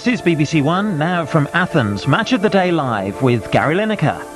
This is BBC One, now from Athens. Match of the Day live with Gary Lineker.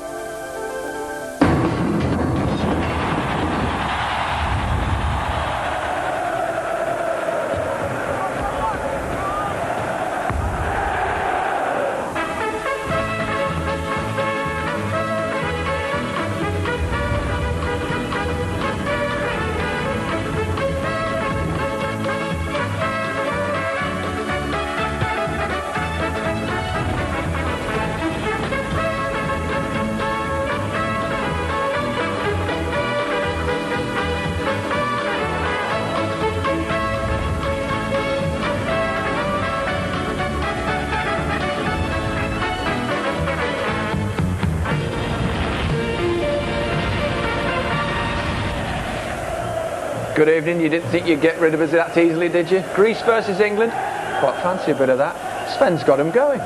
Good evening. You didn't think you'd get rid of us that easily, did you? Greece versus England? Quite fancy a bit of that. Sven's got him going.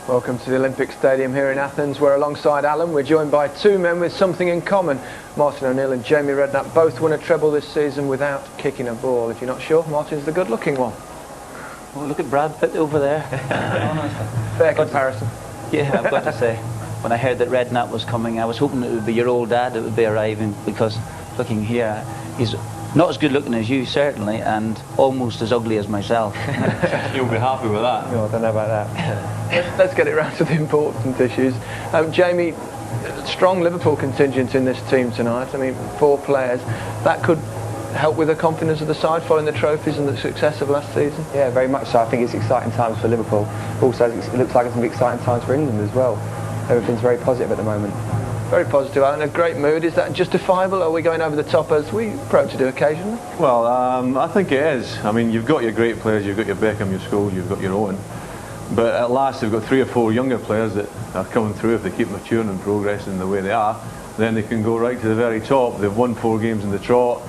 Welcome to the Olympic Stadium here in Athens, where alongside Alan we're joined by two men with something in common. Martin O'Neill and Jamie Redknapp both won a treble this season without kicking a ball. If you're not sure, Martin's the good looking one. Well, look at Brad Pitt over there. Fair comparison. Yeah, I've got to say, when I heard that Redknapp was coming, I was hoping it would be your old dad that would be arriving, because looking here, he's not as good looking as you, certainly, and almost as ugly as myself. You'll be happy with that. No, I don't know about that. Let's get it round to the important issues. Jamie, strong Liverpool contingent in this team tonight. I mean, 4 players. That could help with the confidence of the side following the trophies and the success of last season? Yeah, very much so. I think it's exciting times for Liverpool. Also, it looks like it's going to be exciting times for England as well. Everything's very positive at the moment. Very positive, Alan. A great mood. Is that justifiable, or are we going over the top as we approach to do occasionally? Well, I think it is. I mean, you've got your great players, you've got your Beckham, your Scholes, you've got your Owen. But at last, they've got 3 or 4 younger players that are coming through. If they keep maturing and progressing the way they are, then they can go right to the very top. They've won 4 games in the trot.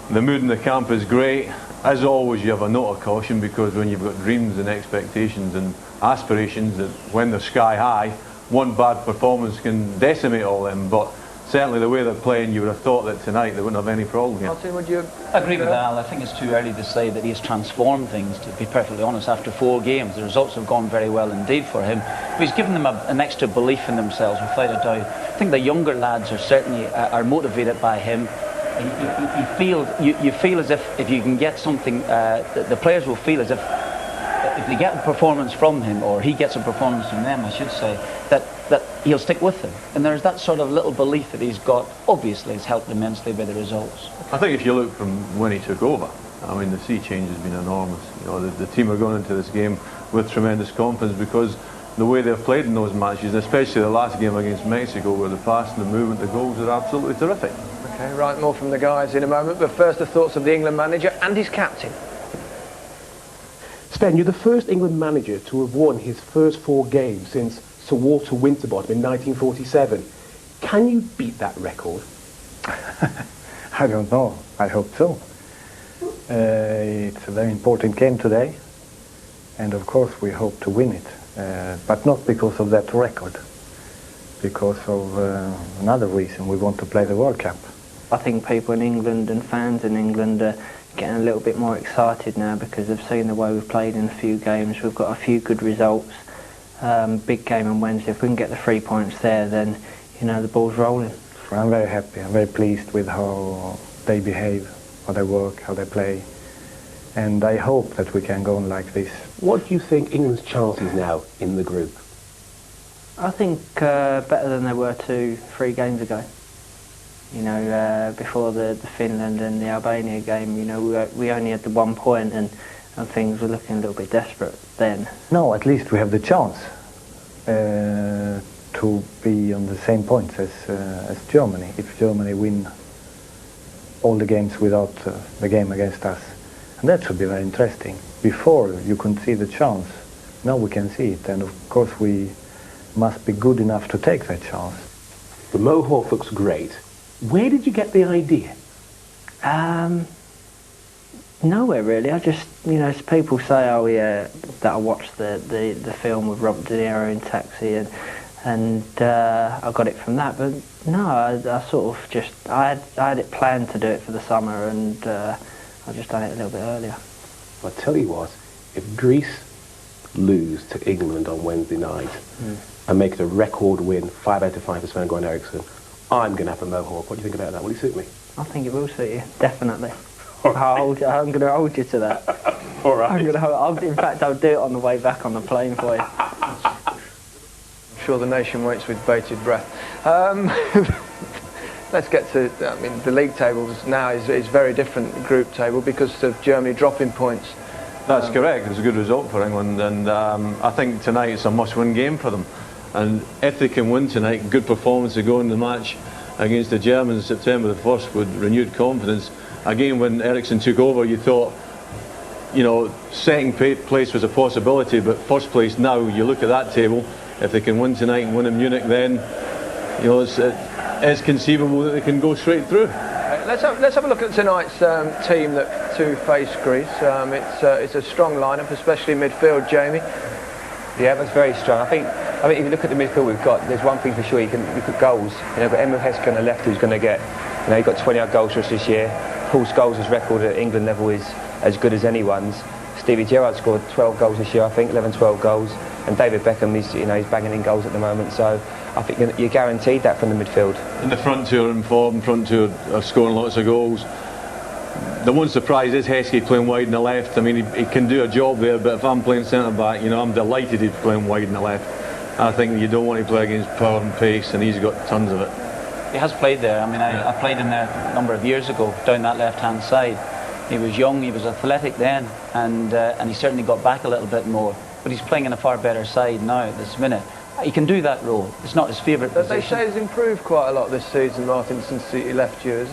The mood in the camp is great. As always, you have a note of caution, because when you've got dreams and expectations and aspirations, that when they're sky high, one bad performance can decimate all them. But certainly the way they're playing, you would have thought that tonight they wouldn't have any problem here. Martin, would you agree with that, Al? I think it's too early to say that he's transformed things, to be perfectly honest. After 4 games, the results have gone very well indeed for him. But he's given them an extra belief in themselves, without a doubt. I think the younger lads are certainly are motivated by him. You feel as if you can get something, the players will feel as if they get a performance from him, or he gets a performance from them, I should say, that he'll stick with them. And there's that sort of little belief that he's got. Obviously, it's helped immensely by the results. I think if you look from when he took over, I mean, the sea change has been enormous. You know, the team are going into this game with tremendous confidence, because the way they've played in those matches, especially the last game against Mexico, where the pass and the movement, the goals are absolutely terrific. Okay, right, more from the guys in a moment, but first the thoughts of the England manager and his captain. Sven, you're the first England manager to have won his first 4 games since Sir Walter Winterbottom in 1947. Can you beat that record? I don't know. I hope so. It's a very important game today, and of course we hope to win it, but not because of that record, because of another reason. We want to play the World Cup. I think people in England and fans in England are getting a little bit more excited now, because they've seen the way we've played in a few games. We've got a few good results. Big game on Wednesday. If we can get the 3 points there, then you know the ball's rolling. I'm very happy. I'm very pleased with how they behave, how they work, how they play, and I hope that we can go on like this. What do you think England's chances now in the group? I think better than they were 2-3 games ago. You know, before the Finland and the Albania game, you know, we only had the 1 point, and things were looking a little bit desperate then. No, at least we have the chance to to be on the same points as Germany. If Germany win all the games without the game against us, and that should be very interesting. Before you couldn't see the chance, now we can see it, and of course we must be good enough to take that chance. The mohawk looks great. Where did you get the idea? Nowhere really. I just, people say, oh yeah, that I watched the film with Robert De Niro in Taxi, and I got it from that. But no, I sort of just, I had it planned to do it for the summer, and I just done it a little bit earlier. I'll tell you what, if Greece lose to England on Wednesday night and make it a record win, 5/5 for Sven-Göran Eriksson, I'm going to have a mohawk. What do you think about that? Will it suit me? I think it will suit you, definitely. I'm going to hold you to that. All right. In fact, I'll do it on the way back on the plane for you. I'm sure the nation waits with bated breath. Let's get to, the league tables now is very different group table because of Germany dropping points. That's correct. It's a good result for England, and I think tonight it's a must-win game for them. And if they can win tonight, good performance to go in the match against the Germans September the 1st with renewed confidence. Again, when Eriksson took over, you thought, second place was a possibility, but first place now, you look at that table, if they can win tonight and win in Munich, then it's conceivable that they can go straight through. Let's have a look at tonight's team to face Greece. It's a strong lineup, especially midfield, Jamie. Yeah, that's very strong. I think if you look at the midfield we've got, there's one thing for sure. You can look at goals. You've got Emile Heskey on the left, who's going to get, he got 20-odd goals for us this year. Paul Scholes' record at England level is as good as anyone's. Stevie Gerrard scored 12 goals this year, I think, 11, 12 goals. And David Beckham, he's banging in goals at the moment. So I think you're guaranteed that from the midfield. And the front two are in form, front two are scoring lots of goals. The one surprise is Heskey playing wide in the left. He can do a job there, but if I'm playing centre-back, I'm delighted he's playing wide in the left. I think you don't want to play against power and pace, and he's got tons of it. He has played there. I played him there a number of years ago, down that left-hand side. He was young, he was athletic then, and he certainly got back a little bit more. But he's playing in a far better side now at this minute. He can do that role. It's not his favourite position. They say he's improved quite a lot this season, Martyn, since he left you.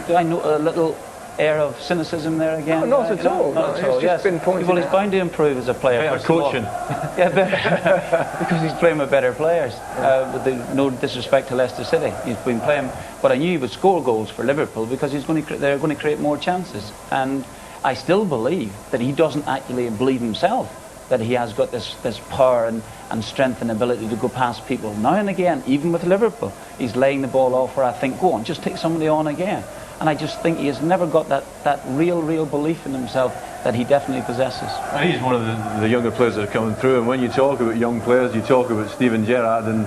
Do I know a little air of cynicism there again? No, not at all. Not at all. Yes. Been well, he's bound to improve as a player. Better coaching. Yeah, because he's playing with better players. No disrespect to Leicester City. He's been playing, but I knew he would score goals for Liverpool because they're going to create more chances. And I still believe that he doesn't actually believe himself that he has got this power and strength and ability to go past people. Now and again, even with Liverpool, he's laying the ball off where I think, go on, just take somebody on again. And I just think he has never got that real belief in himself that he definitely possesses. And he's one of the younger players that are coming through, and when you talk about young players, you talk about Steven Gerrard, and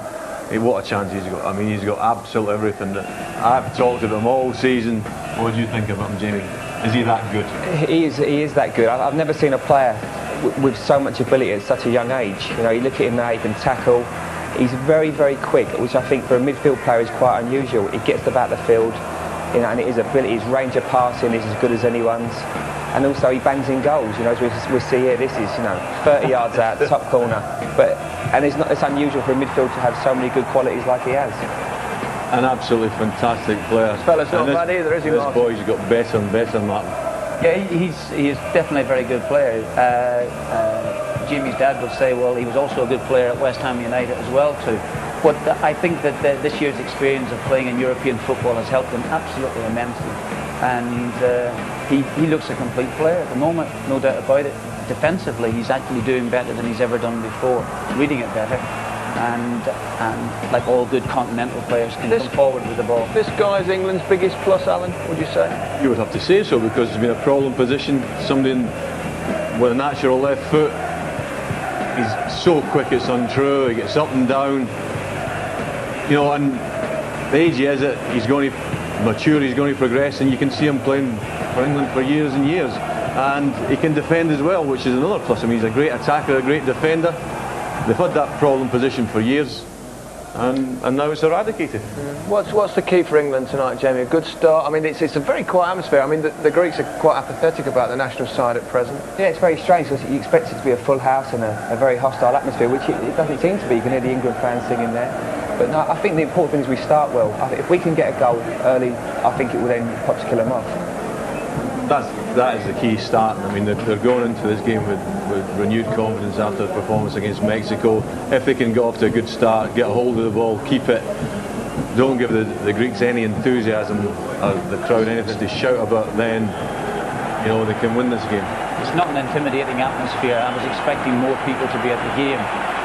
what a chance he's got. He's got absolutely everything. I've talked about him all season. What do you think about him, Jamie? Is he that good? He is that good. I've never seen a player with so much ability at such a young age. You look at him now, he can tackle. He's very, very quick, which I think for a midfield player is quite unusual. He gets about the field, and his ability, his range of passing is as good as anyone's. And also he bangs in goals, as we see here. This is, 30 yards out, top corner. And it's unusual for a midfield to have so many good qualities like he has. An absolutely fantastic player. This fella's not bad either, is he, This Martyn? boy's got better and better than that. Yeah, he is definitely a very good player. Jamie's dad would say, well, he was also a good player at West Ham United as well too. But I think that this year's experience of playing in European football has helped him absolutely immensely. And he looks a complete player at the moment, no doubt about it. Defensively, he's actually doing better than he's ever done before, reading it better. And like all good continental players, can come forward with the ball. This guy's England's biggest plus, Alan, would you say? You would have to say so, because it's been a problem position. Somebody with a natural left foot, he's so quick it's untrue. He gets up and down. And the age he is, he's going to mature, he's going to progress, and you can see him playing for England for years and years. And he can defend as well, which is another plus. He's a great attacker, a great defender. They've had that problem position for years, and now it's eradicated. What's the key for England tonight, Jamie? A good start. I mean, it's a very quiet atmosphere. I mean, the Greeks are quite apathetic about the national side at present. Yeah, it's very strange because you expect it to be a full house and a very hostile atmosphere, which it doesn't seem to be. You can hear the England fans singing there. But no, I think the important thing is we start well. If we can get a goal early, I think it will then perhaps kill them off. That is the key start. I mean, they're going into this game with renewed confidence after the performance against Mexico. If they can get off to a good start, get a hold of the ball, keep it, don't give the Greeks any enthusiasm or the crowd anything to shout about, then they can win this game. It's not an intimidating atmosphere. I was expecting more people to be at the game.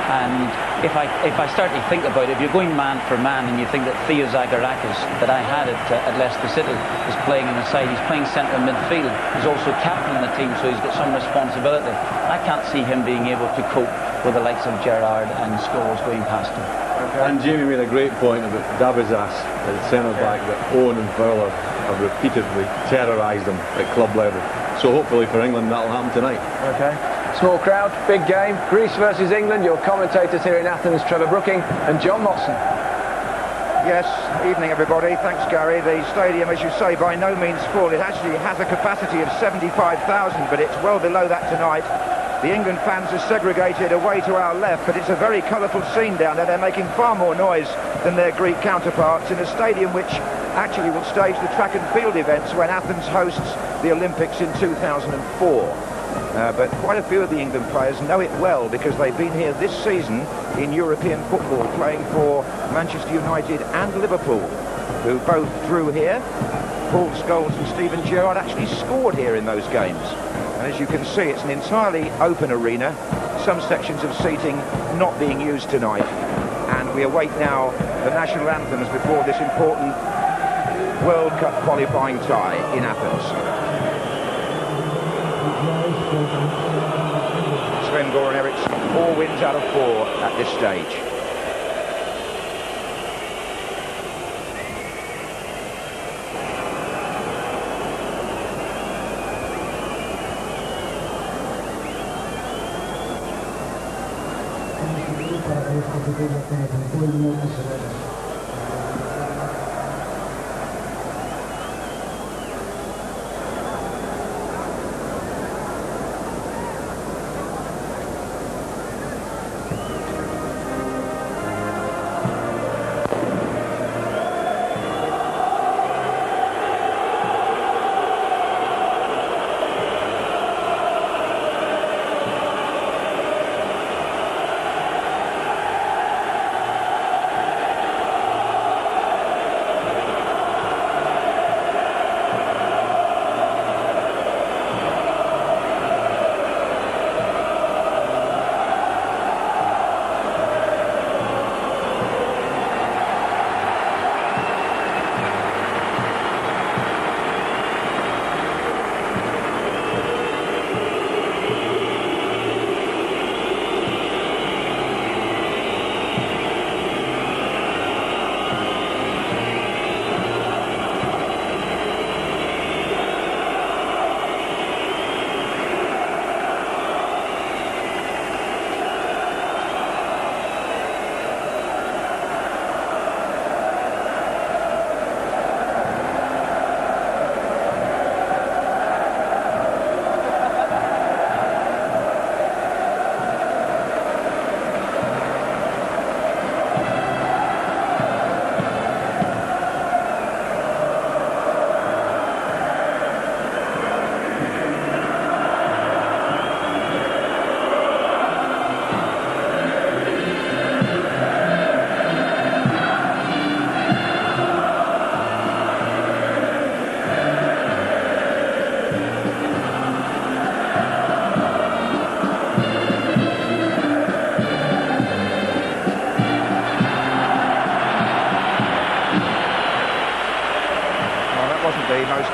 And if I start to think about it, if you're going man for man and you think that Theo Zagorakis, that I had at Leicester City, is playing in the side, he's playing centre midfield, he's also captain of the team, so he's got some responsibility. I can't see him being able to cope with the likes of Gerrard and Scholes going past him. Okay. And Jamie made a great point about Dabizas at centre-back, that Owen and Fowler have repeatedly terrorised him at club level. So hopefully for England that'll happen tonight. Okay. Small crowd, big game. Greece versus England. Your commentators here in Athens, Trevor Brooking and John Motson. Yes, evening everybody. Thanks, Gary. The stadium, as you say, by no means full. It actually has a capacity of 75,000, but it's well below that tonight. The England fans are segregated away to our left, but it's a very colourful scene down there. They're making far more noise than their Greek counterparts in a stadium which actually will stage the track and field events when Athens hosts the Olympics in 2004. But quite a few of the England players know it well because they've been here this season in European football, playing for Manchester United and Liverpool, who both drew here. Paul Scholes and Steven Gerrard actually scored here in those games. And as you can see, it's an entirely open arena, some sections of seating not being used tonight. And we await now the national anthems before this important World Cup qualifying tie in Athens. Sven-Göran Eriksson, 4 wins out of 4 at this stage.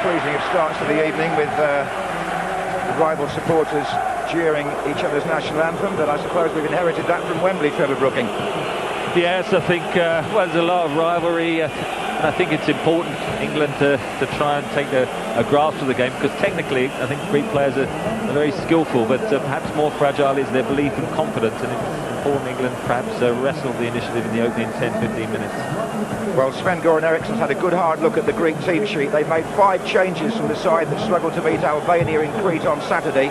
Pleasing of starts to the evening with the rival supporters cheering each other's national anthem, but I suppose we've inherited that from Wembley, Trevor Brooking. Yes, I think well, there's a lot of rivalry, and I think it's important England to try and take a grasp of the game, because technically I think Greek players are very skillful, but perhaps more fragile is their belief and confidence, and it's form England perhaps wrestled the initiative in the opening 10-15 minutes. Well, Sven-Göran Eriksson's had a good hard look at the Greek team sheet. They've made 5 changes from the side that struggled to beat Albania in Crete on Saturday.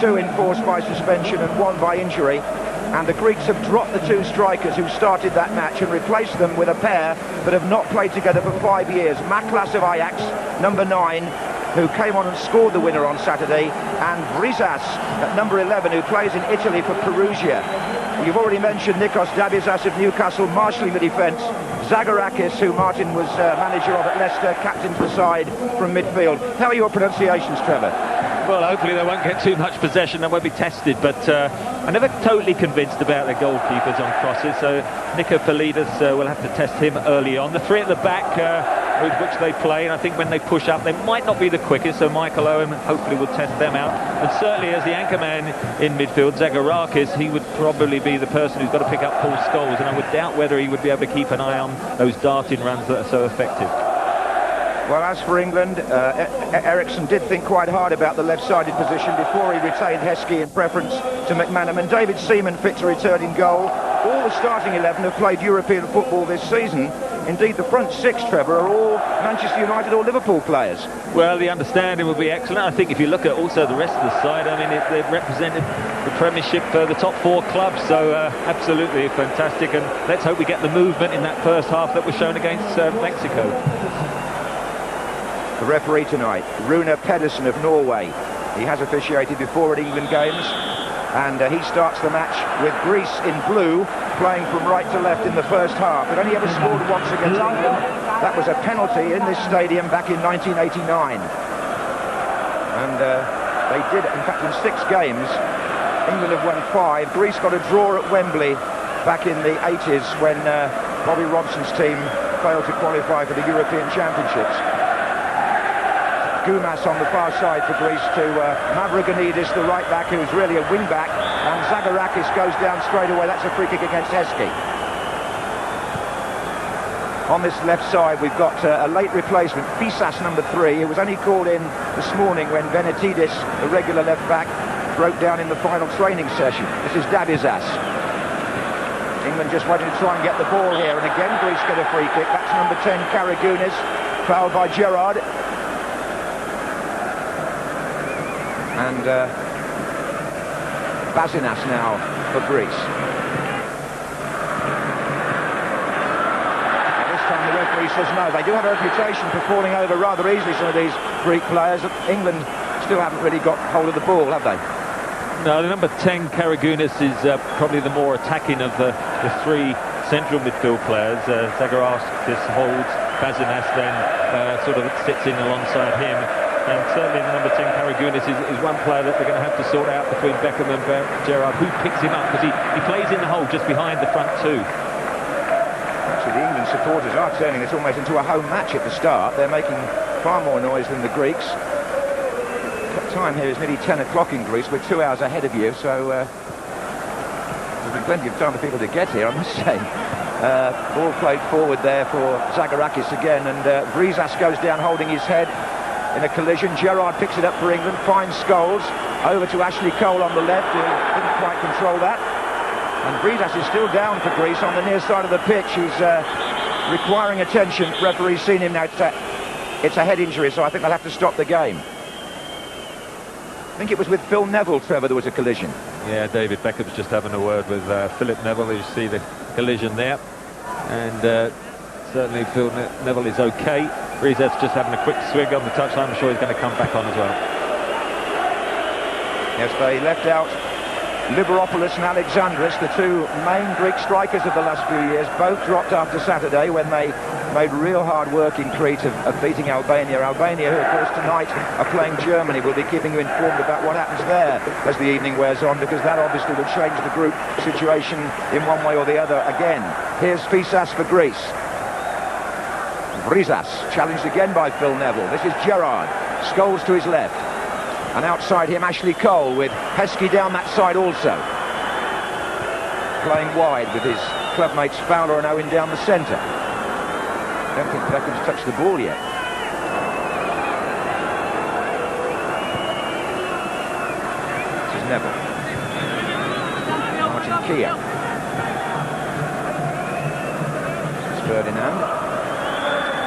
2 enforced by suspension and 1 by injury. And the Greeks have dropped the 2 strikers who started that match and replaced them with a pair that have not played together for 5 years. Machlas of Ajax, number 9, who came on and scored the winner on Saturday, and Vryzas at number 11, who plays in Italy for Perugia. You've already mentioned Nikos Dabizas of Newcastle marshalling the defence. Zagorakis, who Martyn was manager of at Leicester, captains the side from midfield. How are your pronunciations, Trevor? Well, hopefully they won't get too much possession, they won't be tested, but I'm never totally convinced about the goalkeepers on crosses, so Nikopolidas will have to test him early on. The 3 at the back with which they play, and I think when they push up they might not be the quickest, so Michael Owen hopefully will test them out. And certainly as the anchor man in midfield, Zagorakis, he would probably be the person who's got to pick up Paul Scholes, and I would doubt whether he would be able to keep an eye on those darting runs that are so effective. Well, as for England, Eriksson did think quite hard about the left-sided position before he retained Heskey in preference to McManaman. David Seaman fit to return in goal. All the starting 11 have played European football this season. Indeed, the front 6, Trevor, are all Manchester United or Liverpool players. Well, the understanding will be excellent. I think if you look at also the rest of the side, I mean, they've represented the Premiership for the top 4 clubs, so absolutely fantastic. And let's hope we get the movement in that first half that was shown against Mexico. The referee tonight, Rune Pedersen of Norway. He has officiated before at England games, and he starts the match with Greece in blue, playing from right to left in the first half. It only ever scored once against England. That was a penalty in this stadium back in 1989. And they did, in fact, in 6 games, England have won 5. Greece got a draw at Wembley back in the 80s when Bobby Robson's team failed to qualify for the European Championships. Goumas on the far side for Greece to Mavrogenidis, the right back, who's really a wing back, and Zagorakis goes down straight away. That's a free kick against Heskey. On this left side we've got a late replacement, Fyssas, number 3, who was only called in this morning when Venetidis, the regular left back, broke down in the final training session. This is Dabizas. England just wanted to try and get the ball here, and again Greece get a free kick. That's number 10, Karagounis, fouled by Gerrard. And Basinas now for Greece. And this time the referee says no. They do have a reputation for falling over rather easily, some of these Greek players. England still haven't really got hold of the ball, have they? No, the number 10, Karagounis, is probably the more attacking of the 3 central midfield players. Zagorakis holds, Basinas then sort of sits in alongside him. And certainly the number 10, Karagounis, is one player that they're going to have to sort out between Beckham and Gerrard, who picks him up, because he plays in the hole just behind the front 2. Actually, the England supporters are turning this almost into a home match at the start. They're making far more noise than the Greeks. The time here is nearly 10 o'clock in Greece. We're 2 hours ahead of you, so there's been plenty of time for people to get here, I must say. Ball played forward there for Zagorakis again, and Vryzas goes down holding his head in a collision. Gerrard picks it up for England, finds Scholes, over to Ashley Cole on the left, who didn't quite control that. And Vryzas is still down for Greece on the near side of the pitch. He's requiring attention. Referee's seen him now. It's a head injury, so I think they'll have to stop the game. I think it was with Phil Neville, Trevor, there was a collision. Yeah, David Beckham's just having a word with Philip Neville. You see the collision there. And certainly Phil Neville is okay. Vryzas just having a quick swig on the touchline. I'm sure he's going to come back on as well. Yes, they left out Liberopoulos and Alexandris, the 2 main Greek strikers of the last few years. Both dropped after Saturday when they made real hard work in Crete of beating Albania. Albania, who of course tonight are playing Germany. We'll be keeping you informed about what happens there as the evening wears on, because that obviously will change the group situation in one way or the other again. Here's Fyssas for Greece. Vryzas, challenged again by Phil Neville. This is Gerrard. Scholes to his left. And outside him, Ashley Cole, with Heskey down that side also. Playing wide with his clubmates Fowler and Owen down the centre. I don't think Beckham's touched the ball yet. This is Neville. Martin Kia. Ferdinand.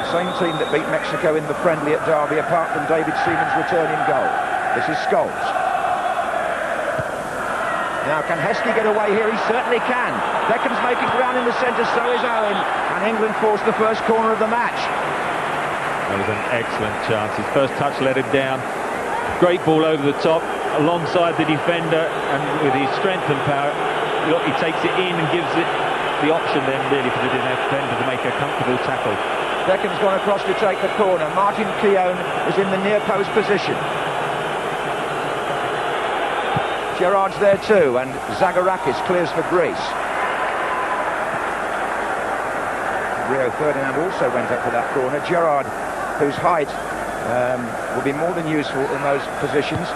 Same team that beat Mexico in the friendly at Derby, apart from David Seaman's return in goal. This is Scholes. Now, can Heskey get away here? He certainly can. Beckham's making ground in the centre, so is Owen. And England force the first corner of the match. That was an excellent chance. His first touch let him down. Great ball over the top, alongside the defender, and with his strength and power, look, he takes it in and gives it the option then, really, for the defender to make a comfortable tackle. Beckham's gone across to take the corner. Martin Keown is in the near post position. Gerrard's there too, and Zagorakis clears for Greece. Rio Ferdinand also went up for that corner. Gerrard, whose height will be more than useful in those positions.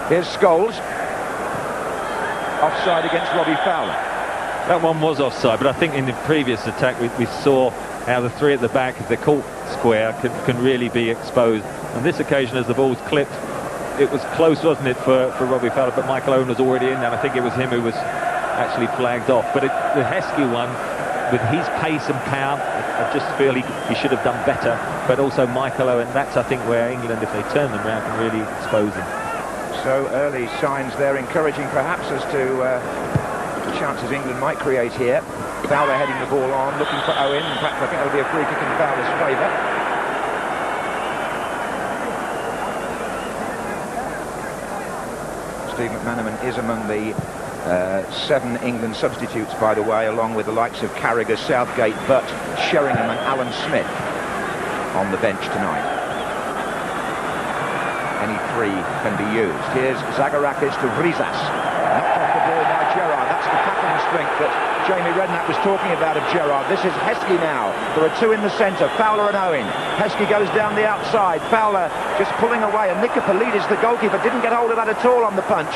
Here's Scholes. Offside against Robbie Fowler. That one was offside, but I think in the previous attack we saw how the three at the back, if they're caught square, can really be exposed. On this occasion, as the ball's clipped, it was close, wasn't it, for Robbie Fowler, but Michael Owen was already in, and I think it was him who was actually flagged off. But the Heskey one, with his pace and power, I just feel he should have done better. But also Michael Owen, that's, I think, where England, if they turn them around, can really expose him. So early signs there, encouraging perhaps as to the chances England might create here. Fowler heading the ball on, looking for Owen. In fact, I think it'll be a free kick in Fowler's favour. Steve McManaman is among the 7 England substitutes, by the way, along with the likes of Carragher, Southgate, Butt, Sheringham and Alan Smith on the bench tonight. Any 3 can be used. Here's Zagorakis to Vryzas. Knocked off the ball by Gerrard. That's the tackling strength that Jamie Redknapp was talking about of Gerrard. This is Heskey now. There are 2 in the centre, Fowler and Owen. Heskey goes down the outside. Fowler just pulling away, and Nikopolidas, the goalkeeper, didn't get hold of that at all on the punch.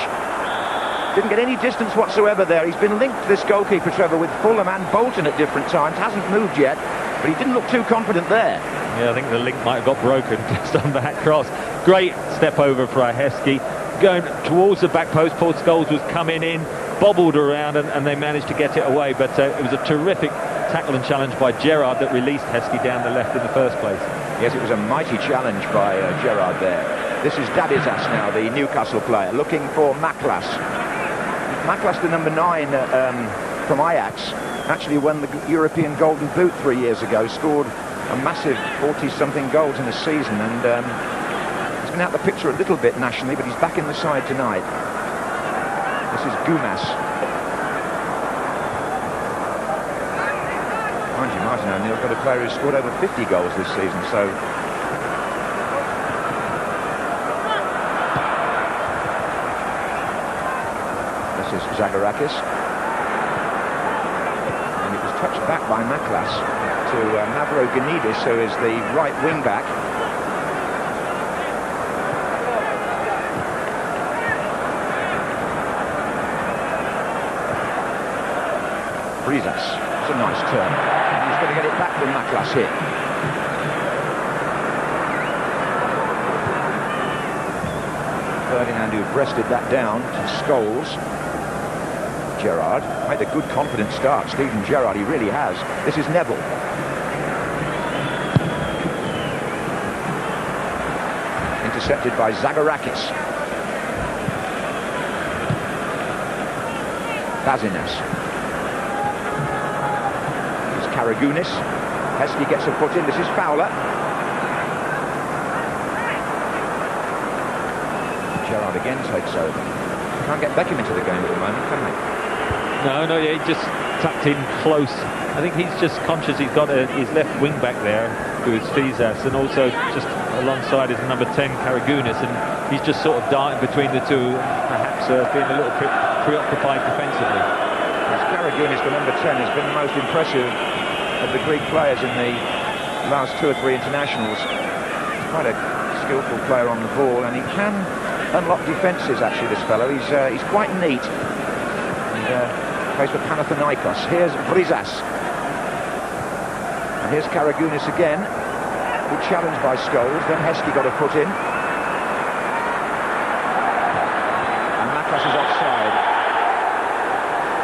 Didn't get any distance whatsoever there. He's been linked, this goalkeeper, Trevor, with Fulham and Bolton at different times. Hasn't moved yet, but he didn't look too confident there. Yeah, I think the link might have got broken just on that cross. Great step over for Heskey. Going towards the back post, Paul Scholes was coming in, bobbled around, and they managed to get it away. But it was a terrific tackle and challenge by Gerrard that released Heskey down the left in the first place. Yes, it was a mighty challenge by Gerrard there. This is Dabizas now, the Newcastle player, looking for Machlas. Machlas, the number 9 from Ajax, actually won the European Golden Boot 3 years ago, scored a massive 40-something goals in a season, and he's been out the picture a little bit nationally, but he's back in the side tonight. This is Goumas. Mind you, Martin O'Neill's got a player who's scored over 50 goals this season, so... This is Zagorakis. And it was touched back by Machlas to Mavrogenidis, who is the right wing-back. Vryzas. It's a nice turn. He's going to get it back from Machlas here. Ferdinand, who breasted that down to Scholes. Gerrard made a good, confident start. Steven Gerrard, he really has. This is Neville. Intercepted by Zagorakis. Basinas. Karagounis. Heskey gets a foot in. This is Fowler. Gerrard again takes over. Can't get Beckham into the game at the moment, can they? No, he just tucked in close. I think he's just conscious he's got his left wing back there, who is Fyssas, and also just alongside is number 10, Karagounis, and he's just sort of darting between the two, perhaps being a little preoccupied defensively. Karagounis, the number 10, has been the most impressive of the Greek players in the last 2 or 3 internationals. He's quite a skillful player on the ball, and he can unlock defences, actually, this fellow. He's quite neat. And plays for Panathinaikos. Here's Vryzas. And here's Karagounis again. Good challenge by Scholes. Then Heskey got a foot in. And Machlas is offside.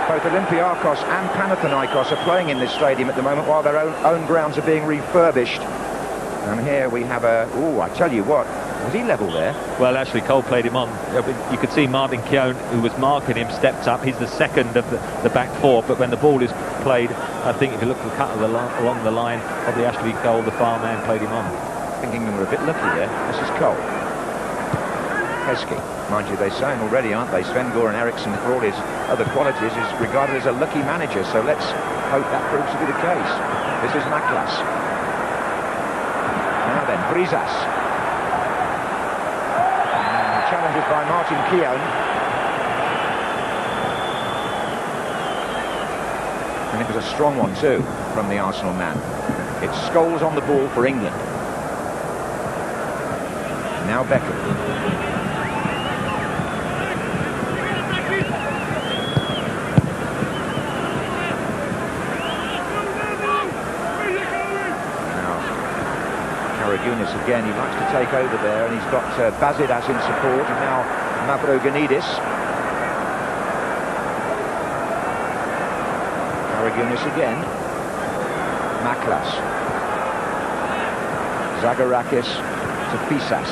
Both Olympiakos and Panathinaikos are playing in this stadium at the moment while their own grounds are being refurbished. And here we have a... Oh, I tell you what. Was he level there? Well, actually, Cole played him on. You could see Martin Keown, who was marking him, stepped up. He's the second of the back four. But when the ball is played, I think if you look at the cut of along the line, probably Ashley Cole, the far man, played him on. I think England were a bit lucky there. This is Cole. Heskey. Mind you, they're saying already, aren't they? Sven-Göran Eriksson, for all his other qualities, is regarded as a lucky manager. So let's hope that proves to be the case. This is Machlas. Now then, Vryzas. Challenges by Martin Keown. And it was a strong one too from the Arsenal man. It's Scholes on the ball for England. Now Beckham. Karagounis again, he likes to take over there, and he's got Basinas in support, and now Mavrogenidis. Karagounis again. Machlas. Zagorakis to Fyssas.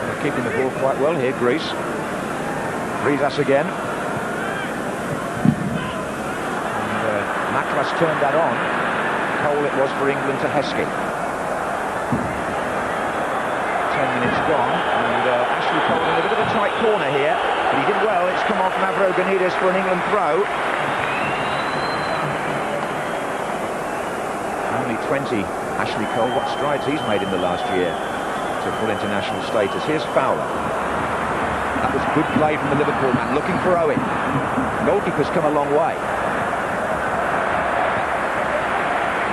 They're keeping the ball quite well here, Greece. Vryzas again. And Machlas turned that on. Cole it was for England to Heskey. 10 minutes gone. And Ashley Cole in a bit of a tight corner here. But he did well. It's come off Mavrogenidis for an England throw. Only 20. Ashley Cole, what strides he's made in the last year to full international status. Here's Fowler. That was good play from the Liverpool man, looking for Owen. Goalkeeper's come a long way.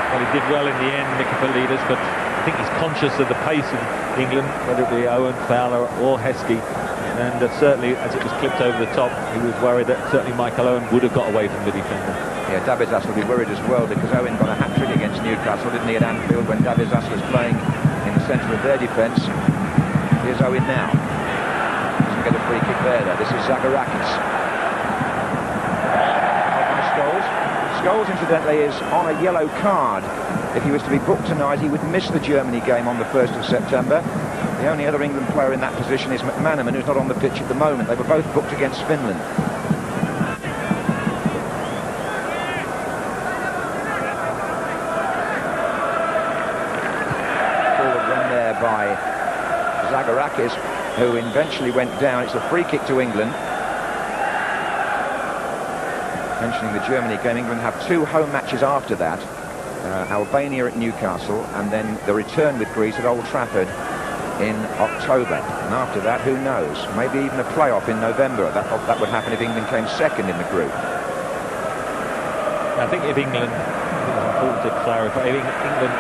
Well, he did well in the end, Nikopolidas, but I think he's conscious of the pace of England, whether it be Owen, Fowler or Heskey. And certainly, as it was clipped over the top, he was worried that certainly Michael Owen would have got away from the defender. Yeah, Dabizas will be worried as well, because Owen got a hat-trick against Newcastle, didn't he, at Anfield, when Dabizas was playing in the centre of their defence. Here's Owen now. Get a free kick there. This is Zagorakis. Scholes, incidentally, is on a yellow card. If he was to be booked tonight, he would miss the Germany game on the 1st of September. The only other England player in that position is McManaman, who's not on the pitch at the moment. They were both booked against Finland. Forward run there by Zagorakis, who eventually went down. It's a free kick to England. Mentioning the Germany game, England have 2 home matches after that. Albania at Newcastle, and then the return with Greece at Old Trafford in October. And after that, who knows? Maybe even a playoff in November. That would happen if England came second in the group. I think if England, it's important to clarify, if England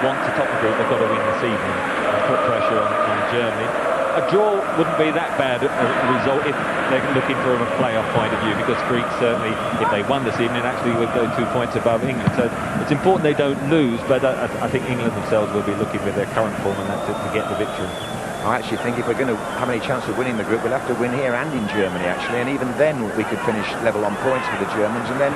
want to top the group, they've got to win this evening and put pressure on Germany. A draw wouldn't be that bad a result if they're looking from a playoff point of view, because Greece certainly, if they won this evening, actually would go 2 points above England. So it's important they don't lose, but I think England themselves will be looking with their current form and that to get the victory. I actually think if we're going to have any chance of winning the group, we'll have to win here and in Germany, actually, and even then we could finish level on points with the Germans. And then,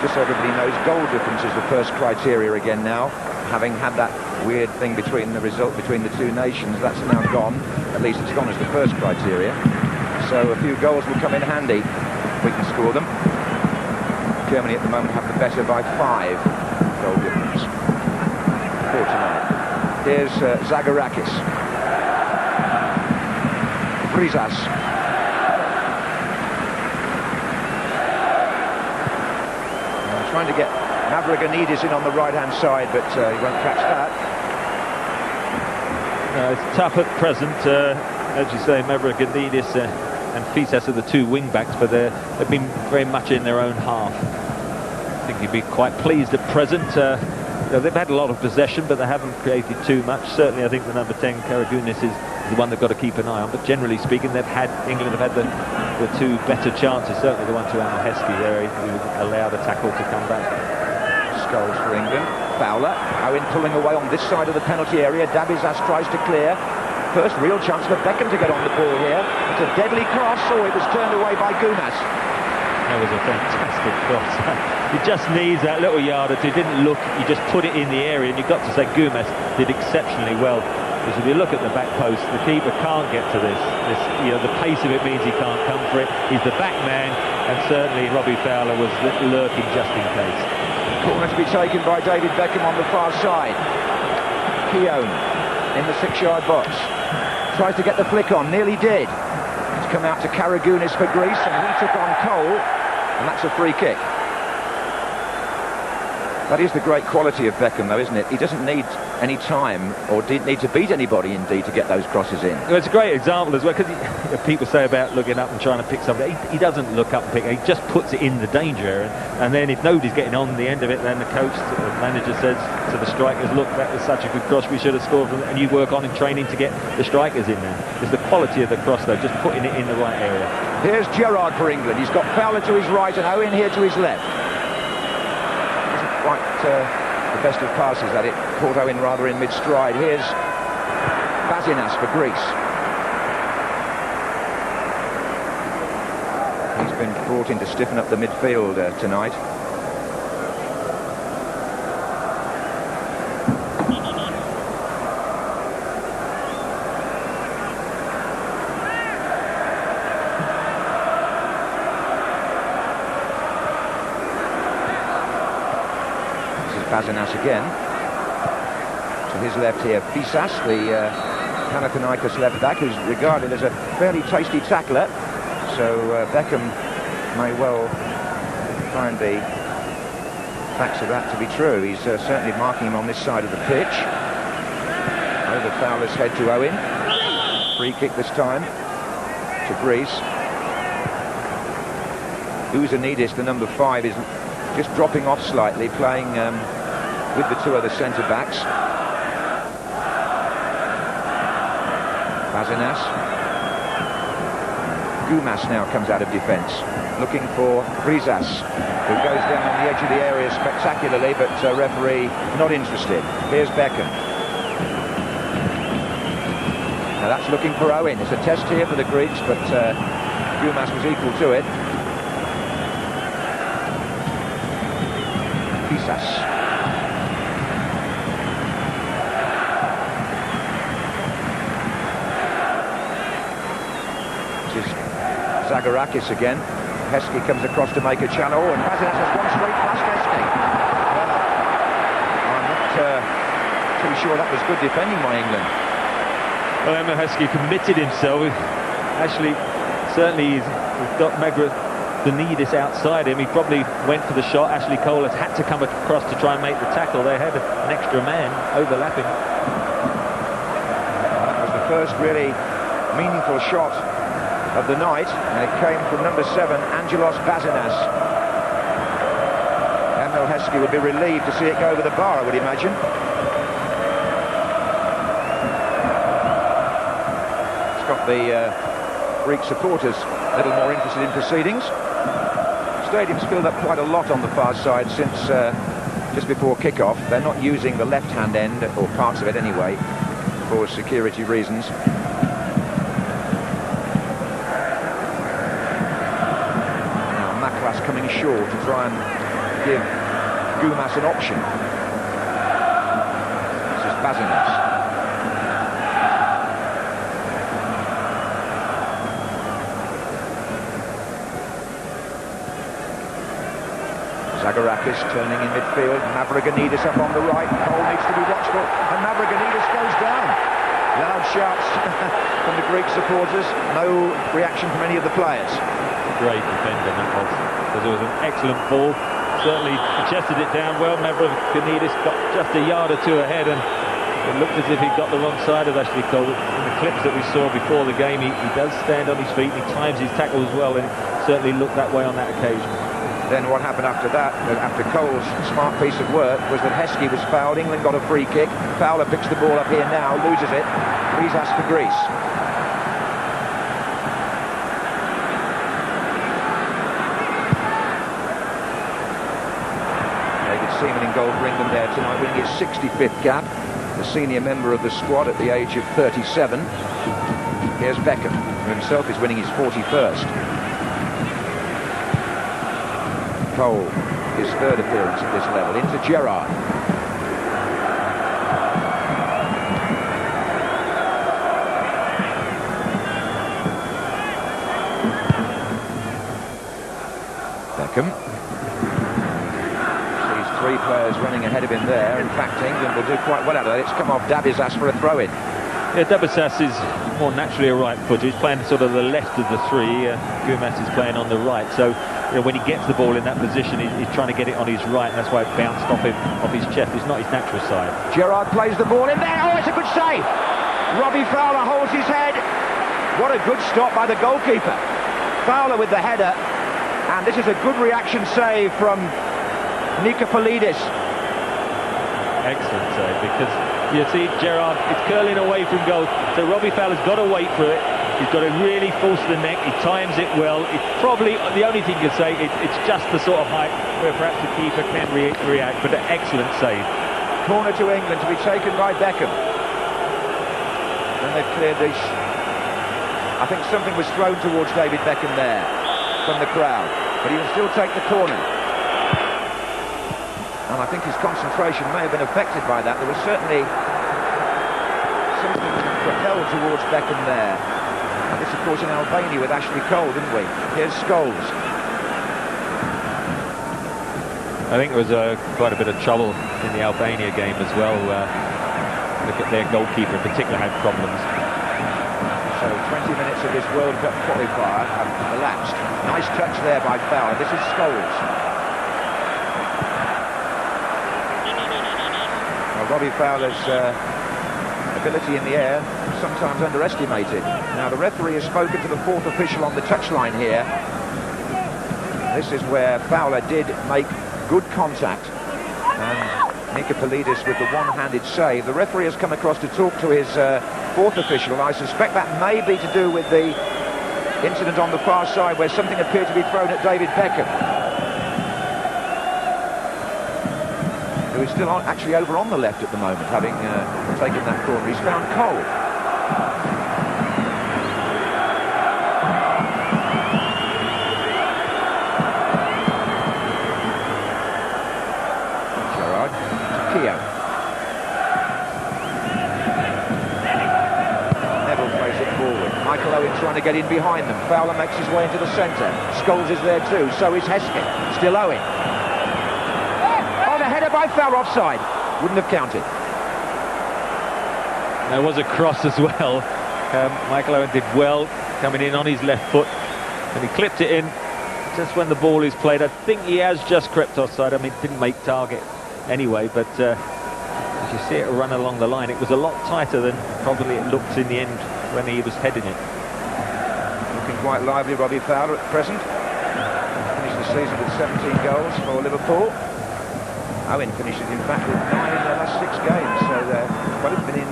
just so everybody knows, goal difference is the first criteria again now. Having had that weird thing between the result between the 2 nations, that's now gone. At least it's gone as the first criteria. So a few goals will come in handy if we can score them. Germany at the moment have the better by 5 goal difference. 4-9. Here's Zagorakis. Vryzas. Trying to get Mavrogenidis in on the right-hand side, but he won't catch that. It's tough at present. As you say, Mavrogenidis and Fyssas are the 2 wing-backs, but they've been very much in their own half. I think he'd be quite pleased at present. They've had a lot of possession, but they haven't created too much. Certainly, I think the number 10, Karagounis, is the one they've got to keep an eye on. But generally speaking, England have had the 2 better chances. Certainly the one to Emile Heskey there, who allowed a tackle to come back. Scholes for England. Fowler. Owen pulling away on this side of the penalty area. Dabizas tries to clear. First real chance for Beckham to get on the ball here. It's a deadly cross. Oh, it was turned away by Goumas. That was a fantastic cross. He just needs that little yard or two. Didn't look. You just put it in the area, and you've got to say Goumas did exceptionally well. Because if you look at the back post, the keeper can't get to this. The pace of it means he can't come for it. He's the back man, and certainly Robbie Fowler was lurking just in case. Corner to be taken by David Beckham on the far side. Keown in the 6-yard box. Tries to get the flick on, nearly did. It's come out to Karagounis for Greece, and he took on Cole, and that's a free kick. That is the great quality of Beckham, though, isn't it? He doesn't need any time, or need to beat anybody, indeed, to get those crosses in. Well, it's a great example as well, because people say about looking up and trying to pick something. He doesn't look up and pick it. He just puts it in the danger area. And then if nobody's getting on the end of it, then the coach, the manager says to the strikers, look, that was such a good cross, we should have scored from it. And you work on in training to get the strikers in there. It's the quality of the cross, though, just putting it in the right area. Here's Gerrard for England. He's got Fowler to his right and Owen here to his left. Quite the best of passes at it. Caught Owen rather in mid-stride. Here's Basinas for Greece. He's been brought in to stiffen up the midfield tonight. Basinas again. To his left here, Fyssas, the Panathinaikos left back, who's regarded as a fairly tasty tackler. So Beckham may well find the facts of that to be true. He's certainly marking him on this side of the pitch. Over Fowler's head to Owen. Free kick this time to Greece. Ouzounidis, the number 5, is just dropping off slightly, playing with the two other centre-backs. Basinas. Goumas now comes out of defence, looking for Vryzas, who goes down on the edge of the area spectacularly, but referee not interested. Here's Beckham. Now that's looking for Owen. It's a test here for the Greeks, but Goumas was equal to it. Fyssas. Zagorakis again. Heskey comes across to make a channel, and Basinas has gone straight past Heskey. I'm not too sure that was good defending by England. Well, Emile Heskey committed himself. Actually, certainly he's got Mavrogenidis outside him. He probably went for the shot. Ashley Cole has had to come across to try and make the tackle. They had an extra man overlapping. That was the first really meaningful shot of the night, and it came from number 7, Angelos Basinas. Emile Heskey would be relieved to see it go over the bar, I would imagine. It's got the Greek supporters a little more interested in proceedings. The stadium's filled up quite a lot on the far side since just before kick-off. They're not using the left-hand end, or parts of it anyway, for security reasons. Coming short to try and give Goumas an option. This is Basinas. Zagorakis turning in midfield. Mavrogenidis up on the right. Cole needs to be watchful, and Mavrogenidis goes down. Loud shouts from the Greek supporters. No reaction from any of the players. Great defender that was, because it was an excellent ball. Certainly chested it down well. Mavrogenidis got just a yard or two ahead, and it looked as if he got the wrong side of Ashley Cole. In the clips that we saw before the game, he does stand on his feet, and he times his tackles well, and it certainly looked that way on that occasion. Then what happened after that, after Cole's smart piece of work, was that Heskey was fouled. England got a free kick. Fowler picks the ball up here now, loses it. Vryzas for Greece. seaman in goal for England there tonight, winning his 65th cap, the senior member of the squad at the age of 37. Here's Beckham, who himself is winning his 41st. Cole, his third appearance at this level, into Gerrard. Beckham. Sees three players running ahead of him there. In fact, England will do quite well out of it. It's come off Dabizas for a throw-in. Yeah, Dabizas is more naturally a right footer. He's playing sort of the left of the three. Goumas is playing on the right. So when he gets the ball in that position, he's trying to get it on his right, and that's why it bounced off his chest. It's not his natural side. Gerrard plays the ball in there. Oh, it's a good save. Robbie Fowler holds his head. What a good stop by the goalkeeper. Fowler with the header. And this is a good reaction save from Nikopolidas. Excellent save, because you see Gerrard, it's curling away from goal, so Robbie Fowler's got to wait for it. He's got to really force the neck. He times it well. It's probably the only thing you can say. It's just the sort of height where perhaps the keeper can react, but an excellent save. Corner to England to be taken by Beckham. And they've cleared this. I think something was thrown towards David Beckham there from the crowd, but he will still take the corner. And I think his concentration may have been affected by that. There was certainly something propelled towards Beckham there. And this, of course, in Albania with Ashley Cole, didn't we? Here's Scholes. I think there was quite a bit of trouble in the Albania game as well. Look at their goalkeeper in particular had problems. So 20 minutes of this World Cup qualifier have elapsed. Nice touch there by Fowler. This is Scholes. Robbie Fowler's ability in the air sometimes underestimated. Now the referee has spoken to the fourth official on the touchline here. This is where Fowler did make good contact, and Nikopolidas with the one-handed save. The referee has come across to talk to his fourth official. I suspect that may be to do with the incident on the far side where something appeared to be thrown at David Beckham, who is still actually over on the left at the moment, having taken that corner. He's found Cole. Gerrard to Theo. Neville plays it forward. Michael Owen trying to get in behind them. Fowler makes his way into the centre. Scholes is there too. So is Heskey. Still Owen. Header by Fowler, offside. Wouldn't have counted. There was a cross as well. Michael Owen did well coming in on his left foot, and he clipped it in just when the ball is played. I think he has just crept offside. I mean, didn't make target anyway, but as you see it run along the line, it was a lot tighter than probably it looked in the end when he was heading it. Looking quite lively, Robbie Fowler at present. Finished the season with 17 goals for Liverpool. Owen finishes, in fact, with 9 in the last 6 games, so both been in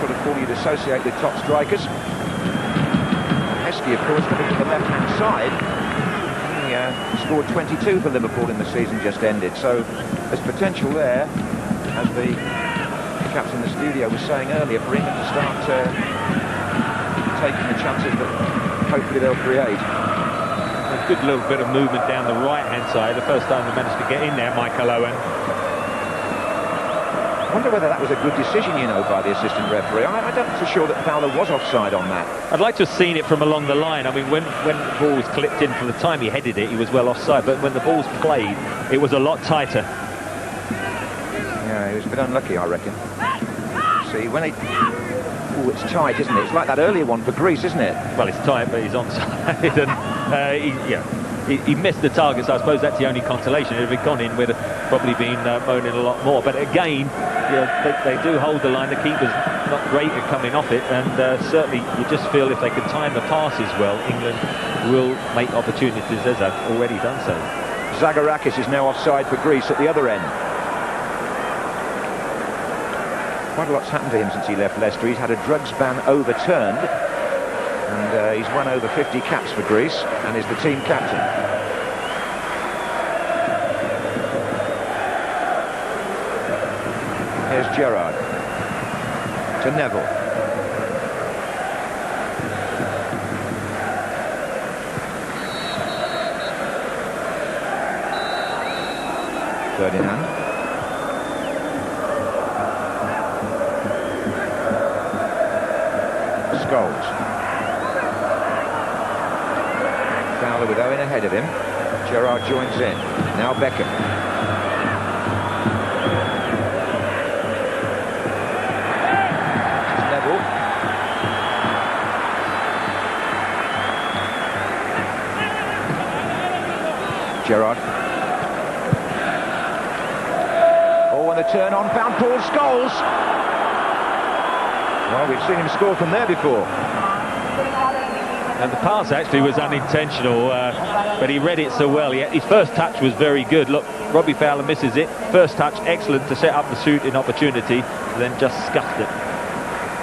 sort of form you'd associate with top strikers. Heskey, of course, looking to the left-hand side, he scored 22 for Liverpool in the season just ended, so there's potential there, as the captain in the studio was saying earlier, for England to start taking the chances that hopefully they'll create. A good little bit of movement down the right-hand side. The first time they managed to get in there, Michael Owen. I wonder whether that was a good decision, you know, by the assistant referee. I'm not so sure that Fowler was offside on that. I'd like to have seen it from along the line. I mean, when the ball was clipped in, from the time he headed it, he was well offside. But when the ball's played, it was a lot tighter. Yeah, he was a bit unlucky, I reckon. See, when he... Oh, it's tight, isn't it? It's like that earlier one for Greece, isn't it? Well, it's tight, but he's onside. And he missed the target, so I suppose that's the only consolation. If it had gone in, we'd have probably been moaning a lot more. But again, they do hold the line. The keeper's not great at coming off it, and certainly you just feel if they can time the passes well, England will make opportunities, as they've already done so. Zagorakis is now offside for Greece at the other end. Quite a lot's happened to him since he left Leicester. He's had a drugs ban overturned, and he's won over 50 caps for Greece and is the team captain. Here's Gerrard. To Neville. Ferdinand. Scholes. Fowler with Owen ahead of him. Gerrard joins in. Now Beckham. This is Neville. Gerrard. Oh, and the turn on found Paul Scholes. Well, we've seen him score from there before. And the pass actually was unintentional, but he read it so well. His first touch was very good. Look, Robbie Fowler misses it. First touch, excellent to set up the shooting opportunity, then just scuffed it.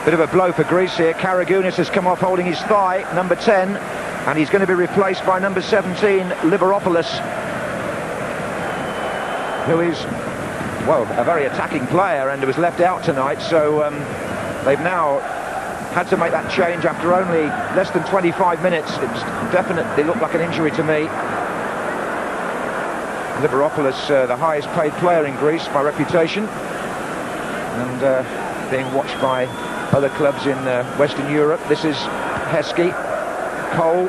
Bit of a blow for Greece here. Karagounis has come off holding his thigh, number 10, and he's going to be replaced by number 17, Liberopoulos, who is, well, a very attacking player and was left out tonight, so they've now had to make that change after only less than 25 minutes. It's definitely looked like an injury to me. Liberopoulos, the highest paid player in Greece by reputation, and being watched by other clubs in Western Europe. This is Heskey. Cole.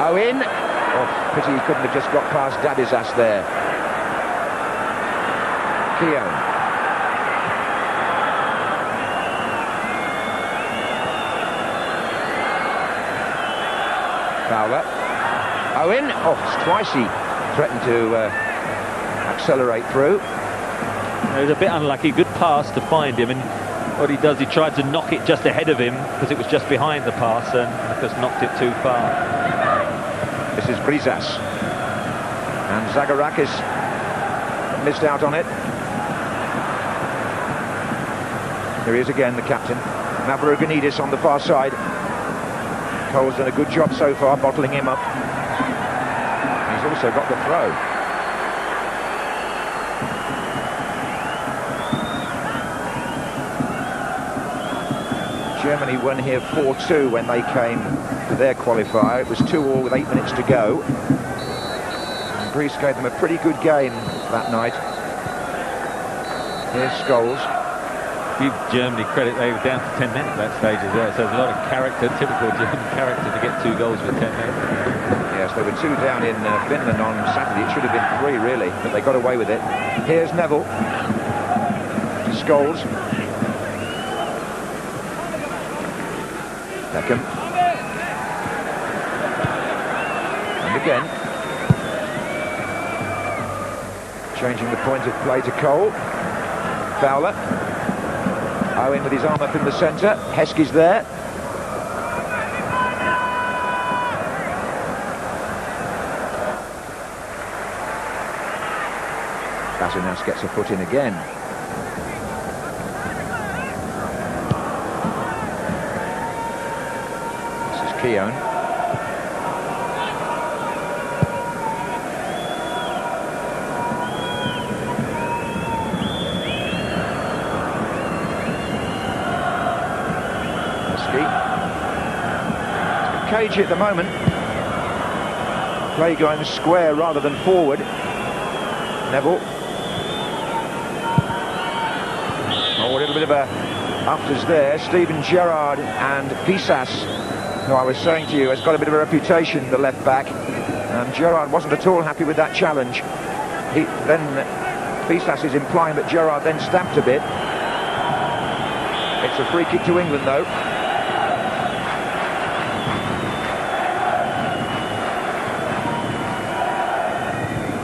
Owen. Oh, pity he couldn't have just got past Dabizas there. Keown. Fowler. Owen. Oh, twice he threatened to accelerate through. It was a bit unlucky. Good pass to find him, and what he does, he tried to knock it just ahead of him because it was just behind the pass, and just knocked it too far. This is Vryzas. And Zagorakis missed out on it. Here he is again, the captain. Mavrogenidis on the far side. Cole's done a good job so far, bottling him up. He's also got the throw. Germany won here 4-2 when they came to their qualifier. It was 2-2 with 8 minutes to go. And Greece gave them a pretty good game that night. Here's Scholes. Give Germany credit, they were down to 10 men at that stage as well, so there's a lot of character, typical German character, to get 2 goals with 10 men. Yes, there were 2 down in Finland on Saturday. It should have been 3 really, but they got away with it. Here's Neville. To Scholes. Beckham. And again. Changing the point of play to Cole. Fowler. Owen with his arm up in the centre. Heskey's there. Basinas gets a foot in again. This is Keown. Cagey at the moment. Play going square rather than forward. Neville. Oh, a little bit of a afters there. Steven Gerrard and Fyssas, who I was saying to you has got a bit of a reputation, the left back. Gerrard wasn't at all happy with that challenge. Fyssas is implying that Gerrard then stamped a bit. It's a free kick to England though.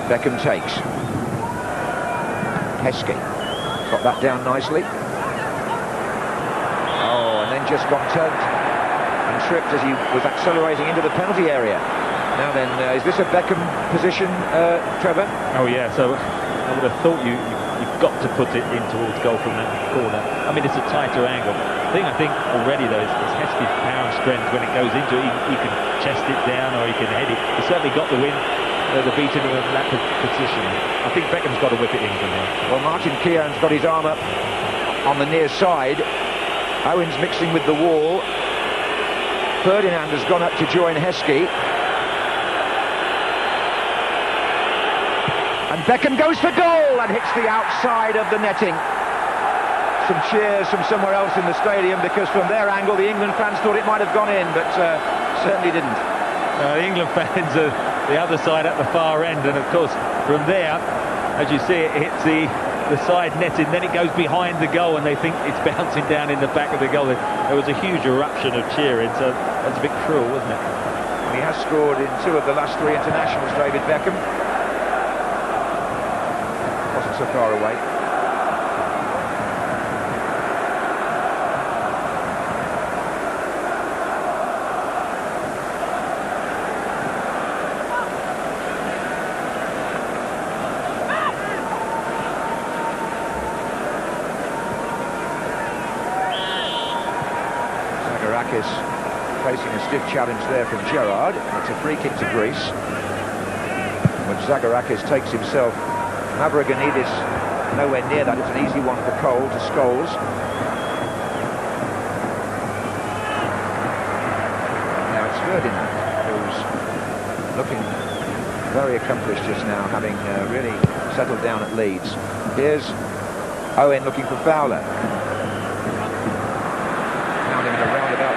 Beckham takes. Heskey got that down nicely. Oh, and then just got turned and tripped as he was accelerating into the penalty area. Now then, is this a Beckham position, Trevor? Oh yeah, so I would have thought you've got to put it in towards goal from that corner. I mean, it's a tighter angle. The thing I think already though is Heskey's power and strength when it goes into it. He can chest it down or he can head it. He certainly got the win. the beating of that position. I think Beckham's got to whip it in from there. Well, Martin Keown's got his arm up on the near side. Owen's mixing with the wall. Ferdinand has gone up to join Heskey. And Beckham goes for goal and hits the outside of the netting. Some cheers from somewhere else in the stadium, because from their angle the England fans thought it might have gone in, but certainly didn't. The England fans are the other side at the far end, and of course from there, as you see, it hits the side netting, then it goes behind the goal and they think it's bouncing down in the back of the goal. There was a huge eruption of cheering, so that's a bit cruel, wasn't it? He has scored in 2 of the last 3 internationals, David Beckham. Wasn't so far away. Facing a stiff challenge there from Gerrard. It's a free kick to Greece. But Zagorakis takes himself. Mavrogenidis nowhere near that. It's an easy one for Cole to Scholes. Now it's Ferdinand, who's looking very accomplished just now, having really settled down at Leeds. Here's Owen looking for Fowler.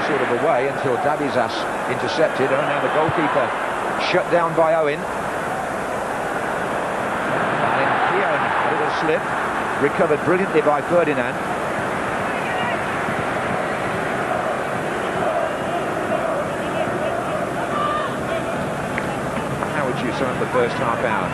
Sort of away until Dabizas intercepted, and now the goalkeeper shut down by Owen. And then Keown, a little slip, recovered brilliantly by Ferdinand. How would you sum up the first half hour?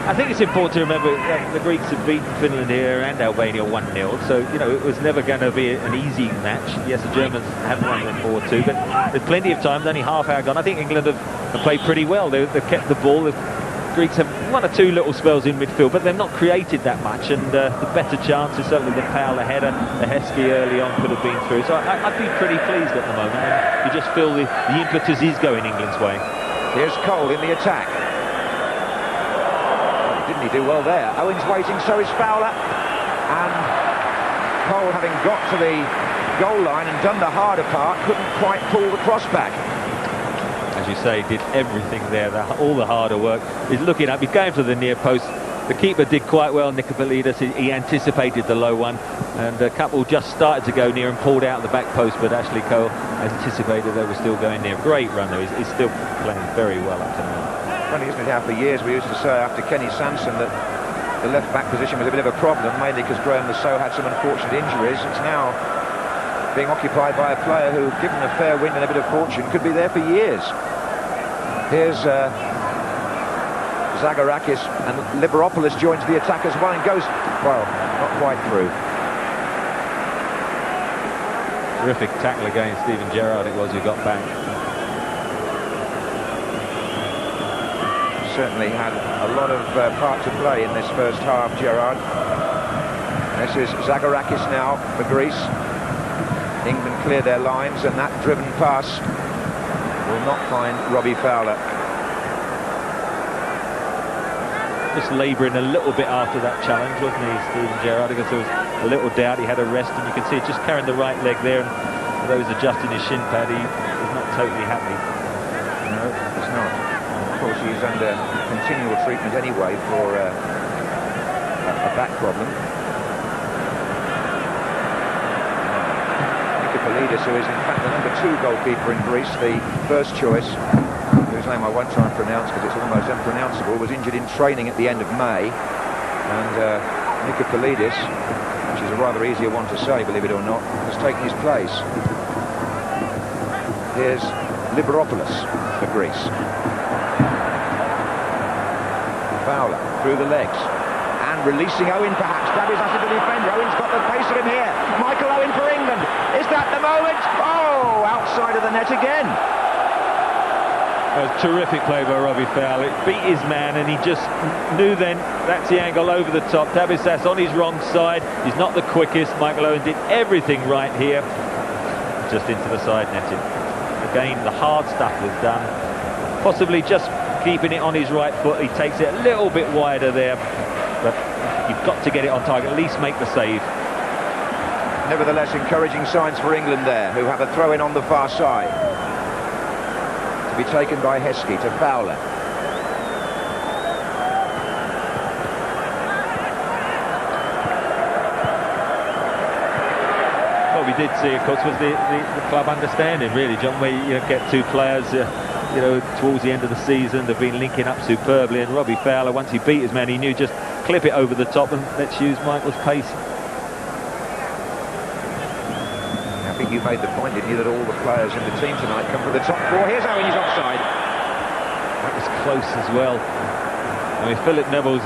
I think it's important to remember that the Greeks have beaten Finland here and Albania 1-0, so, you know, it was never going to be an easy match. Yes, the Germans haven't won them 4-2, but there's plenty of time, only half hour gone. I think England have played pretty well. They've kept the ball. The Greeks have 1 or 2 little spells in midfield, but they've not created that much, and the better chances, certainly the Fowler header, the Heskey early on could have been through. So I'd be pretty pleased at the moment, and you just feel the impetus is going England's way. Here's Cole in the attack. Didn't he do well there? Owen's waiting, so is Fowler. And Cole, having got to the goal line and done the harder part, couldn't quite pull the cross back. As you say, did everything there, all the harder work. He's looking up, he's going for the near post. The keeper did quite well, Nikopolidas. He anticipated the low one, and a couple just started to go near and pulled out the back post, but Ashley Cole anticipated they were still going near. Great run though, he's still playing very well up to now. Funny, isn't it, how for years we used to say after Kenny Sansom that the left-back position was a bit of a problem, mainly because Graham Lasso had some unfortunate injuries. It's now being occupied by a player who, given a fair wind and a bit of fortune, could be there for years. Here's Zagorakis, and Liberopoulos joins the attack as well and goes, well, not quite through. Terrific tackle against Steven Gerrard it was who got back. Certainly had a lot of part to play in this first half, Gerrard. This is Zagorakis now for Greece. England clear their lines, and that driven pass will not find Robbie Fowler. Just labouring a little bit after that challenge, wasn't he, Steven Gerrard? Because there was a little doubt. He had a rest, and you can see it just carrying the right leg there, and although he's adjusting his shin pad, he is not totally happy. No, it's not. Of course, he's under continual treatment anyway for a back problem. Nikopolidas, who is in fact the #2 goalkeeper in Greece, the first choice, whose name I won't try and pronounce because it's almost unpronounceable, was injured in training at the end of May. And Nikopolidas, which is a rather easier one to say, believe it or not, has taken his place. Here's Liberopoulos for Greece. Fowler through the legs and releasing Owen perhaps. Dabizas to defend. Owen's got the pace of him here. Michael Owen for England. Is that the moment? Oh, outside of the net again. A terrific play by Robbie Fowler. It beat his man, and he just knew then that's the angle over the top. Dabizas on his wrong side. He's not the quickest. Michael Owen did everything right here. Just into the side netting. Again, the hard stuff was done. Possibly just keeping it on his right foot. He takes it a little bit wider there, but you've got to get it on target, at least make the save. Nevertheless, encouraging signs for England there, who have a throw-in on the far side. To be taken by Heskey to Fowler. What we did see, of course, was the club understanding, really, John, where you get two players, towards the end of the season, they've been linking up superbly, and Robbie Fowler, once he beat his man, he knew just clip it over the top and let's use Michael's pace. I think you made the point, didn't you, that all the players in the team tonight come from the top four. Here's Owen, he's offside. That was close as well. I mean, Philip Neville's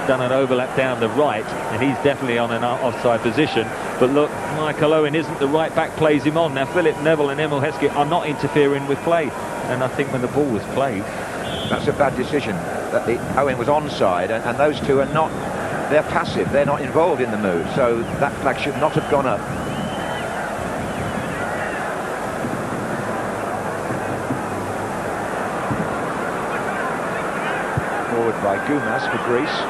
done an overlap down the right, and he's definitely on an offside position. But look, Michael Owen isn't the right back, plays him on. Now, Philip Neville and Emile Heskey are not interfering with play. And I think when the ball was played... That's a bad decision. That Owen was onside, and those two are not... They're passive, they're not involved in the move. So that flag should not have gone up. Forward by Goumas for Greece.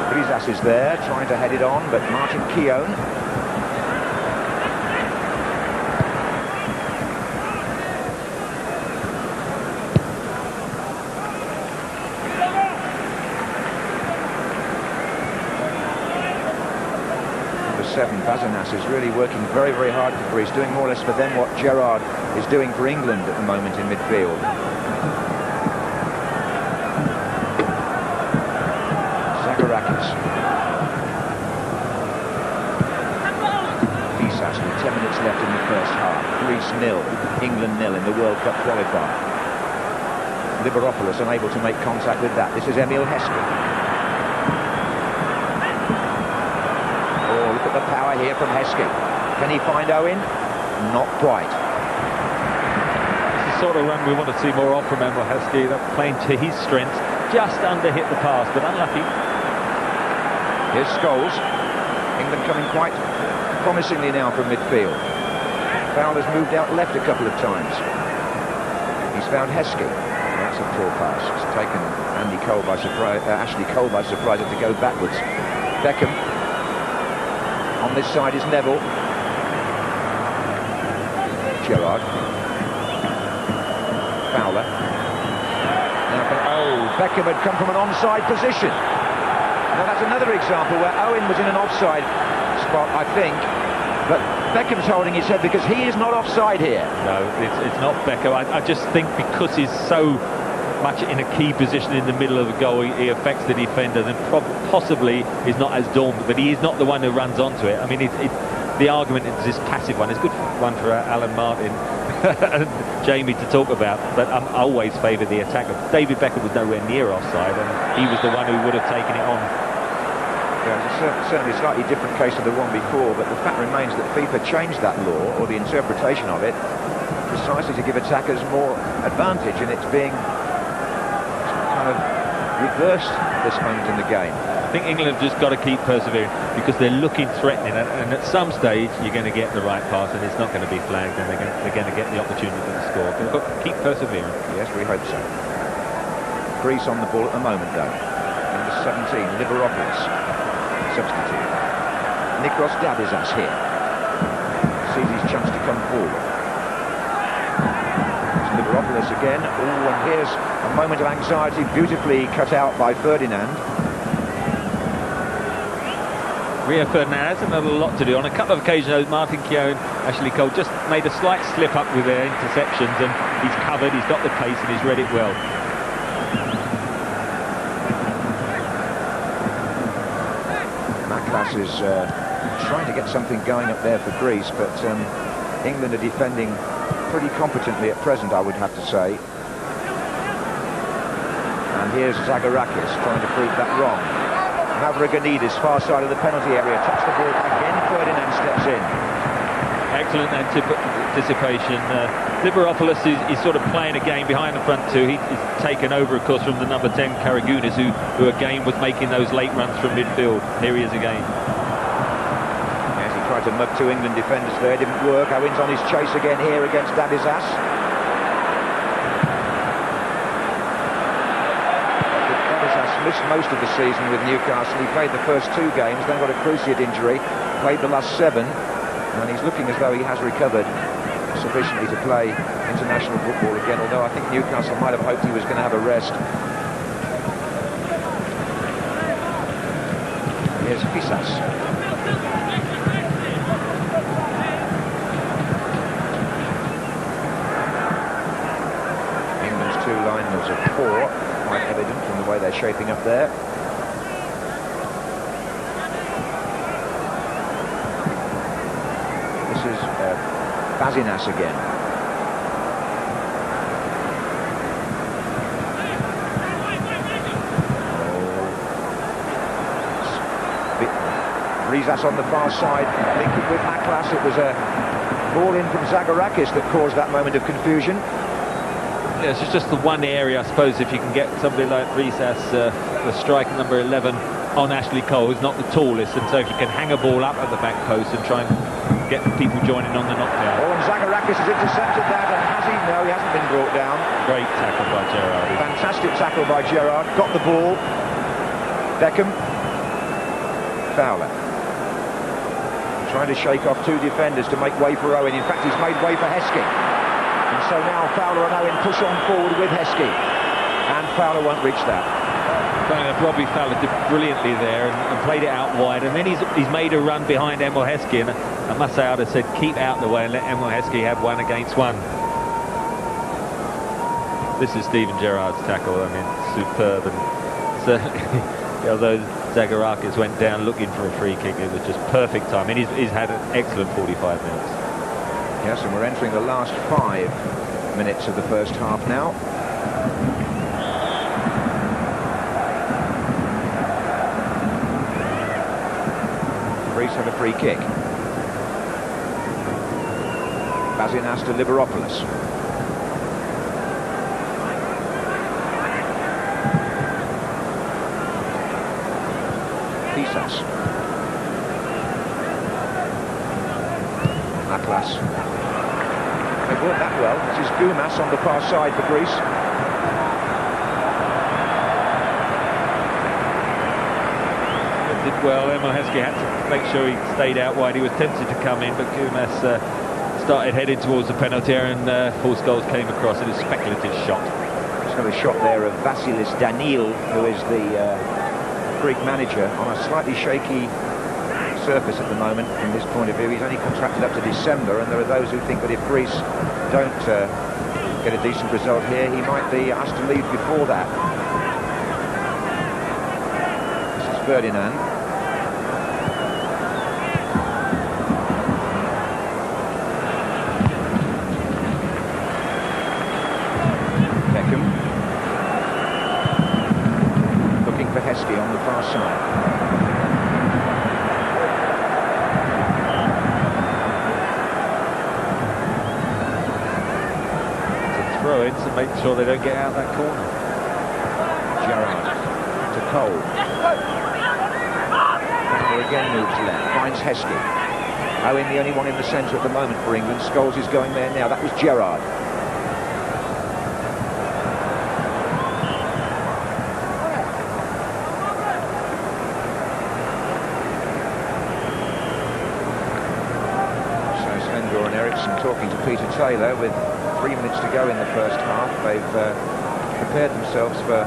Vryzas is there, trying to head it on, but Martin Keown. Number 7, Basinas, is really working very, very hard for Greece, doing more or less for them what Gerrard is doing for England at the moment in midfield. Zagorakis. Fyssas with 10 minutes left in the first half. Greece 0, England 0 in the World Cup qualifier. Liberopoulos unable to make contact with that. This is Emile Heskey. Oh, look at the power here from Heskey. Can he find Owen? Not quite. It's the sort of run we want to see more of from Emile Heskey, that playing to his strengths, just under hit the pass, but unlucky. Here's Scholes. England coming quite promisingly now from midfield. Fowler's moved out left a couple of times. He's found Heskey. That's a poor pass. It's taken Ashley Cole by surprise to go backwards. Beckham. On this side is Neville. Gerrard. Fowler. Beckham had come from an onside position. Now that's another example where Owen was in an offside spot, I think, but Beckham's holding his head because he is not offside here. No, it's not Beckham. I just think because he's so much in a key position in the middle of the goal, he affects the defenders, and possibly is not as daunted, but he is not the one who runs onto it. I mean, the argument is this passive one. It's a good one for Alan Martin and Jamie to talk about, but I always favour the attacker. David Beckham was nowhere near offside, and he was the one who would have taken it on. Yeah, it's certainly a slightly different case to the one before, but the fact remains that FIFA changed that law, or the interpretation of it, precisely to give attackers more advantage, and it's being kind of reversed at this moment in the game. I think England have just got to keep persevering, because they're looking threatening, and at some stage you're going to get the right pass and it's not going to be flagged, and they're going to get the opportunity to score. But keep persevering. Yes, we hope so. Greece on the ball at the moment though. Number 17, Liberopoulos, substitute. Nikos Dabizas here. Sees his chance to come forward. It's Liberopoulos again. Oh, and here's a moment of anxiety, beautifully cut out by Ferdinand. Rio Ferdinand hasn't had a lot to do. On a couple of occasions, Martin Keown, Ashley Cole just made a slight slip up with their interceptions, and he's covered, he's got the pace, and he's read it well. Machlas is trying to get something going up there for Greece, but England are defending pretty competently at present, I would have to say. And here's Zagorakis trying to prove that wrong. Mavrogenidis, far side of the penalty area, touched the ball again. Ferdinand steps in. Excellent anticipation. Liberopoulos is sort of playing a game behind the front two. He's taken over, of course, from the number 10 Karagounis, who again was making those late runs from midfield. Here he is again. Yes, he tried to mug two England defenders there, didn't work. Owen's on his chase again here against Dabizas. missed most of the season with Newcastle. He played the first 2 games, then got a cruciate injury, played the last 7, and he's looking as though he has recovered sufficiently to play international football again, although I think Newcastle might have hoped he was going to have a rest. Here's Fyssas. England's 2 linemen are poor, quite evident from the way they're shaping up there. This is Basinas again. Vryzas on the far side, linking with Machlas. It was a ball in from Zagorakis that caused that moment of confusion. Yeah, it's just the one area, I suppose, if you can get somebody like Vryzas, the striker number 11, on Ashley Cole, who's not the tallest, and so if you can hang a ball up at the back post and try and get people joining on the knockdown. Oh, and Zagorakis has intercepted that, and has he? No, he hasn't been brought down. Great tackle by Gerrard. Fantastic tackle by Gerrard. Got the ball. Beckham. Fowler. Trying to shake off 2 defenders to make way for Owen. In fact, he's made way for Heskey. And so now Fowler and Owen push on forward with Heskey. And Fowler won't reach that. Robbie Fowler did brilliantly there and played it out wide. And then he's made a run behind Emile Heskey. And I must say, I'd have said keep out the way and let Emile Heskey have 1 against 1. This is Steven Gerrard's tackle. I mean, superb. And certainly, although Zagorakis went down looking for a free kick, it was just perfect time. I mean, he's had an excellent 45 minutes. Yes, and we're entering the last 5 minutes of the first half now. Greece have a free kick. Basinas to Liberopoulos. Fyssas. Machlas. They've worked that well. This is Goumas on the far side for Greece. It did well. Emile Heskey had to make sure he stayed out wide. He was tempted to come in, but Goumas started heading towards the penalty area, and false goals came across. It is a speculative shot. Just got a shot there of Vassilis Daniil, who is the Greek manager, on a slightly shaky surface at the moment from this point of view. He's only contracted up to December, and there are those who think that if Greece don't get a decent result here, he might be asked to leave before that. This is Ferdinand. Beckham. Looking for Heskey on the far side. Throw in to make sure they don't get out that corner. Gerrard to Cole. Fowler again moves left, finds Heskey. Owen the only one in the centre at the moment for England. Scholes is going there now. That was Gerrard. So Sven-Göran talking to Peter Taylor with 3 minutes to go in the first half. They've prepared themselves for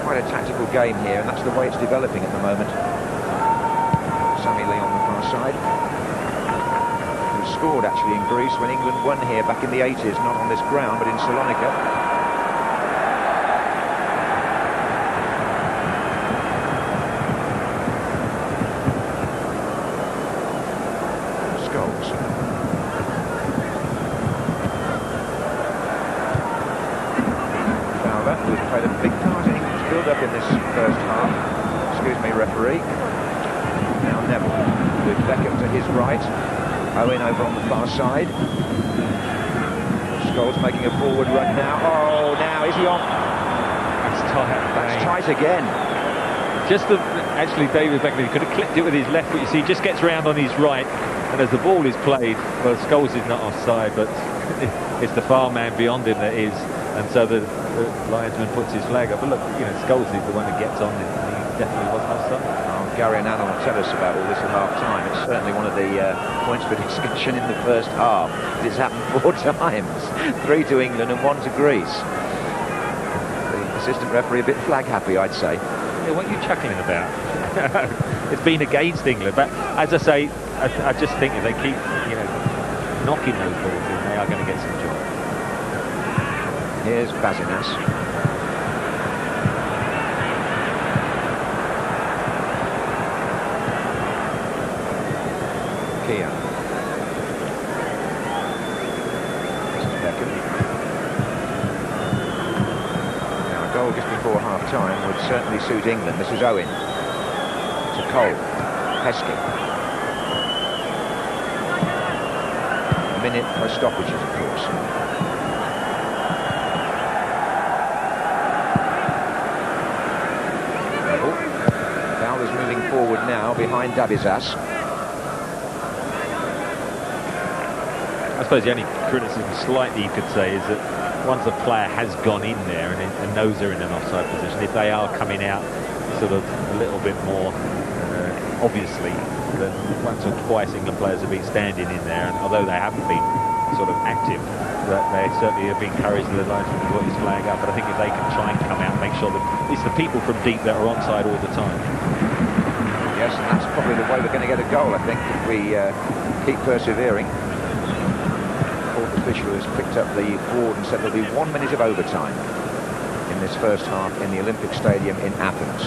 quite a tactical game here, and that's the way it's developing at the moment. Sammy Lee on the far side, who scored actually in Greece when England won here back in the 80s, not on this ground but in Salonika. In this first half. Excuse me, referee. Now Neville with Beckham to his right. Owen over on the far side. Scholes making a forward run now. Oh, now is he on? That's tight. That's tight again. Just actually, David Beckham could have clipped it with his left, but you see, he just gets round on his right, and as the ball is played, well, Scholes is not offside, but it's the far man beyond him that is. and so the linesman puts his flag up. But look, you know, Scholes is the one that gets on, and he definitely wasn't offside. Gary and Anna will tell us about all this at half-time. It's certainly one of the points for discussion in the first half. It's happened 4 times, 3 to England and 1 to Greece. The assistant referee a bit flag-happy, I'd say. Yeah, what are you chuckling about? It's been against England, but as I say, I just think if they keep, you know, knocking those balls in, they are going to get some joy. Here's Basinas. Kia. This is Beckham. Now a goal just before half-time would certainly suit England. This is Owen. To Cole. Heskey. A minute for stoppages, of course. Fowler's moving forward now behind Dabizas. I suppose the only criticism slightly you could say is that once a player has gone in there and knows they're in an offside position, if they are coming out sort of a little bit more obviously, then once or twice England players have been standing in there, and although they haven't been sort of active, that they certainly have been encouraged to the linesman to put his flag up. But I think if they can try and come out and make sure that it's the people from deep that are onside all the time. Yes, and that's probably the way we're going to get a goal, I think, if we keep persevering. Official has picked up the board and said there'll be 1 minute of overtime in this first half in the Olympic Stadium in Athens.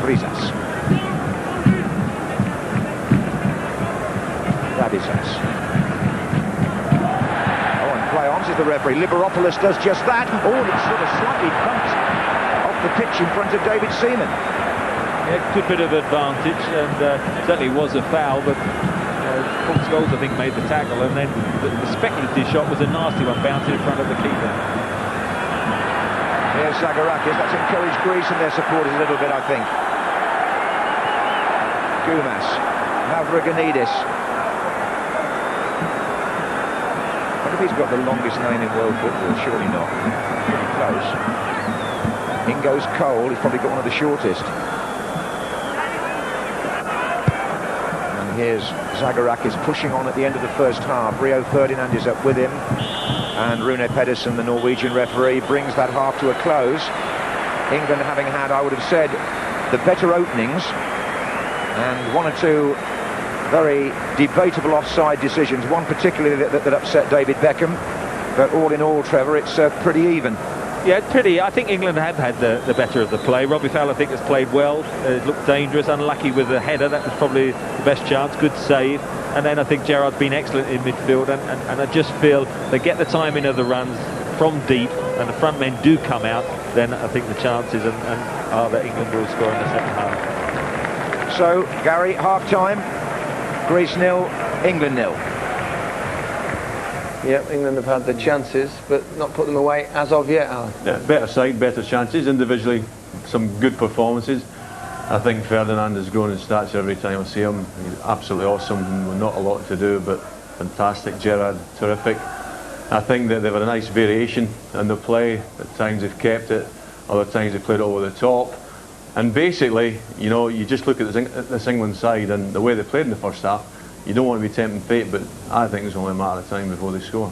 Vryzas. Dabizas. Oh, and play on, says the referee. Liberopoulos does just that. Oh, and it's sort of slightly bumped off the pitch in front of David Seaman. Yeah, good bit of advantage, and certainly was a foul, but Scholes, I think, made the tackle, and then the speculative shot was a nasty one, bouncing in front of the keeper. Here's Zagorakis. That's encouraged Greece and their supporters a little bit, I think. Goumas. Mavrogenidis. I wonder if he's got the longest name in world football. Surely not. Pretty close. In goes Cole. He's probably got one of the shortest. Here's Zagorakis pushing on at the end of the first half. Rio Ferdinand is up with him, and Rune Pedersen, the Norwegian referee, brings that half to a close. England having had, I would have said, the better openings, and 1 or 2 very debatable offside decisions, one particularly that upset David Beckham, but all in all, Trevor, it's pretty even. Yeah, pretty. I think England have had the better of the play. Robbie Fowler, I think, has played well. Looked dangerous, unlucky with the header. That was probably the best chance. Good save. And then I think Gerrard's been excellent in midfield. And I just feel they get the timing of the runs from deep, and the front men do come out. Then I think the chances are that England will score in the second half. So, Gary, half-time. Greece 0, England 0. Yep, England have had the chances, but not put them away as of yet, Alan. Yeah, better side, better chances. Individually, some good performances. I think Ferdinand is growing in stature every time I see him. He's absolutely awesome, with not a lot to do, but fantastic. Gerrard, terrific. I think that they've had a nice variation in the play. At times they've kept it, other times they've played over the top. And basically, you know, you just look at this England side and the way they played in the first half, you don't want to be tempting fate, but I think it's only a matter of time before they score.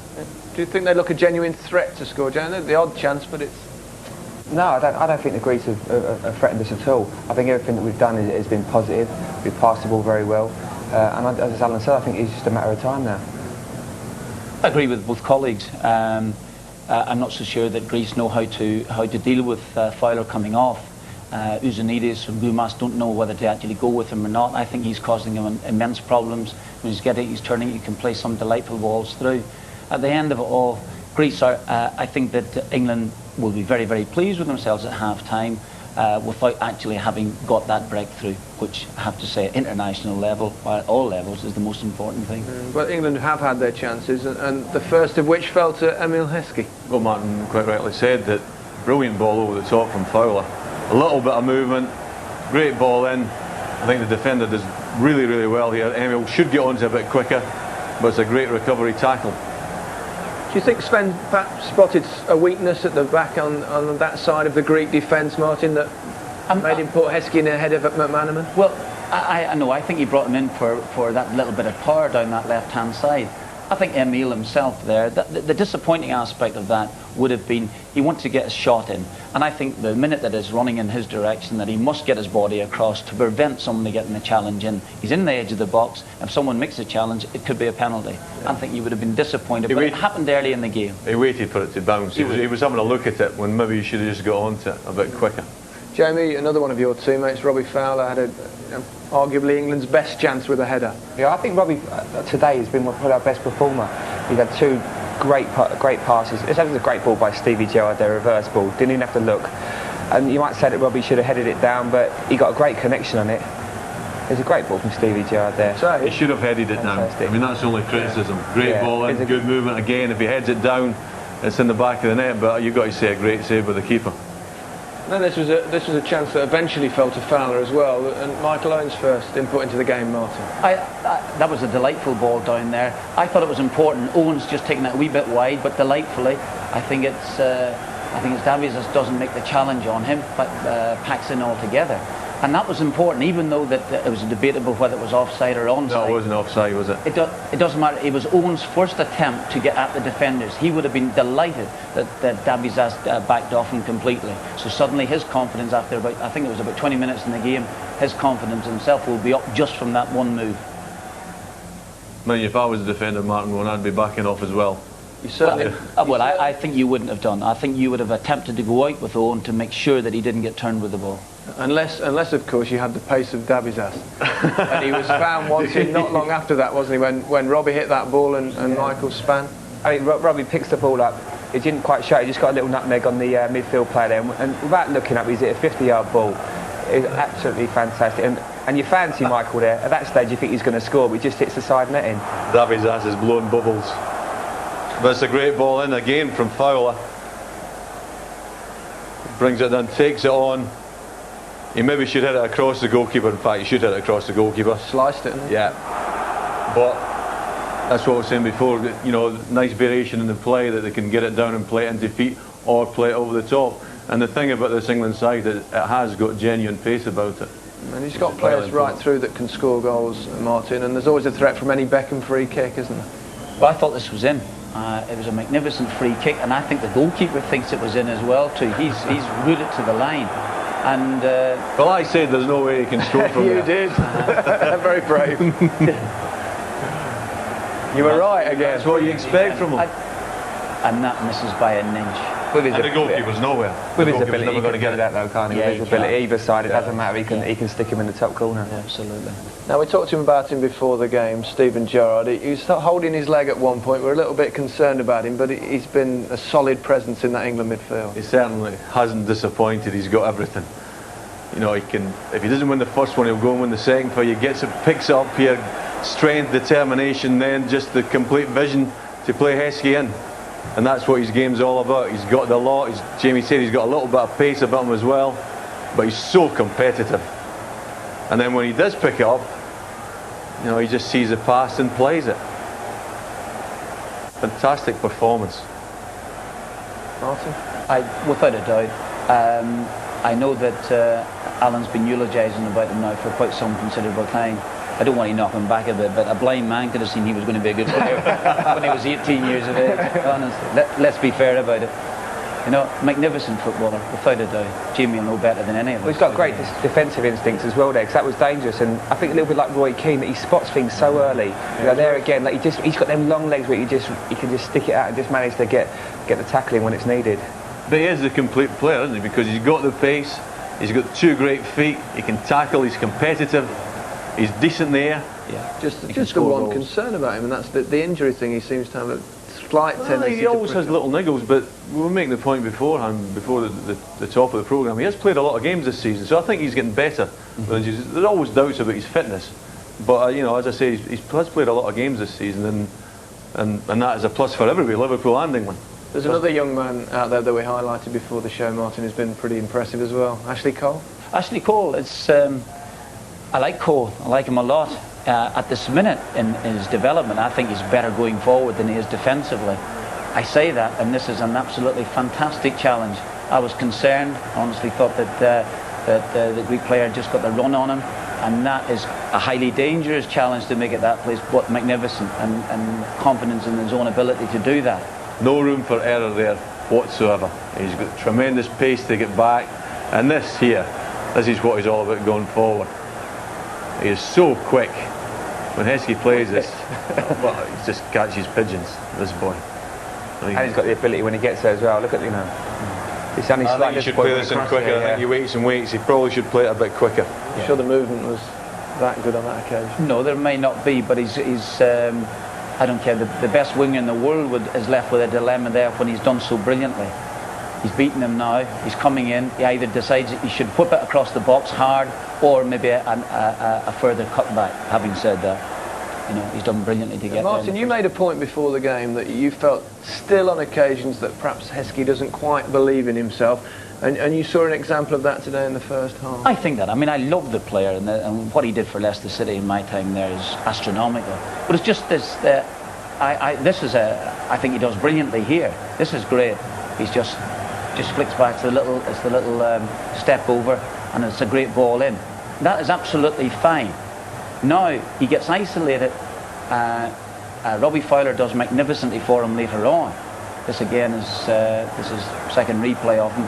Do you think they look a genuine threat to score, Jan? The odd chance, but it's... No, I don't think the Greeks have threatened us at all. I think everything that we've done has been positive. We've passed the ball very well. And as Alan said, I think it's just a matter of time now. I agree with both colleagues. I'm not so sure that Greece know how to deal with Fowler coming off. Ouzounidis and Goumas don't know whether to actually go with him or not. I think he's causing him immense problems. When he's turning, he can play some delightful balls through. At the end of it all, Greece are, I think that England will be very, very pleased with themselves at half-time without actually having got that breakthrough, which I have to say at international level, or at all levels, is the most important thing. But England have had their chances, and the first of which fell to Emile Heskey. Well, Martin quite rightly said that brilliant ball over the top from Fowler. A little bit of movement, great ball in. I think the defender does really, really well here. Emile should get onto a bit quicker, but it's a great recovery tackle. Do you think Sven perhaps spotted a weakness at the back on that side of the Greek defence, Martin, that made him put Heskey ahead of McManaman? Well, I know. I think he brought him in for that little bit of power down that left-hand side. I think Emile himself there, the disappointing aspect of that would have been he wanted to get a shot in. And I think the minute that is running in his direction, that he must get his body across to prevent someone getting the challenge in. He's in the edge of the box. If someone makes a challenge, it could be a penalty. Yeah. I think he would have been disappointed, but it happened early in the game. He waited for it to bounce. He was having a look at it when maybe he should have just got onto it a bit quicker. Jamie, another one of your teammates, Robbie Fowler, had arguably England's best chance with a header. Yeah, I think Robbie today has been probably our best performer. He's had two great passes. It was a great ball by Stevie Gerrard, their reverse ball. Didn't even have to look. And you might say that Robbie should have headed it down, but he got a great connection on it. It's a great ball from Stevie Gerrard there. So he should have headed it down. I mean, that's the only criticism. Great ball in, good movement again. If he heads it down, it's in the back of the net, but you've got to say a great save by the keeper. Then this was a chance that eventually fell to Fowler as well, and Michael Owen's first input into the game, Martin. That was a delightful ball down there. I thought it was important. Owen's just taking it a wee bit wide, but delightfully. I think it's Dabizas doesn't make the challenge on him, but packs in altogether. And that was important, even though that it was debatable whether it was offside or onside. No, it wasn't offside, was it? It doesn't matter. It was Owen's first attempt to get at the defenders. He would have been delighted that Dabizas backed off him completely. So suddenly his confidence after I think it was about 20 minutes in the game, his confidence himself will be up just from that one move. I mean, if I was a defender, Martin, I'd be backing off as well. You certainly. Well, I think you wouldn't have done. I think you would have attempted to go out with Owen to make sure that he didn't get turned with the ball. Unless of course you had the pace of Dabizas. And he was found wanting not long after that, wasn't he, when Robbie hit that ball and Michael span. I mean, Robbie picks the ball up. He didn't quite show it. He just got a little nutmeg on the midfield player there, and without looking up, he's hit a 50-yard ball. It's absolutely fantastic. And you fancy Michael there. At that stage, you think he's going to score, but he just hits the side netting. Dabizas is blowing bubbles. But it's a great ball in again from Fowler. Brings it down, takes it on. He maybe should hit it across the goalkeeper. In fact, he should hit it across the goalkeeper. Sliced it, didn't he? Yeah. But that's what I was saying before. You know, nice variation in the play, that they can get it down and play it into feet or play it over the top. And the thing about this England side is it has got genuine pace about it. And he's got players right through that can score goals, Martin. And there's always a threat from any Beckham free kick, isn't there? Well, I thought this was in. It was a magnificent free kick, and I think the goalkeeper thinks it was in as well too. He's ruled it to the line. And well, I said there's no way he can score from you there. did. Very brave. You were right again. That's what you expect from him. And that misses by an inch. With his the goalkeeper's nowhere. With his ability, never going to get that though, can't he? With his ability, either side, it doesn't matter. He can stick him in the top corner. Yeah, absolutely. Now, we talked to him about him before the game, Steven Gerrard. He was holding his leg at one point. We're a little bit concerned about him, but he's been a solid presence in that England midfield. He certainly hasn't disappointed. He's got everything. You know, he can. If he doesn't win the first one, he'll go and win the second for you. Gets it, picks it up here, strength, determination, then just the complete vision to play Heskey in. And that's what his game's all about. He's got the lot. As Jamie said, he's got a little bit of pace about him as well, but he's so competitive. And then when he does pick it up, you know, he just sees the pass and plays it. Fantastic performance. Martin? Without a doubt. I know that Alan's been eulogising about him now for quite some considerable time. I don't want to knock him back a bit, but a blind man could have seen he was going to be a good player when he was 18 years of age. Honestly, let's be fair about it. You know, magnificent footballer, without a doubt. Jamie will know better than any of us. Well, he's got great defensive instincts as well there, because that was dangerous. And I think a little bit like Roy Keane, that he spots things so early. You know, there again, like he's got them long legs where he can just stick it out and just manage to get the tackling when it's needed. But he is a complete player, isn't he? Because he's got the pace, he's got two great feet, he can tackle, he's competitive. He's decent in the air. Yeah. Just the one concern about him, and that's the injury thing. He seems to have a slight tendency. He always has little niggles, but we were making the point beforehand, before the top of the programme. He has played a lot of games this season, so I think he's getting better. Mm-hmm. There's always doubts about his fitness, but you know, as I say, he has played a lot of games this season, and that is a plus for everybody, Liverpool and England. There's another young man out there that we highlighted before the show, Martin, who's been pretty impressive as well. Ashley Cole. Ashley Cole, it's. I like Cole. I like him a lot. At this minute in his development, I think he's better going forward than he is defensively. I say that, and this is an absolutely fantastic challenge. I was concerned, honestly thought that the Greek player just got the run on him, and that is a highly dangerous challenge to make at that place, but magnificent, and confidence in his own ability to do that. No room for error there whatsoever. He's got tremendous pace to get back, and this is what he's all about going forward. He is so quick. When Heskey plays this, well, he just catches pigeons, this boy. And he's got the ability when he gets there as well. Look at, it's only I think he should play this in quicker. I think he waits and waits. He probably should play it a bit quicker. I'm sure the movement was that good on that occasion. No, there may not be, but he's I don't care, the best winger in the world is left with a dilemma there when he's done so brilliantly. He's beaten him now, he's coming in, he either decides that he should whip it across the box hard, or maybe a further cutback. Having said that, he's done brilliantly to get Martin, you made a point before the game that you felt still on occasions that perhaps Heskey doesn't quite believe in himself, and you saw an example of that today in the first half. I think that. I mean, I love the player, and what he did for Leicester City in my time there is astronomical. But it's just this. I think he does brilliantly here. This is great. He's just flicks back to the little step over, and it's a great ball in. That is absolutely fine. Now he gets isolated. Robbie Fowler does magnificently for him later on. This again is second replay of him.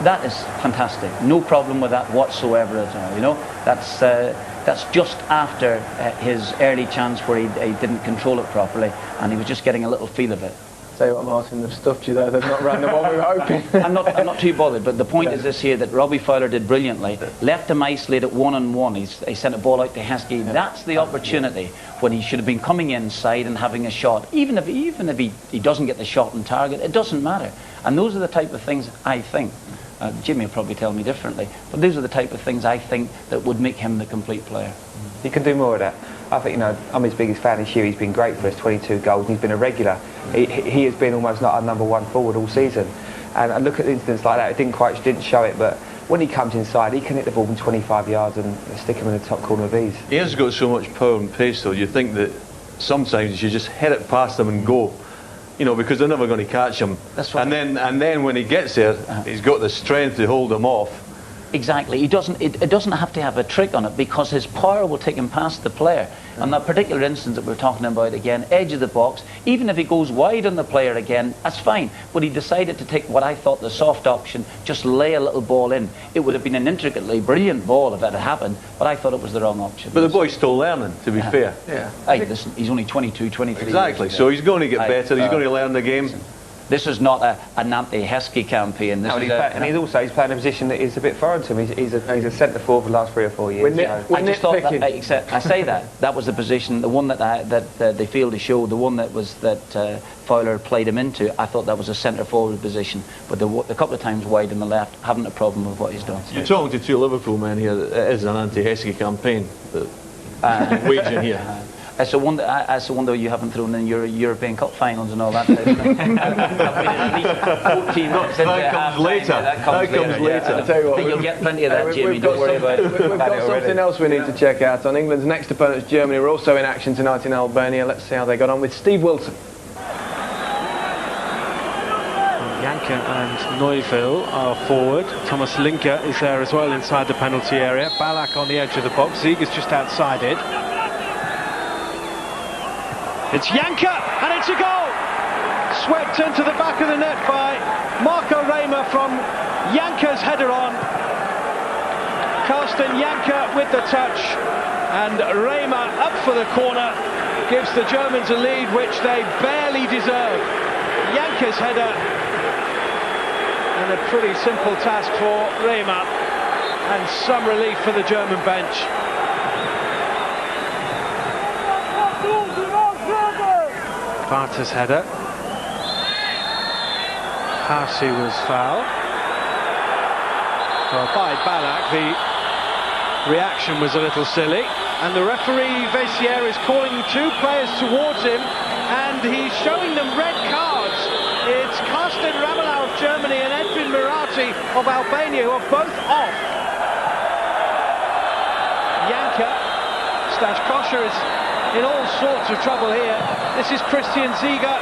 That is fantastic. No problem with that whatsoever at all. That's just after his early chance where he didn't control it properly, and he was just getting a little feel of it. Tell you what, Martin, they've stuffed you there. They've not ran the one we were hoping. I'm not too bothered, but the point is this here, that Robbie Fowler did brilliantly. Left him isolated one-on-one. He sent a ball out to Heskey. That's the opportunity when he should have been coming inside and having a shot. Even if he doesn't get the shot on target, it doesn't matter. And those are the type of things I think. Jimmy will probably tell me differently, but these are the type of things I think that would make him the complete player. He can do more of that. I think, I'm his biggest fan this year. He's been great for us, 22 goals, and he's been a regular. He has been almost not our number one forward all season. And I look at incidents like that, it didn't show it, but when he comes inside, he can hit the ball from 25 yards and stick him in the top corner of ease. He has got so much power and pace, though. You think that sometimes you should just hit it past them and go. Because they're never going to catch him. That's right. And then when he gets there, he's got the strength to hold him off. Exactly. It doesn't have to have a trick on it, because his power will take him past the player. On that particular instance that we're talking about again, edge of the box, even if he goes wide on the player again, that's fine. But he decided to take what I thought the soft option, just lay a little ball in. It would have been an intricately brilliant ball if that had happened, but I thought it was the wrong option. But the boy's still learning, to be fair. Yeah. Hey, listen, he's only 22, 23 Exactly, so he's going to get better, he's going to learn the game. This is not an anti-Heskey campaign. And he's playing a position that is a bit foreign to him. He's a centre forward for the last 3 or 4 years. I just thought I say that was the position, the one that they failed to show, the one that Fowler played him into. I thought that was a centre forward position, but a couple of times wide on the left, haven't a problem with what he's done. You're talking to two Liverpool men here. It is an anti-Heskey campaign that waging here. It's a wonder you haven't thrown in your European Cup finals and all that. That comes later. That comes later. I tell you what, I think you'll get plenty of that, Jimmy. Don't worry about it. We've got something else we need to check out on. England's next opponents, Germany, are also in action tonight in Albania. Let's see how they got on with Steve Wilson. Janka and Neuville are forward. Thomas Linker is there as well inside the penalty area. Ballack on the edge of the box. Zieg is just outside it. It's Janka, and it's a goal! Swept into the back of the net by Marco Reimer from Janka's header on. Carsten Janka with the touch, and Reimer up for the corner gives the Germans a lead which they barely deserve. Janka's header, and a pretty simple task for Reimer, and some relief for the German bench. Barta's header. Housie was fouled. Well, by Ballack, the reaction was a little silly, and the referee Vessier is calling 2 players towards him, and he's showing them red cards. It's Karsten Ramelow of Germany and Edwin Mirati of Albania, who are both off. Janka, Stash Kosher is in all sorts of trouble here. This is Christian Ziege.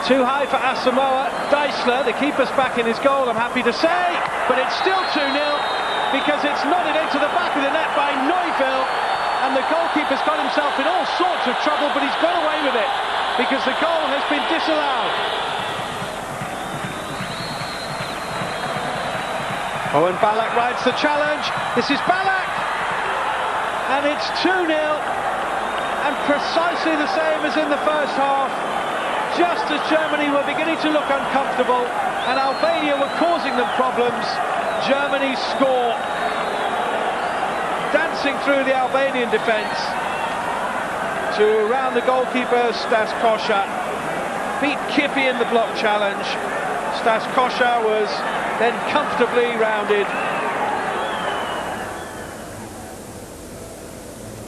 Too high for Asamoah. Deisler, the keeper's back in his goal, I'm happy to say, but it's still 2-0 because it's nodded into the back of the net by Neuville, and the goalkeeper's got himself in all sorts of trouble, but he's got away with it because the goal has been disallowed. Owen Ballack rides the challenge. This is Ballack, and it's 2-0, and precisely the same as in the first half. Just as Germany were beginning to look uncomfortable and Albania were causing them problems, Germany score. Dancing through the Albanian defence to round the goalkeeper Stas Kosha. Beat Kippy in the block challenge. Stas Kosha was then comfortably rounded.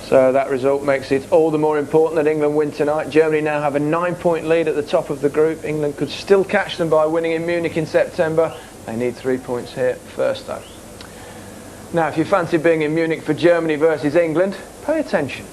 So that result makes it all the more important that England win tonight. Germany now have a 9-point lead at the top of the group. England could still catch them by winning in Munich in September. They need 3 points here first though. Now if you fancy being in Munich for Germany versus England, pay attention.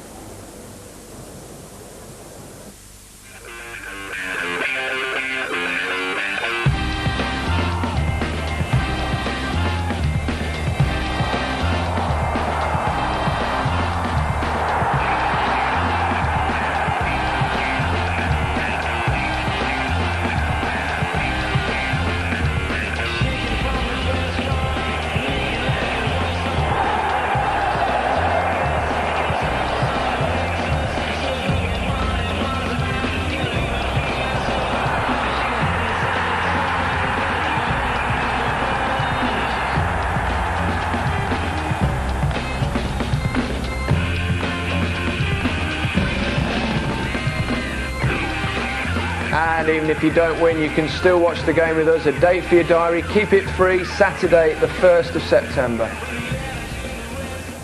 And even if you don't win, you can still watch the game with us. A date for your diary, keep it free, Saturday the 1st of September.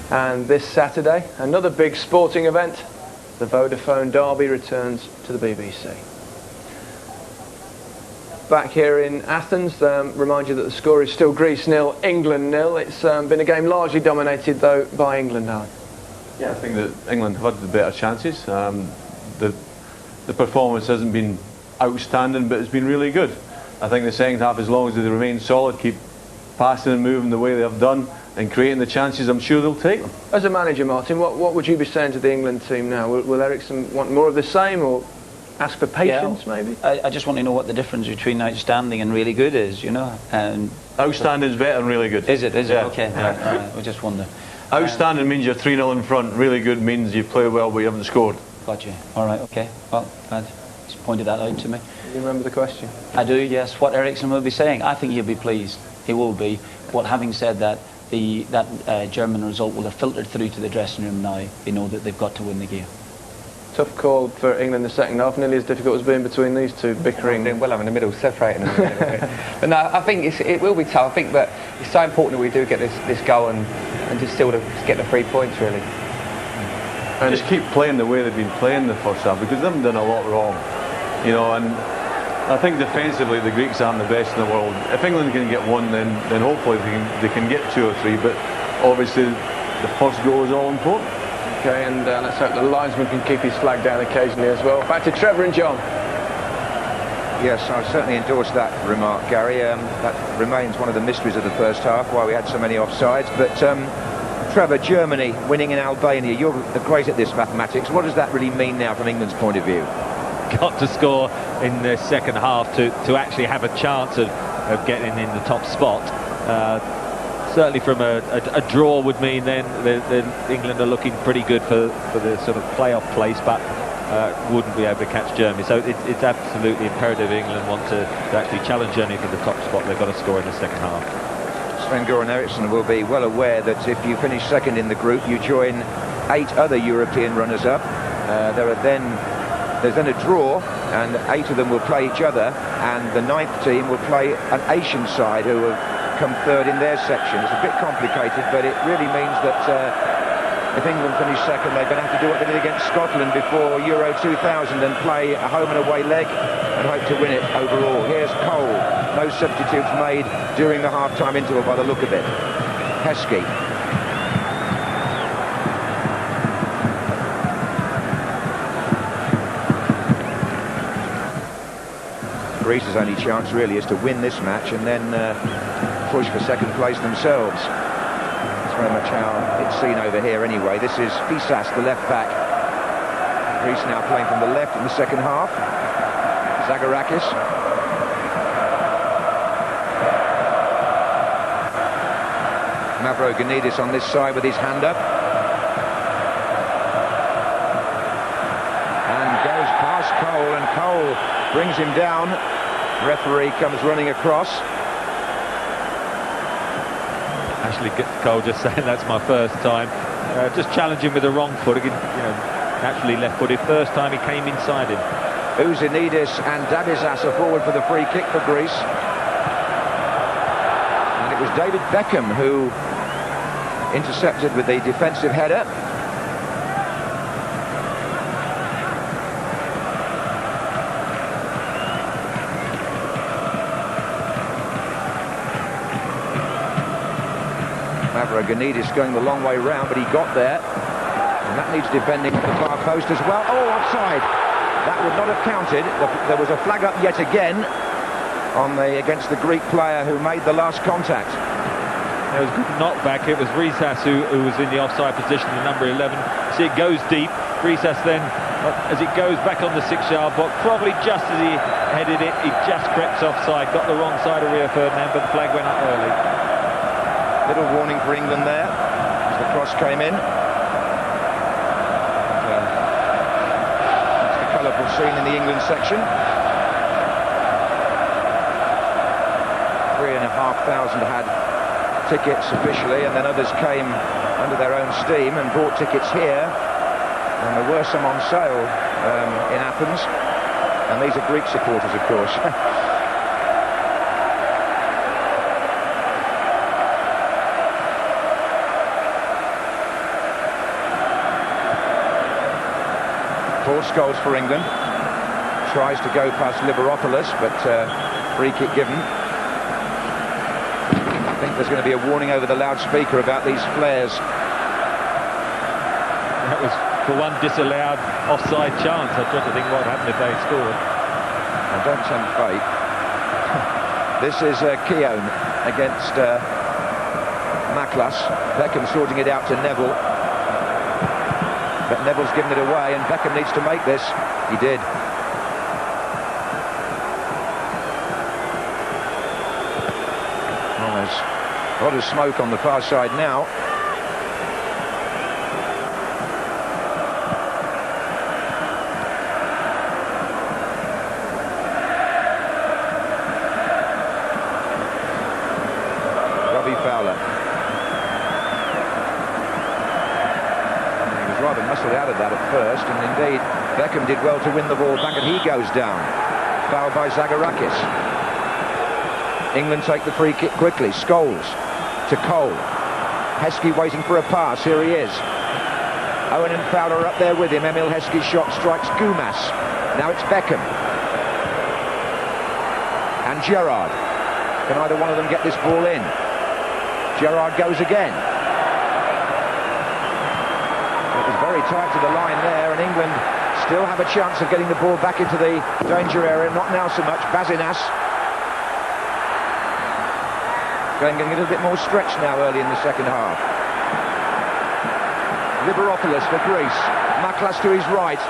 And this Saturday, another big sporting event. The Vodafone Derby returns to the BBC. Back here in Athens, remind you that the score is still Greece 0, England 0. It's been a game largely dominated though by England now. Yeah, I think that England have had the better chances. The performance hasn't been outstanding, but it's been really good. I think the second half, as long as they remain solid, keep passing and moving the way they have done and creating the chances, I'm sure they'll take them. As a manager, Martin, what would you be saying to the England team now? Will Ericsson want more of the same, or ask for patience, maybe? I just want to know what the difference between outstanding and really good is, you know. And outstanding is better than really good. Is it? Yeah. Okay. Yeah. Right. I just wonder. Outstanding means you're 3-0 in front. Really good means you play well but you haven't scored. Got you. All right. Okay. Well, glad he's pointed that out to me. You remember the question? I do. Yes. What Ericsson will be saying, I think he'll be pleased. He will be. But having said that, that German result will have filtered through to the dressing room now. They know that they've got to win the game. Tough call for England in the second half, nearly as difficult as being between these two bickering. Well, I'm in the middle, separating them. But no, I think it will be tough. I think that it's so important that we do get this goal and just still to get the 3 points, really. And just keep playing the way they've been playing the first half, because they haven't done a lot wrong, you know. And I think defensively the Greeks aren't the best in the world. If England can get one, then hopefully they can get 2 or 3. But obviously the first goal is all important. Okay, and let's hope the linesman can keep his flag down occasionally as well. Back to Trevor and John. Yes, I certainly endorse that remark, Gary. That remains one of the mysteries of the first half, why we had so many offsides. But Trevor, Germany winning in Albania, you're great at this mathematics. What does that really mean now from England's point of view? Got to score in the second half to actually have a chance of getting in the top spot. Certainly from a draw would mean then England are looking pretty good for the sort of playoff place, but wouldn't be able to catch Germany. So it's absolutely imperative England want to actually challenge Germany for the top spot. They've got to score in the second half. Sven-Göran Eriksson will be well aware that if you finish second in the group, you join 8 other European runners-up. There's then a draw, and 8 of them will play each other, and the 9th team will play an Asian side who have come 3rd in their section. It's a bit complicated, but it really means that if England finish second, they're going to have to do what they did against Scotland before Euro 2000 and play a home and away leg and hope to win it overall. Here's Cole. No substitutes made during the half-time interval by the look of it. Heskey. Greece's only chance really is to win this match and then push for second place themselves. That's very much how it's seen over here anyway. This is Fyssas, the left back. Greece now playing from the left in the second half. Zagorakis. Mavrogenidis on this side with his hand up. And goes past Cole, and Cole brings him down. Referee comes running across. Actually, Cole just saying that's my first time. Just challenging with the wrong foot. Again, naturally left-footed. First time he came inside him. Ouzounidis and Dabizas are forward for the free kick for Greece. And it was David Beckham who intercepted with the defensive header. Mavrogenidis going the long way round, but he got there. And that needs defending at the far post as well. Oh, offside! That would not have counted. There was a flag up yet again against the Greek player who made the last contact. It was a good knockback. It was Vryzas who was in the offside position, the number 11. See, it goes deep. Vryzas then, as it goes back on the 6-yard box, probably just as he headed it, he just crept offside, got the wrong side of Rio Ferdinand, but the flag went up early. Little warning for England there as the cross came in. That's the colourful scene in the England section. 3,500 had tickets officially, and then others came under their own steam and bought tickets here, and there were some on sale in Athens, and these are Greek supporters, of course. Four goals for England. Tries to go past Liberopoulos, but free kick given. I think there's going to be a warning over the loudspeaker about these flares. That was for one disallowed offside chance. I tried to think what happened if they scored. I don't tempt fate. This is Keown against Machlas. Beckham sorting it out to Neville. But Neville's given it away, and Beckham needs to make this. He did. Well, there's a lot of smoke on the far side now. Robbie Fowler. He was rather muscled out of that at first, and indeed Beckham did well to win the ball back, and he goes down. Fouled by Zagorakis. England take the free kick quickly. Scholes to Cole. Heskey waiting for a pass. Here he is. Owen and Fowler up there with him. Emile Heskey's shot strikes Goumas. Now it's Beckham. And Gerrard. Can either one of them get this ball in? Gerrard goes again. It was very tight to the line there, and England still have a chance of getting the ball back into the danger area. Not now so much. Basinas. Getting a little bit more stretch now early in the second half. Liberopoulos for Greece. Machlas to his right.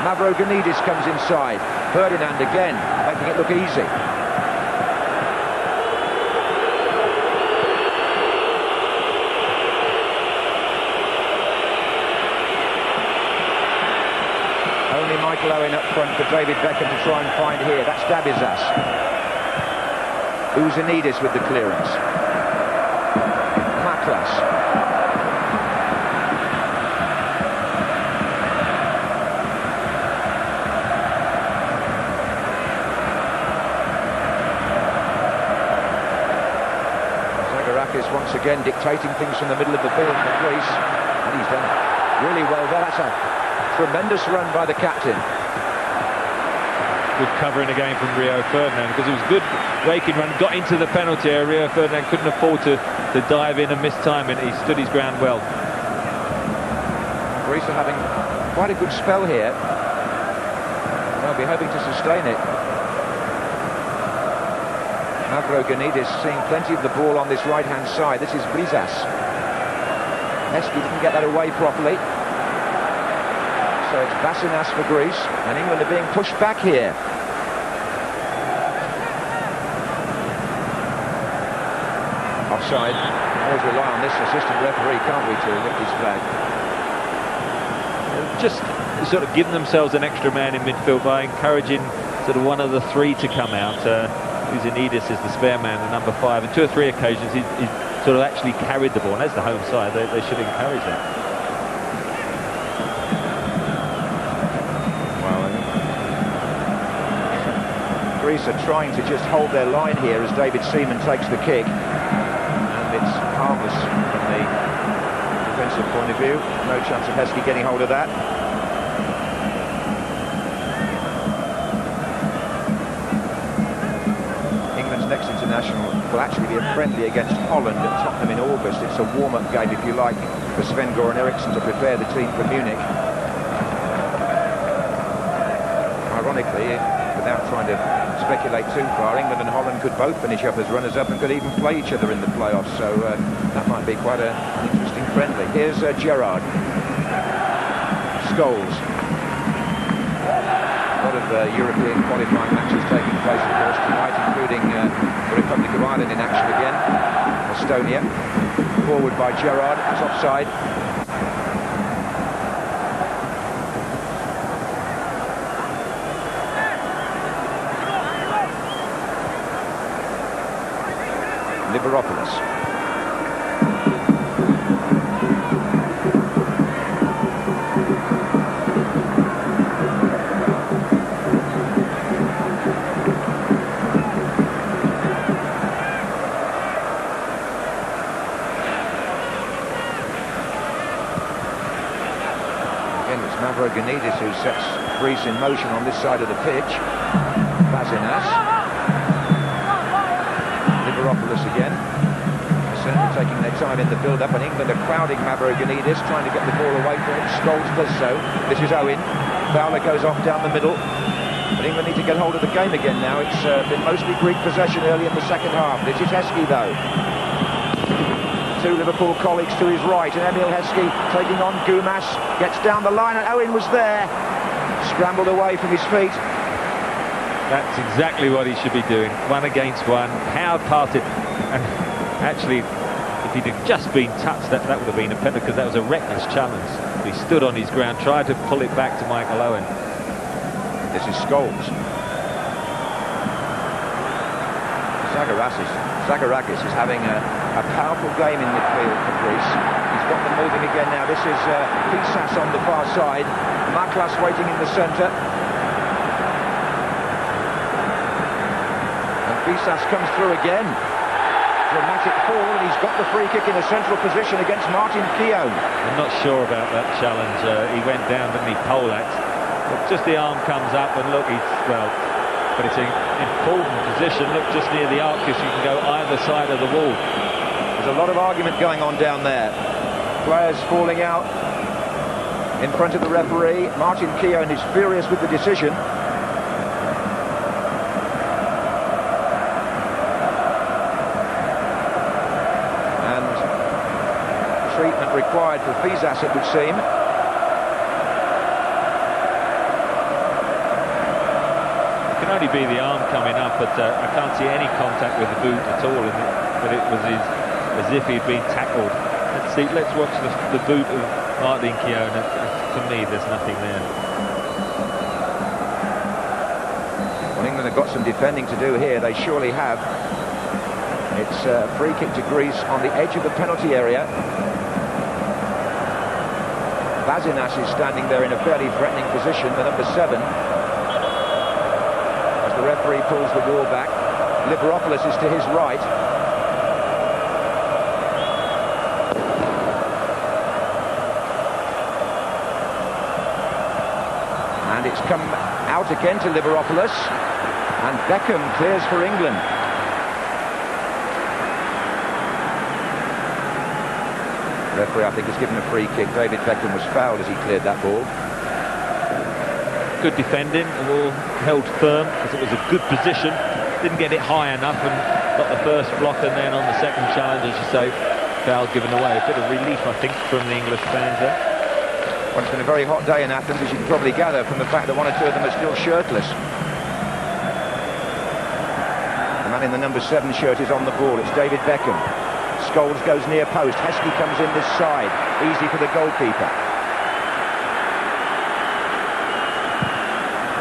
Mavrogenidis comes inside. Ferdinand again, making it look easy. Only Michael Owen up front for David Beckham to try and find here. That's Dabizas. Ouzounidis with the clearance. Machlas. Zagorakis once again dictating things from the middle of the field for Greece, and he's done really well there. That's a tremendous run by the captain. Good covering again from Rio Ferdinand, because it was good raking run, got into the penalty area. Rio Ferdinand couldn't afford to dive in and miss time, and he stood his ground well. Greece are having quite a good spell here. They'll be hoping to sustain it. Mavrogenidis seeing plenty of the ball on this right-hand side. This is Vryzas. Heskey didn't get that away properly. So it's Basinas for Greece, and England are being pushed back here. Offside. Always rely on this assistant referee, can't we, to lift his flag? Just sort of giving themselves an extra man in midfield by encouraging sort of one of the three to come out. Ouzounidis is the spare man, the number 5. On 2 or 3 occasions he sort of actually carried the ball, and as the home side they should encourage that. Greece are trying to just hold their line here as David Seaman takes the kick, and it's harmless from the defensive point of view. No chance of Heskey getting hold of that. England's next international will actually be a friendly against Holland at Tottenham in August. It's a warm-up game, if you like, for Sven-Göran to prepare the team for Munich. Ironically, without trying to speculate too far, England and Holland could both finish up as runners-up and could even play each other in the playoffs, so that might be quite an interesting friendly. Here's Gerrard. Scholes. A lot of European qualifying matches taking place, of course, tonight, including the Republic of Ireland in action again. Estonia. Forward by Gerrard. That's offside. Liberopoulos. Again, it's Mavrogenidis who sets Greece in motion on this side of the pitch. Basinas. Liberopoulos again. They're certainly taking their time in the build-up, and England are crowding Mavrogenidis, trying to get the ball away from him. Scholes does so. This is Owen. Fowler goes off down the middle. But England need to get hold of the game again now. It's been mostly Greek possession early in the second half. This is Heskey, though. 2 Liverpool colleagues to his right, and Emile Heskey taking on Goumas. Gets down the line, and Owen was there. Scrambled away from his feet. That's exactly what he should be doing. 1 against 1, powered past it, and actually, if he'd have just been touched, that would have been a penalty, because that was a reckless challenge. He stood on his ground, tried to pull it back to Michael Owen. This is Scholes. Zagorakis is having a powerful game in midfield for Greece. He's got them moving again now. This is Fyssas on the far side. Machlas waiting in the centre. Fyssas comes through again. Dramatic fall, and he's got the free kick in a central position against Martin Keown. I'm not sure about that challenge. He went down, didn't he, poleaxed. But just the arm comes up, and look, but it's an important position. Look, just near the arc, you can go either side of the wall. There's a lot of argument going on down there. Players falling out in front of the referee. Martin Keown is furious with the decision. Treatment required for Fyssas, it would seem. It can only be the arm coming up, but I can't see any contact with the boot at all. But it was as if he'd been tackled. Let's watch the boot of Martin Keown. For me, there's nothing there. Well, England have got some defending to do here. They surely have. It's a free kick to Greece on the edge of the penalty area. Basinas is standing there in a fairly threatening position, the number 7. As the referee pulls the ball back, Liberopoulos is to his right. And it's come out again to Liberopoulos, and Beckham clears for England. The referee, I think, has given a free kick. David Beckham was fouled as he cleared that ball. Good defending, all held firm, because it was a good position. Didn't get it high enough, and got the first block, and then on the second challenge, as you say, foul given away. A bit of relief, I think, from the English fans there. Well, it's been a very hot day in Athens, as you can probably gather from the fact that one or two of them are still shirtless. The man in the number 7 shirt is on the ball. It's David Beckham. Scholes goes near post. Heskey comes in this side. Easy for the goalkeeper.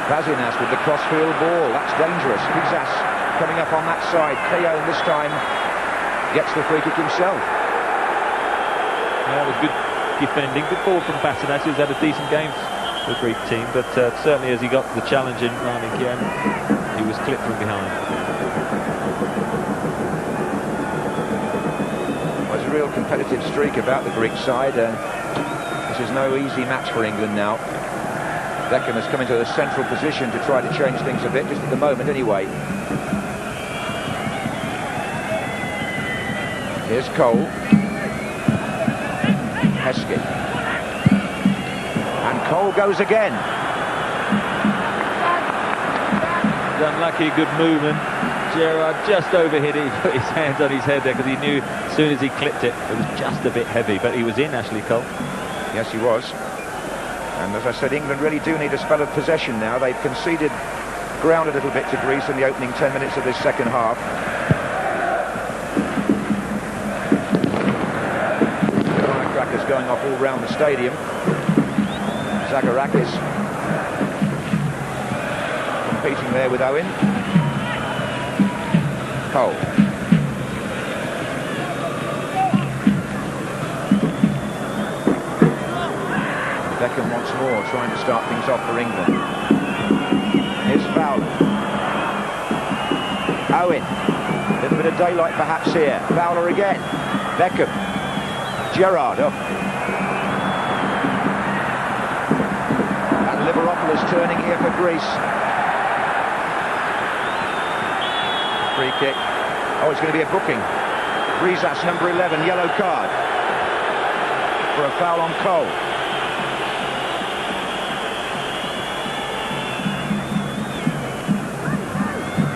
Basinas with the crossfield ball. That's dangerous. Fyssas coming up on that side. Theo this time gets the free kick himself. That was good defending. Good ball from Basinas, who's had a decent game for the Greek team, but certainly as he got the challenge in running again, he was clipped from behind. There's a real competitive streak about the Greek side. This is no easy match for England now. Beckham has come into a central position to try to change things a bit, just at the moment anyway. Here's Cole. Heskey. And Cole goes again. Unlucky, good movement. Gerrard just overhit it. He put his hands on his head there because he knew as soon as he clipped it, it was just a bit heavy, but he was in, Ashley Cole. Yes, he was. And as I said, England really do need a spell of possession now. They've conceded ground a little bit to Greece in the opening 10 minutes of this second half. Firecrackers going off all round the stadium. Zagorakis competing there with Owen. Cole. Beckham once more trying to start things off for England. Here's Fowler. Owen. A little bit of daylight perhaps here. Fowler again. Beckham. Gerrard up. And Liberopoulos turning here for Greece. Free kick. Oh, it's going to be a booking. Vryzas, number 11, yellow card. For a foul on Cole.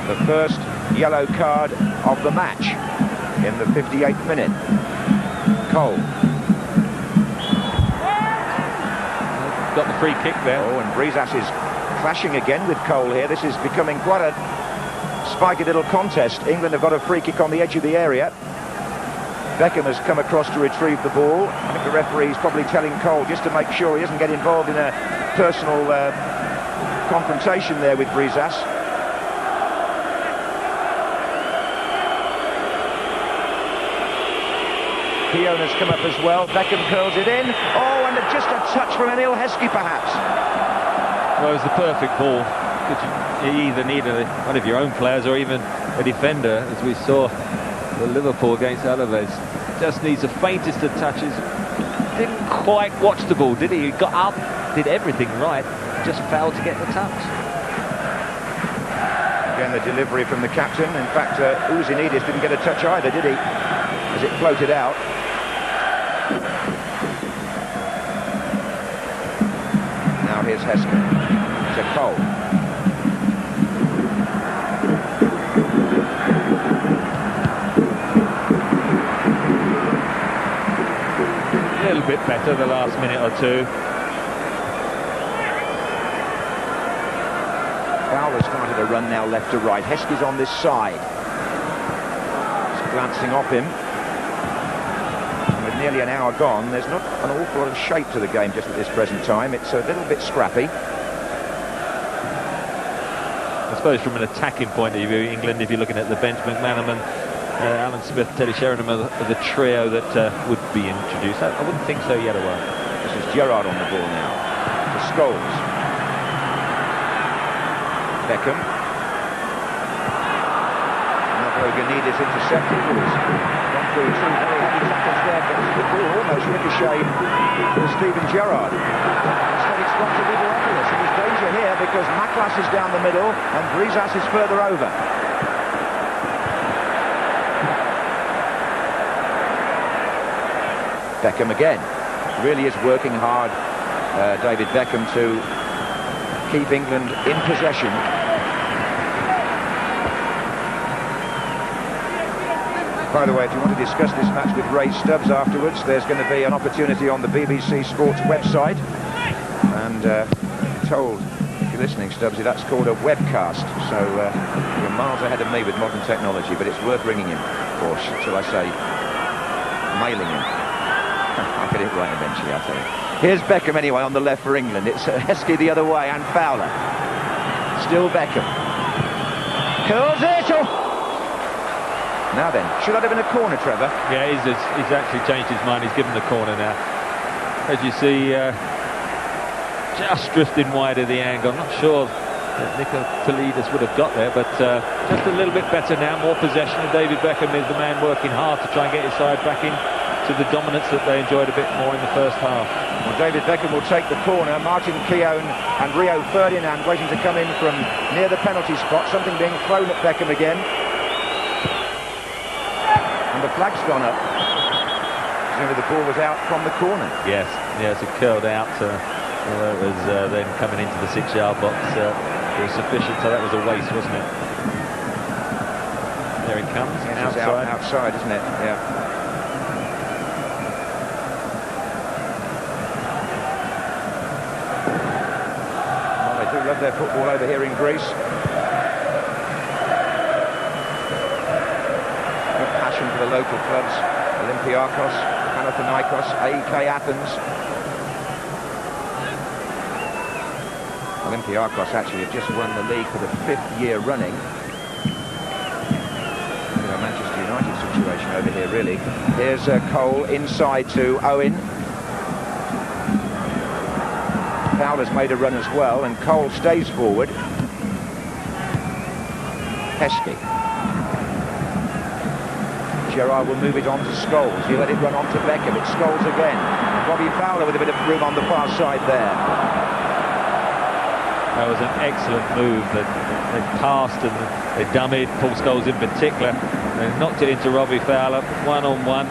The first yellow card of the match in the 58th minute. Cole. Got the free kick there. Oh, and Vryzas is clashing again with Cole here. This is becoming quite a spiky little contest. England have got a free kick on the edge of the area. Beckham has come across to retrieve the ball. I think the referee is probably telling Cole just to make sure he doesn't get involved in a personal confrontation there with Vryzas. Keown has come up as well. Beckham curls it in. Oh, and just a touch from Emile Heskey, perhaps. Well, it was the perfect ball. You either need one of your own players or even a defender, as we saw for Liverpool against Alaves. Just needs the faintest of touches. Didn't quite watch the ball, did he? He got up, did everything right, just failed to get the touch. Again, the delivery from the captain. In fact, Ouzounidis didn't get a touch either, did he? As it floated out. Now here's Heskey to Cole. A little bit better the last minute or two. Fowler started a run now left to right. Heskey's on this side. Just glancing off him. With nearly an hour gone, there's not an awful lot of shape to the game just at this present time. It's a little bit scrappy. I suppose from an attacking point of view, England, if you're looking at the bench, McManaman, Alan Smith, Teddy Sheringham are the trio that would be introduced. I wouldn't think so yet away. This is Gerrard on the ball now. To Scholes. Beckham. Mavrogenidis intercepted. He's gone through two very heavy tackles there, but the ball almost ricocheted to Steven Gerrard. Instead it's gone to Liberopoulos. And there's danger here because Machlas is down the middle and Vryzas is further over. Beckham again. Really is working hard, David Beckham, to keep England in possession. By the way, if you want to discuss this match with Ray Stubbs afterwards, there's going to be an opportunity on the BBC Sports website. And told, if you're listening, Stubbsy, that's called a webcast. So you're miles ahead of me with modern technology, but it's worth ringing him, or shall I say, mailing him. I'll get it right eventually, I'll tell you. Here's Beckham anyway on the left for England. It's Heskey the other way and Fowler. Still Beckham. Curls it! Oh. Now then, should that have been a corner, Trevor? Yeah, he's actually changed his mind. He's given the corner now. As you see, just drifting wide of the angle. I'm not sure that Nikopolidas would have got there, but just a little bit better now. More possession, and David Beckham is the man working hard to try and get his side back into the dominance that they enjoyed a bit more in the first half. Well, David Beckham will take the corner. Martin Keown and Rio Ferdinand waiting to come in from near the penalty spot. Something being thrown at Beckham again. And the flag's gone up. Presumably the ball was out from the corner. Yes, it curled out. Although it was then coming into the 6-yard box. It was sufficient, so that was a waste, wasn't it? There it comes, outside. Outside, isn't it? Yeah. Love their football over here in Greece. Good passion for the local clubs. Olympiakos, Panathinaikos, AEK Athens. Olympiakos actually have just won the league for the 5th year running. A Manchester United situation over here, really. Here's Cole inside to Owen. Fowler's made a run as well, and Cole stays forward. Heskey. Gerrard will move it on to Scholes. He'll let it run on to Beckham. It's Scholes again. Robbie Fowler with a bit of room on the far side there. That was an excellent move. They passed and they dummied, Paul Scholes in particular. They knocked it into Robbie Fowler, one-on-one.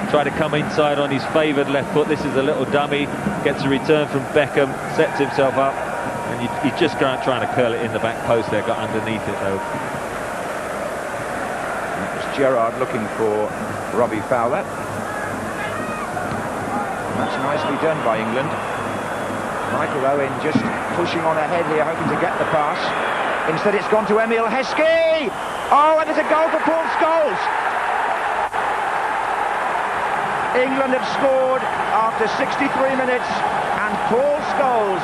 Tried to come inside on his favoured left foot. This is a little dummy. Gets a return from Beckham, sets himself up, and he's just trying to curl it in the back post there. Got underneath it though. That was Gerrard looking for Robbie Fowler. That's nicely done by England. Michael Owen just pushing on ahead here, hoping to get the pass. Instead, it's gone to Emile Heskey. Oh, and there's a goal for Paul Scholes. England have scored after 63 minutes, and Paul Scholes,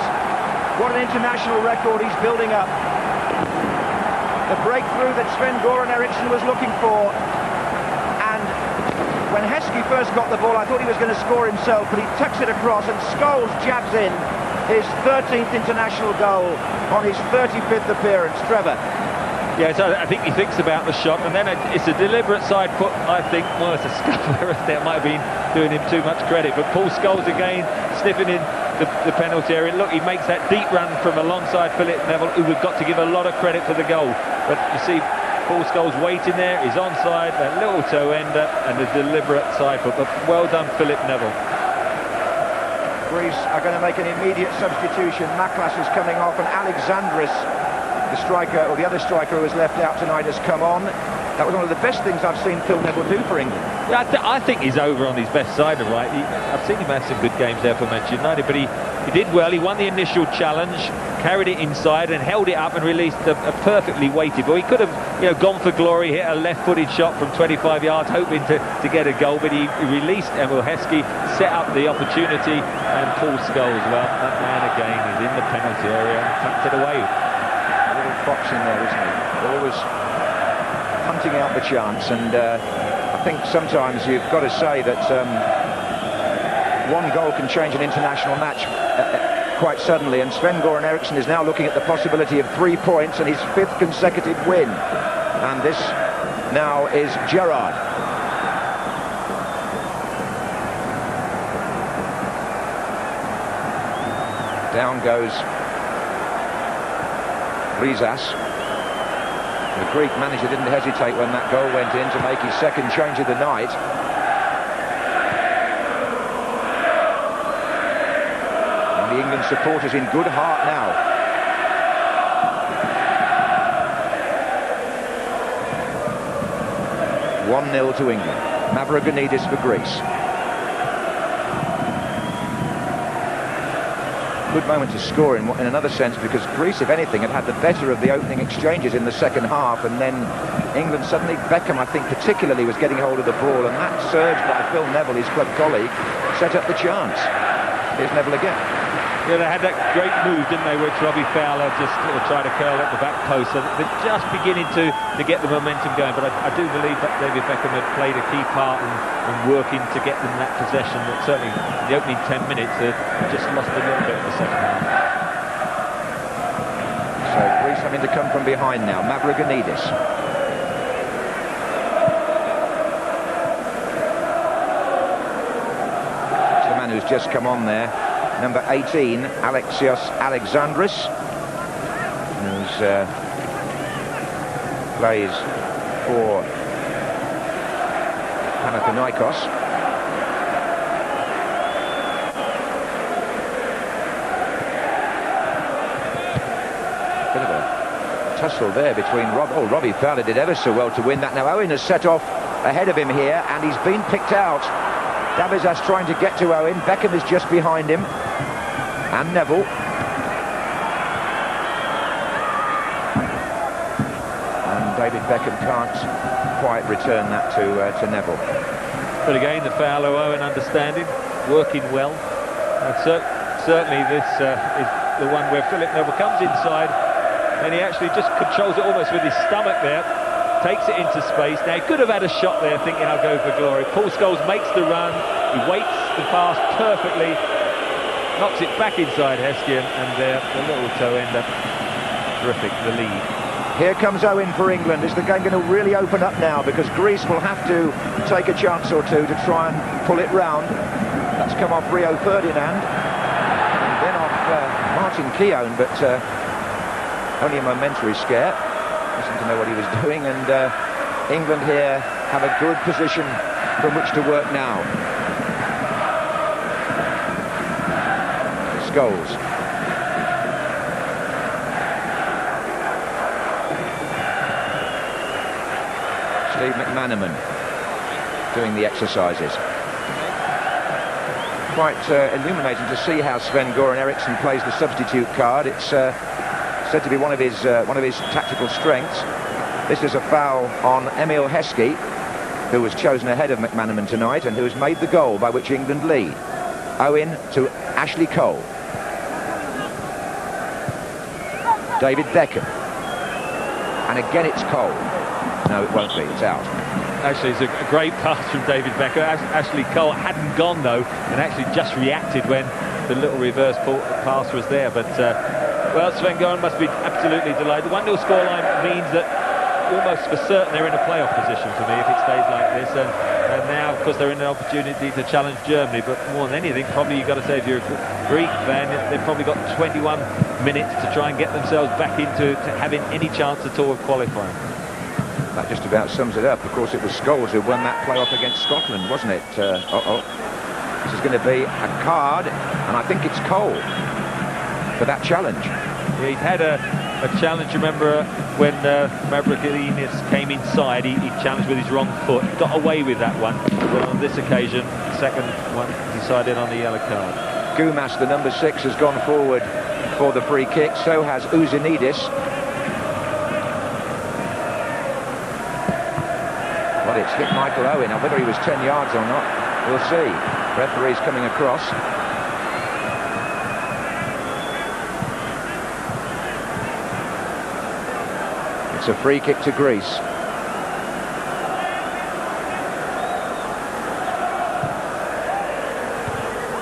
what an international record he's building up. The breakthrough that Sven-Göran was looking for, and when Heskey first got the ball I thought he was going to score himself, but he tucks it across and Scholes jabs in his 13th international goal on his 35th appearance. Trevor? Yeah, so I think he thinks about the shot, and then it's a deliberate side put. I think, well, it's a scuffler. That might have been doing him too much credit. But Paul Scholes again sniffing in the penalty area. Look, he makes that deep run from alongside Philip Neville, who we've got to give a lot of credit for the goal. But you see, Paul Scholes waiting there. He's onside, that little toe ender, and the deliberate side put. But well done, Philip Neville. Greece are going to make an immediate substitution. Machlas is coming off, and Alexandris, the striker, or the other striker who was left out tonight, has come on. That was one of the best things I've seen Phil Neville do for England. Yeah, I think he's over on his best side, right? I've seen him have some good games there for Manchester United, but he did well. He won the initial challenge, carried it inside and held it up and released a perfectly weighted ball. He could have gone for glory, hit a left-footed shot from 25 yards, hoping to get a goal, but he released Emile Heskey, set up the opportunity, and Paul Scholes, well, that man again is in the penalty area and tucked it away. Fox in there, isn't he? Always hunting out the chance, and I think sometimes you've got to say that one goal can change an international match quite suddenly, and Sven-Göran Eriksson is now looking at the possibility of 3 points and his 5th consecutive win, and this now is Gerrard. Down goes Vryzas. The Greek manager didn't hesitate when that goal went in to make his 2nd change of the night. And the England supporters in good heart now. 1-0 to England. Mavrogenidis for Greece. Good moment to score in another sense, because Greece, if anything, had the better of the opening exchanges in the second half, and then England suddenly, Beckham I think particularly, was getting hold of the ball, and that surge by Phil Neville, his club colleague, set up the chance. Here's Neville again. Yeah, they had that great move, didn't they, which Robbie Fowler just tried to curl at the back post. So they're just beginning to get the momentum going. But I do believe that David Beckham had played a key part in working to get them that possession. That certainly the opening 10 minutes just lost a little bit in the second half. So Greece having to come from behind now. Mavrogenidis. That's the man who's just come on there. Number 18, Alexis Alexandris, who plays for Panathinaikos. Bit of a tussle there between Robbie Fowler did ever so well to win that. Now Owen has set off ahead of him here, and he's been picked out. Dabizas trying to get to Owen. Beckham is just behind him. And Neville. And David Beckham can't quite return that to Neville. But again, the Fowler Owen understanding, working well. And certainly this is the one where Philip Neville comes inside, and he actually just controls it almost with his stomach there. Takes it into space. Now he could have had a shot there thinking I'll go for glory. Paul Scholes makes the run, he waits the pass perfectly, knocks it back inside Heskey, and the little toe ender. Terrific, the lead. Here comes Owen for England. Is the game going to really open up now? Because Greece will have to take a chance or two to try and pull it round. That's come off Rio Ferdinand, and then off Martin Keown, but only a momentary scare. Doesn't know what he was doing, and England here have a good position from which to work now. Scholes. Steve McManaman doing the exercises. Quite illuminating to see how Sven-Göran Eriksson plays the substitute card. It's said to be one of his tactical strengths. This is a foul on Emile Heskey, who was chosen ahead of McManaman tonight and who has made the goal by which England lead. Owen to Ashley Cole. David Beckham. And again it's Cole. No, it won't be, it's out. Actually, it's a great pass from David Beckham. Ashley Cole hadn't gone though, and actually just reacted when the little reverse pass was there. But well, Sven-Göran must be absolutely delighted. The 1-0 scoreline means that almost for certain they're in a playoff position for me if it stays like this. And now, of course, they're in an opportunity to challenge Germany. But more than anything, probably you've got to say, if you're a Greek fan, they've probably got 21 minutes to try and get themselves back into having any chance at all of qualifying. That just about sums it up. Of course, it was Scholes who won that playoff against Scotland, wasn't it? This is going to be a card, and I think it's Cole for that challenge. Yeah, he'd had a challenge, remember, when Mavrogenidis came inside, he challenged with his wrong foot, got away with that one, but on this occasion, the second one decided on the yellow card. Goumas, the number 6, has gone forward for the free kick, so has Ouzounidis. Well, it's hit Michael Owen. Now, whether he was 10 yards or not, we'll see. Referee's coming across. It's a free kick to Greece.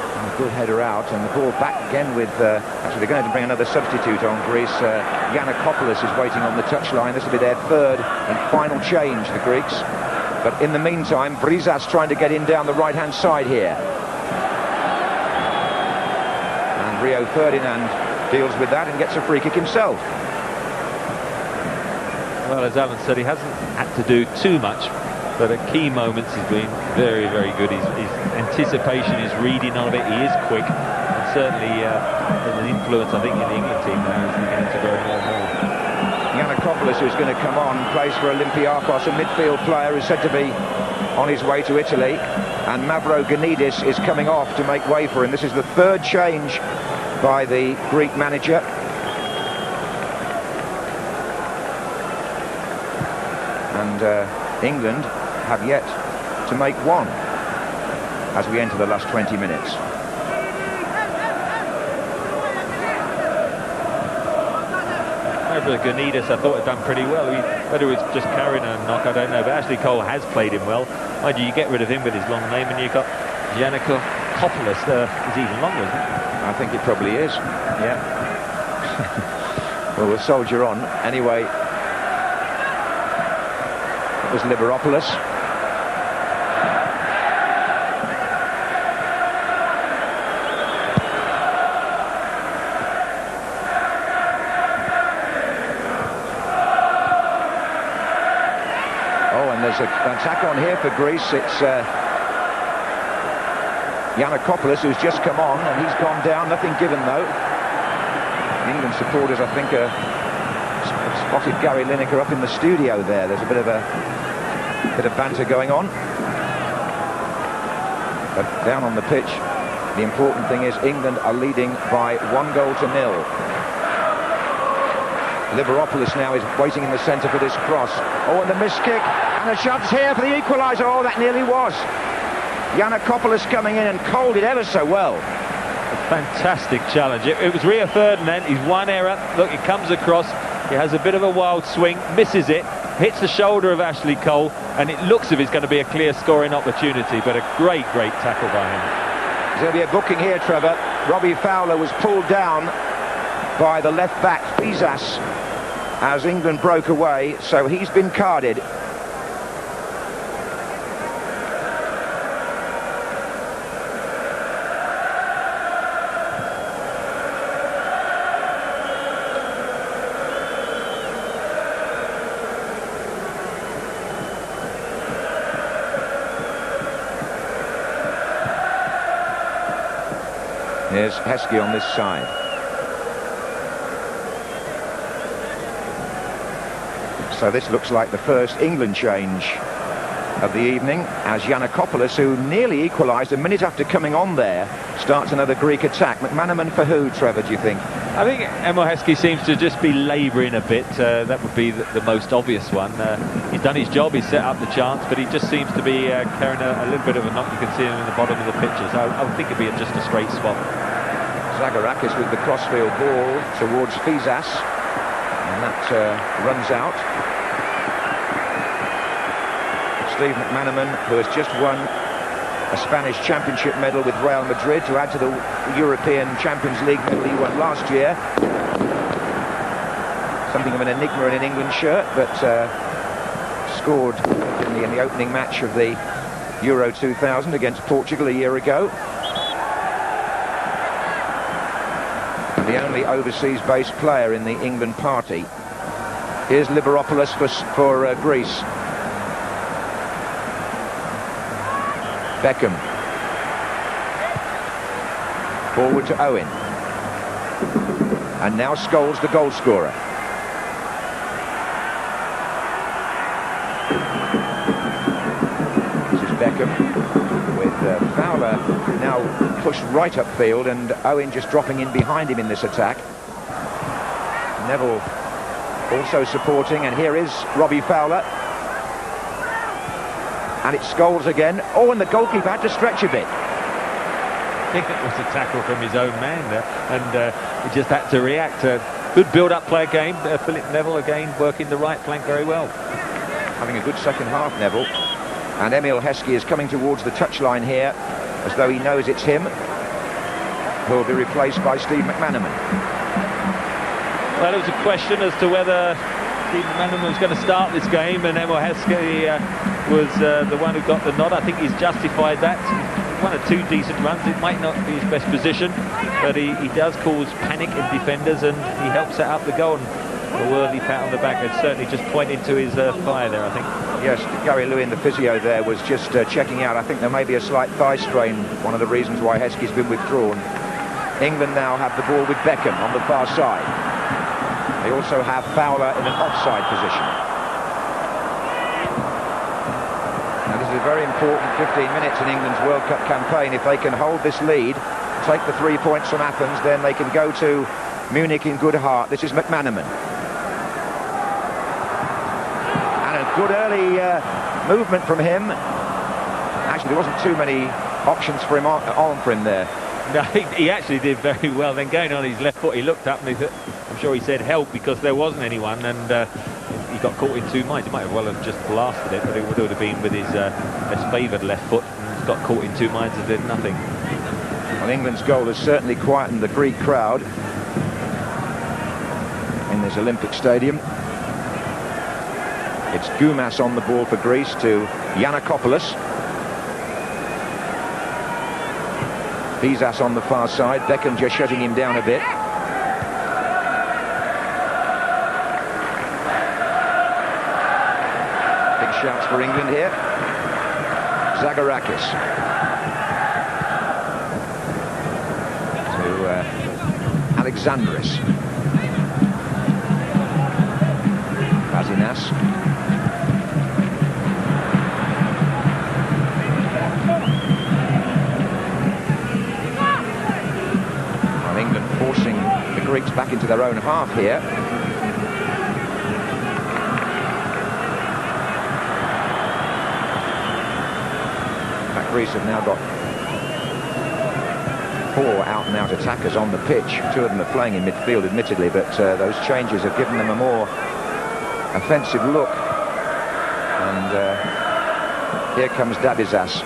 And a good header out, and the ball back again with... actually, they're going to bring another substitute on Greece. Giannakopoulos is waiting on the touchline. This will be their third and final change, the Greeks. But in the meantime, Vryzas trying to get in down the right-hand side here. And Rio Ferdinand deals with that and gets a free kick himself. Well, as Alan said, he hasn't had to do too much, but at key moments he's been very, very good. His anticipation, his reading of it, he is quick, and certainly has an influence, I think, in the England team now is beginning to grow more and more. Giannakopoulos, who's going to come on, plays for Olympiakos, a midfield player who's said to be on his way to Italy, and Mavrogenidis is coming off to make way for him. This is the third change by the Greek manager. And England have yet to make one as we enter the last 20 minutes. Mavrogenidis, I thought, had done pretty well. Whether it was just carrying a knock, I don't know. But Ashley Cole has played him well. Mind you, you get rid of him with his long name, and you've got Giannakopoulos. Is even longer, isn't it? I think it probably is. Yeah. Well, we'll soldier on. Anyway, it was Liberopoulos. There's an attack on here for Greece. It's Giannakopoulos who's just come on, and he's gone down. Nothing given though. England supporters, I think, spotted Gary Lineker up in the studio there. There's a bit of banter going on. But down on the pitch, the important thing is England are leading by 1-0. Liberopoulos now is waiting in the centre for this cross. Oh, and the missed kick. And the chance here for the equaliser. Oh, that nearly was. Giannakopoulos coming in and called it ever so well. A fantastic challenge. It was Rio Ferdinand. He's one error. Look, he comes across. He has a bit of a wild swing, misses it, hits the shoulder of Ashley Cole, and it looks as if it's going to be a clear scoring opportunity, but a great tackle by him. There's going to be a booking here, Trevor. Robbie Fowler was pulled down by the left back, Fyssas, as England broke away, so he's been carded. Here's Heskey on this side. So this looks like the first England change of the evening, as Giannakopoulos, who nearly equalised a minute after coming on there, starts another Greek attack. McManaman for who, Trevor, do you think? I think Emile Heskey seems to just be labouring a bit. That would be the most obvious one. He's done his job, he's set up the chance, but he just seems to be carrying a little bit of a knock. You can see him in the bottom of the picture, so I would think it'd be just a straight swap. Zagorakis with the crossfield ball towards Fyssas, and that runs out. Steve McManaman, who has just won a Spanish championship medal with Real Madrid to add to the European Champions League medal he won last year. Something of an enigma in an England shirt, but scored in the opening match of the Euro 2000 against Portugal a year ago. And the only overseas-based player in the England party. Here's Liberopoulos for Greece. Beckham. Forward to Owen. And now Scholes, the goal scorer. This is Beckham with Fowler now pushed right upfield, and Owen just dropping in behind him in this attack. Neville also supporting, and here is Robbie Fowler. And it's Scholes again. Oh, and the goalkeeper had to stretch a bit. I think it was a tackle from his own man there, and he just had to react. Good build-up play game. Philip Neville again working the right flank very well. Having a good second half, Neville. And Emile Heskey is coming towards the touchline here, as though he knows it's him, who will be replaced by Steve McManaman. Well, it was a question as to whether Steve McManaman was going to start this game, and Emile Heskey was the one who got the nod. I think he's justified that. One or two decent runs. It might not be his best position, but he does cause panic in defenders, and he helps set up the goal. And a worthy pat on the back had certainly just pointed to his thigh there, I think. Yes, Gary Lewin, the physio there, was just checking out. I think there may be a slight thigh strain, one of the reasons why Heskey's been withdrawn. England now have the ball with Beckham on the far side. They also have Fowler in an offside position. Now this is a very important 15 minutes in England's World Cup campaign. If they can hold this lead, take the 3 points from Athens, then they can go to Munich in good heart. This is McManaman. And a good early movement from him. Actually, there wasn't too many options for him on for him there. No, he actually did very well. Then going on his left foot, he looked up and I'm sure he said help, because there wasn't anyone, and he got caught in two minds. He might have well have just blasted it, but it would have been with his best favoured left foot, and got caught in two minds and did nothing. Well, England's goal has certainly quietened the Greek crowd in this Olympic Stadium. It's Goumas on the ball for Greece to Giannakopoulos. Fyssas on the far side. Beckham just shutting him down a bit. Big shouts for England here. Zagorakis to Alexandris. Basinas. England forcing the Greeks back into their own half here. In fact, Greece have now got 4 out-and-out attackers on the pitch. 2 of them are playing in midfield, admittedly, but those changes have given them a more offensive look. And here comes Dabizas.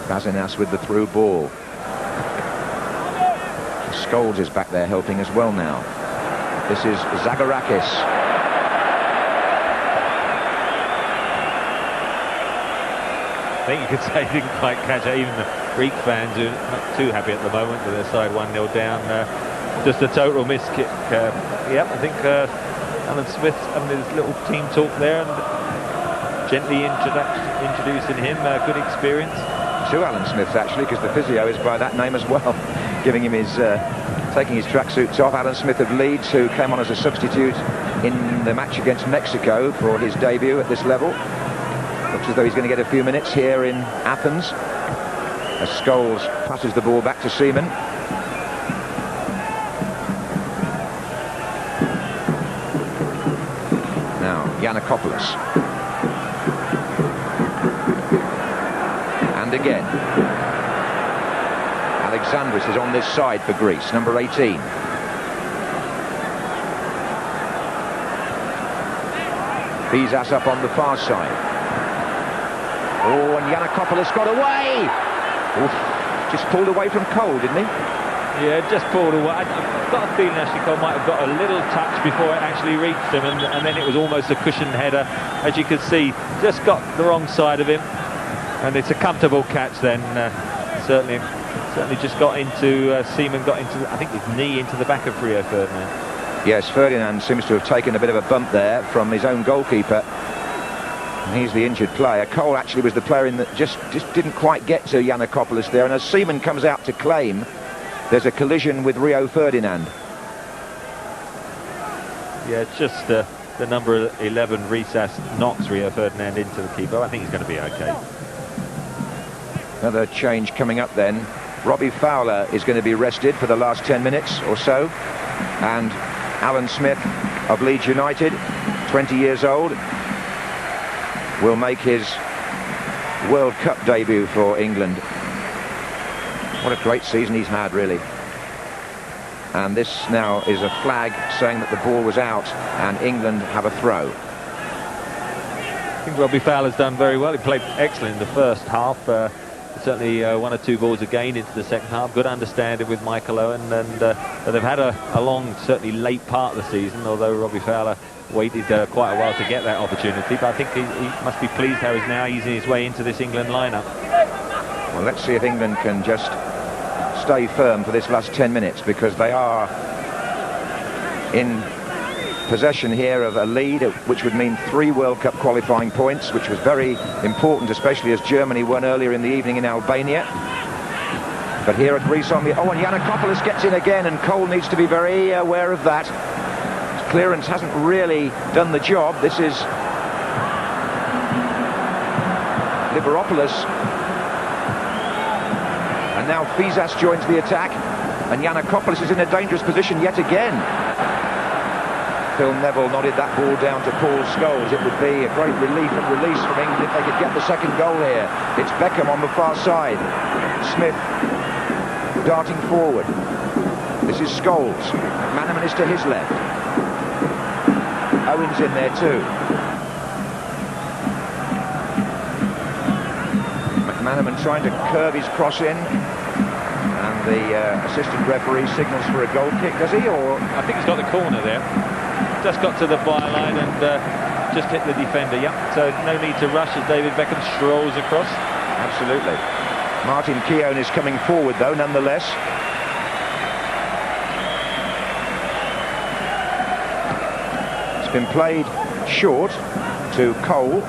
Basinas with the through ball. Scholes is back there helping as well now. This is Zagorakis. I think you could say he didn't quite catch it. Even the Greek fans are not too happy at the moment with their side 1-0 down. Just a total miss kick. Yep, I think Alan Smith having his little team talk there and gently introducing him. Good experience. 2 Alan Smiths actually, because the physio is by that name as well, giving him his taking his tracksuits off. Alan Smith of Leeds, who came on as a substitute in the match against Mexico for his debut at this level. Looks as though he's going to get a few minutes here in Athens as Scholes passes the ball back to Seaman. Now Giannakopoulos. Again, Alexandris is on this side for Greece, number 18. Fyssas up on the far side. Oh, and Giannakopoulos got away! Oof, just pulled away from Cole, didn't he? Yeah, just pulled away. I've got a feeling actually Cole might have got a little touch before it actually reached him, and then it was almost a cushioned header. As you could see, just got the wrong side of him. And it's a comfortable catch then. Certainly just got into, Seaman got into, I think, his knee into the back of Rio Ferdinand. Yes, Ferdinand seems to have taken a bit of a bump there from his own goalkeeper. He's the injured player. Cole actually was the player in that just didn't quite get to Giannakopoulos there. And as Seaman comes out to claim, there's a collision with Rio Ferdinand. Yeah, it's just the number 11, Vryzas, knocks Rio Ferdinand into the keeper. I think he's going to be okay. Another change coming up then. Robbie Fowler is going to be rested for the last 10 minutes or so. And Alan Smith of Leeds United, 20 years old, will make his World Cup debut for England. What a great season he's had, really. And this now is a flag saying that the ball was out and England have a throw. I think Robbie Fowler's done very well. He played excellent in the first half. Certainly 1 or 2 balls again into the second half. Good understanding with Michael Owen, and they've had a long, certainly late part of the season, although Robbie Fowler waited quite a while to get that opportunity. But I think he must be pleased how he's now easing his way into this England lineup. Well, let's see if England can just stay firm for this last 10 minutes, because they are in possession here of a lead, which would mean 3 World Cup qualifying points, which was very important, especially as Germany won earlier in the evening in Albania. But here are Greece on the... Oh, and Giannakopoulos gets in again, and Cole needs to be very aware of that. His clearance hasn't really done the job. This is Liberopoulos. And now Fyssas joins the attack, and Giannakopoulos is in a dangerous position yet again. Phil Neville nodded that ball down to Paul Scholes. It would be a great relief and release from England if they could get the second goal here. It's Beckham on the far side. Smith darting forward. This is Scholes. McManaman is to his left. Owen's in there too. McManaman trying to curve his cross in. And the assistant referee signals for a goal kick, does he? Or I think he's got the corner there. Just got to the byline and just hit the defender. Yep. So no need to rush as David Beckham strolls across. Absolutely. Martin Keown is coming forward though, nonetheless. It's been played short to Cole.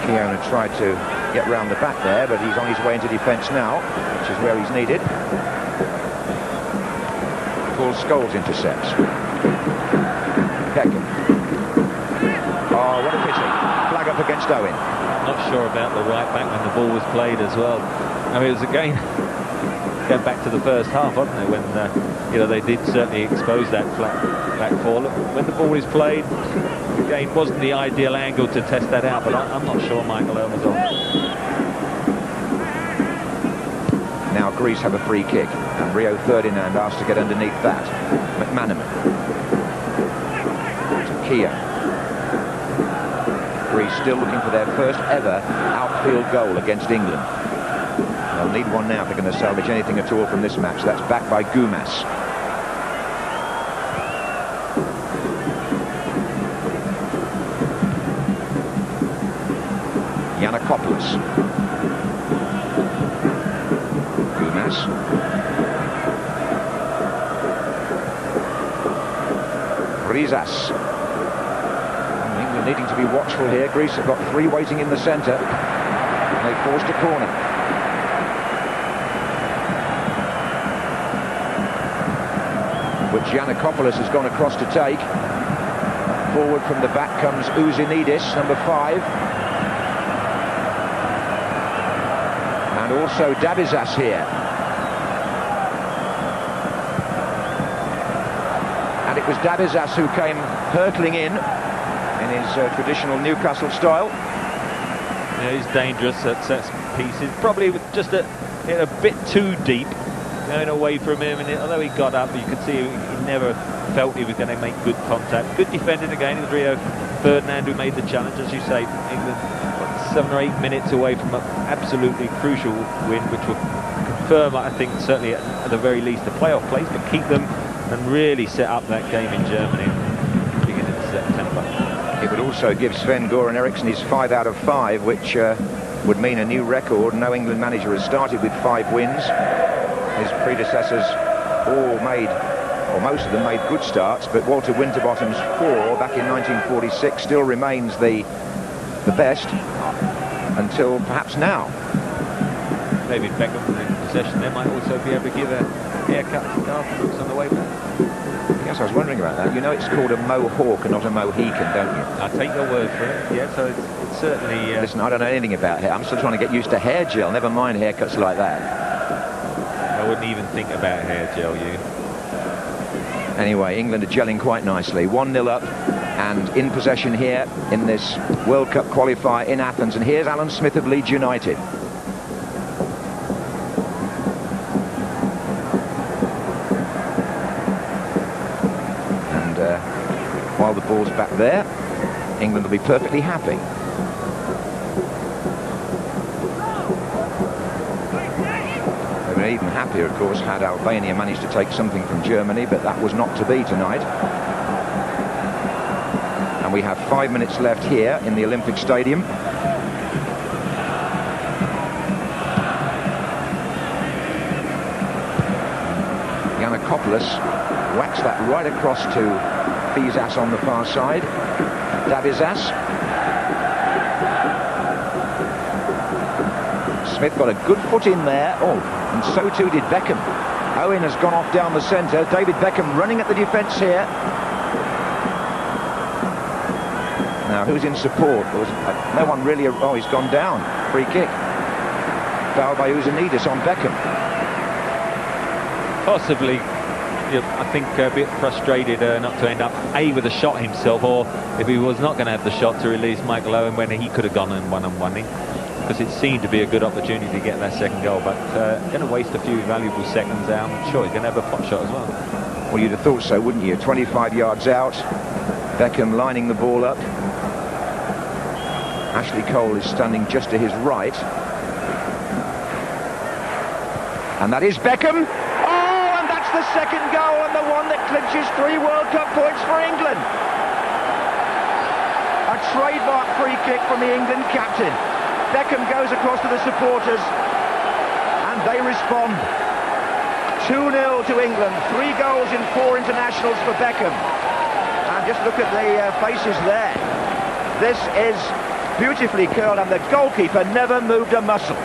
Keown had tried to get round the back there, but he's on his way into defence now, which is where he's needed. Paul Scholes intercepts. Beckham. Oh, what a pity. Flag up against Owen. Not sure about the right back when the ball was played as well. I mean, it was again going back to the first half, wasn't it? When you know, they did certainly expose that back four. Look, when the ball is played, again, wasn't the ideal angle to test that out, but I'm not sure Michael Owen was on. Now Greece have a free kick, and Rio Ferdinand asked to get underneath that. McManaman to Keown. Greece still looking for their first ever outfield goal against England. They'll need one now if they're going to salvage anything at all from this match. That's backed by Goumas. Giannakopoulos. Goumas. Vryzas. England needing to be watchful here. Greece have got three waiting in the centre. They forced a corner. Which Giannakopoulos has gone across to take. Forward from the back comes Ouzounidis, number 5. And also Dabizas here. And it was Dabizas who came hurtling in his traditional Newcastle style. Yeah, he's dangerous at sets pieces. Probably just a bit too deep, going away from him. And although he got up, you could see he never felt he was going to make good contact. Good defending again. It was Rio Ferdinand who made the challenge, as you say. England 7 or 8 minutes away from an absolutely crucial win, which will confirm, I think, certainly at the very least, the playoff place, but keep them and really set up that game in Germany beginning of September. It would also give Sven-Göran Eriksson his 5 out of 5, which would mean a new record. No England manager has started with 5 wins. His predecessors all made, or most of them made good starts, but Walter Winterbottom's 4 back in 1946 still remains the best until perhaps now. David Beckham in possession there might also be able to give a haircut afterwards on the way back. Yes, I was wondering about that. You know it's called a mohawk and not a Mohican, don't you? I'll take your word for it. Yeah, so it's certainly... Listen, I don't know anything about hair. I'm still trying to get used to hair gel. Never mind haircuts like that. I wouldn't even think about hair gel, you. Anyway, England are gelling quite nicely. 1-0 up and in possession here in this World Cup qualifier in Athens. And here's Alan Smith of Leeds United. While the ball's back there, England will be perfectly happy. They were even happier, of course, had Albania managed to take something from Germany, but that was not to be tonight. And we have 5 minutes left here in the Olympic Stadium. Giannakopoulos whacks that right across to Fyssas on the far side. Dabizas. Smith got a good foot in there. Oh, and so too did Beckham. Owen has gone off down the centre. David Beckham running at the defence here. Now, who's in support? No one really... Oh, he's gone down. Free kick. Foul by Ouzounidis on Beckham. Possibly, I think, a bit frustrated not to end up with a shot himself, or if he was not going to have the shot, to release Michael Owen when he could have gone and one-on-one, because it seemed to be a good opportunity to get that second goal, but going to waste a few valuable seconds out. I'm sure he's going to have a pot shot as well. Well, you'd have thought so, wouldn't you? 25 yards out. Beckham lining the ball up. Ashley Cole is standing just to his right. And that is Beckham. Oh, and that's the second goal, and the one that clinches 3 World Cup points for England. A trademark free kick from the England captain. Beckham goes across to the supporters, and they respond. 2-0 to England. 3 goals in 4 internationals for Beckham. And just look at the faces there. This is beautifully curled, and the goalkeeper never moved a muscle.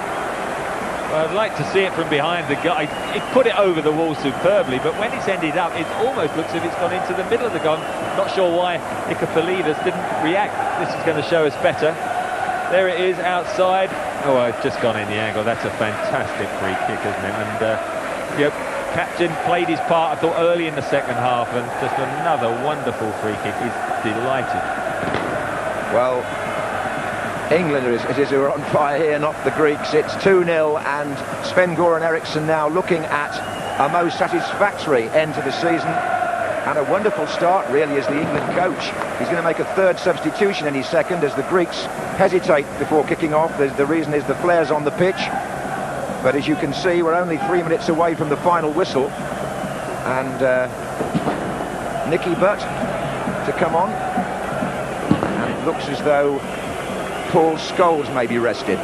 Well, I'd like to see it from behind the guy. He put it over the wall superbly, but when it's ended up, it almost looks as if it's gone into the middle of the goal. Not sure why Nikopolidas didn't react. This is going to show us better. There it is outside. Oh, it's just gone in the angle. That's a fantastic free kick, isn't it? And yep, captain played his part, I thought, early in the second half, and just another wonderful free kick. He's delighted. Well, England are on fire here, not the Greeks. It's 2-0, and Sven-Göran Eriksson now looking at a most satisfactory end to the season, and a wonderful start really as the England coach. He's going to make a 3rd substitution any second as the Greeks hesitate before kicking off. The reason is the flares on the pitch, but as you can see, we're only 3 minutes away from the final whistle, and Nicky Butt to come on, and it looks as though Paul Scholes may be rested.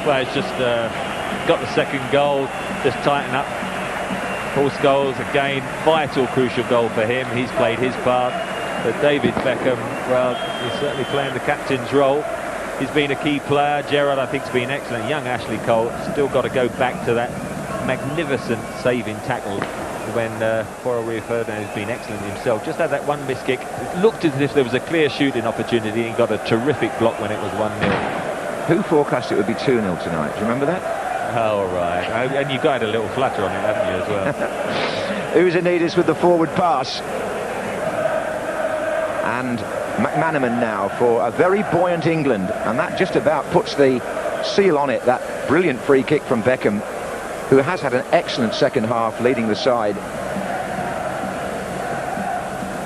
Well, it's just got the second goal, just tighten up. Paul Scholes, again, vital, crucial goal for him. He's played his part. But David Beckham, well, he's certainly playing the captain's role. He's been a key player. Gerrard, I think, has been excellent. Young Ashley Cole still got to go back to that magnificent saving tackle when poor Rio Ferdinand has been excellent himself. Just had that one missed kick. It looked as if there was a clear shooting opportunity, and got a terrific block when it was 1-0. Who forecast it would be 2-0 tonight? Do you remember that? Oh, right. And you got a little flutter on it, haven't you, as well? Ouzounidis with the forward pass. And McManaman now for a very buoyant England. And that just about puts the seal on it, that brilliant free kick from Beckham, who has had an excellent second half leading the side.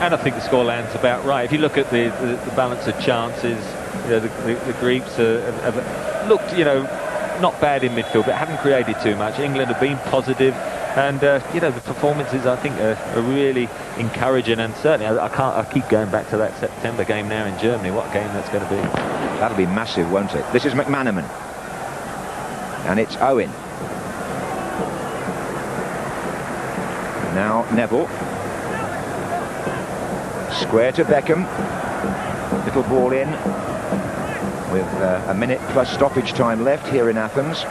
And I think the scoreline's about right. If you look at the balance of chances, you know, the Greeks have looked, you know, not bad in midfield, but haven't created too much. England have been positive, and you know, the performances, I think, are really encouraging. And certainly, I keep going back to that September game now in Germany. What a game that's going to be! That'll be massive, won't it? This is McManaman, and it's Owen. Now Neville. Square to Beckham. Little ball in with a minute plus stoppage time left here in Athens.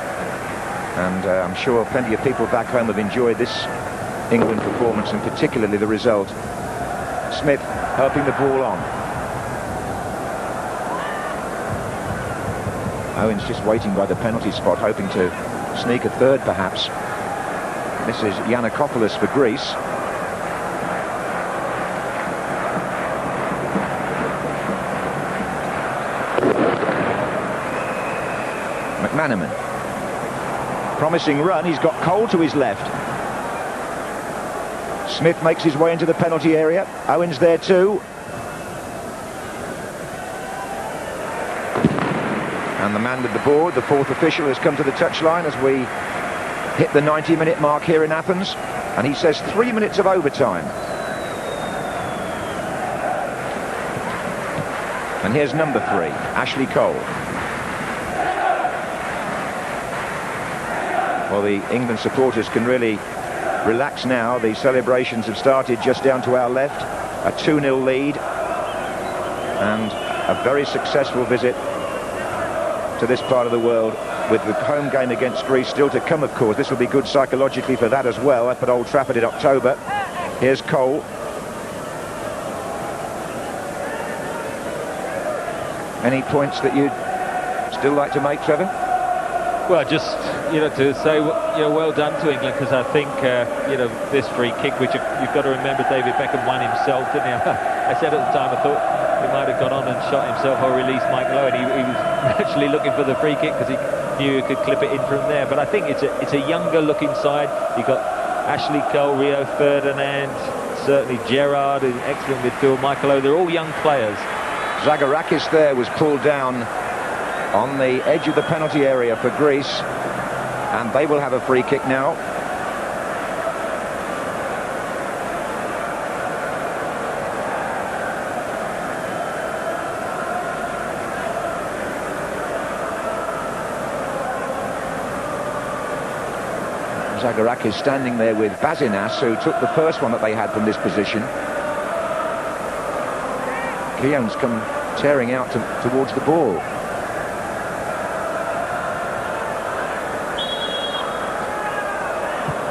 And I'm sure plenty of people back home have enjoyed this England performance, and particularly the result. Smith helping the ball on. Owen's just waiting by the penalty spot, hoping to sneak a third perhaps. This is Giannakopoulos for Greece. McManaman. Promising run, he's got Cole to his left. Smith makes his way into the penalty area. Owen's there too. And the man with the board, the fourth official, has come to the touchline as we hit the 90-minute mark here in Athens. And he says 3 minutes of overtime. And here's number 3, Ashley Cole. Well, the England supporters can really relax now. The celebrations have started just down to our left. A 2-0 lead. And a very successful visit to this part of the world with the home game against Greece still to come, of course. This will be good psychologically for that as well, up at Old Trafford in October. Here's Cole. Any points that you'd still like to make, Trevor? Well, just, to say, well done to England, because I think, this free kick, which you've got to remember, David Beckham won himself, didn't he? I said at the time, I thought he might have gone on and shot himself or released Mike Lowe, and he was actually looking for the free kick because he knew he could clip it in from there. But I think it's a younger looking side. You've got Ashley Cole, Rio Ferdinand, certainly Gerrard, an excellent midfield, Michael Lowe, they're all young players. Zagorakis there was pulled down on the edge of the penalty area for Greece, and they will have a free kick now. Zagorakis standing there with Basinas, who took the first one that they had from this position. Guillaume's come tearing out towards the ball.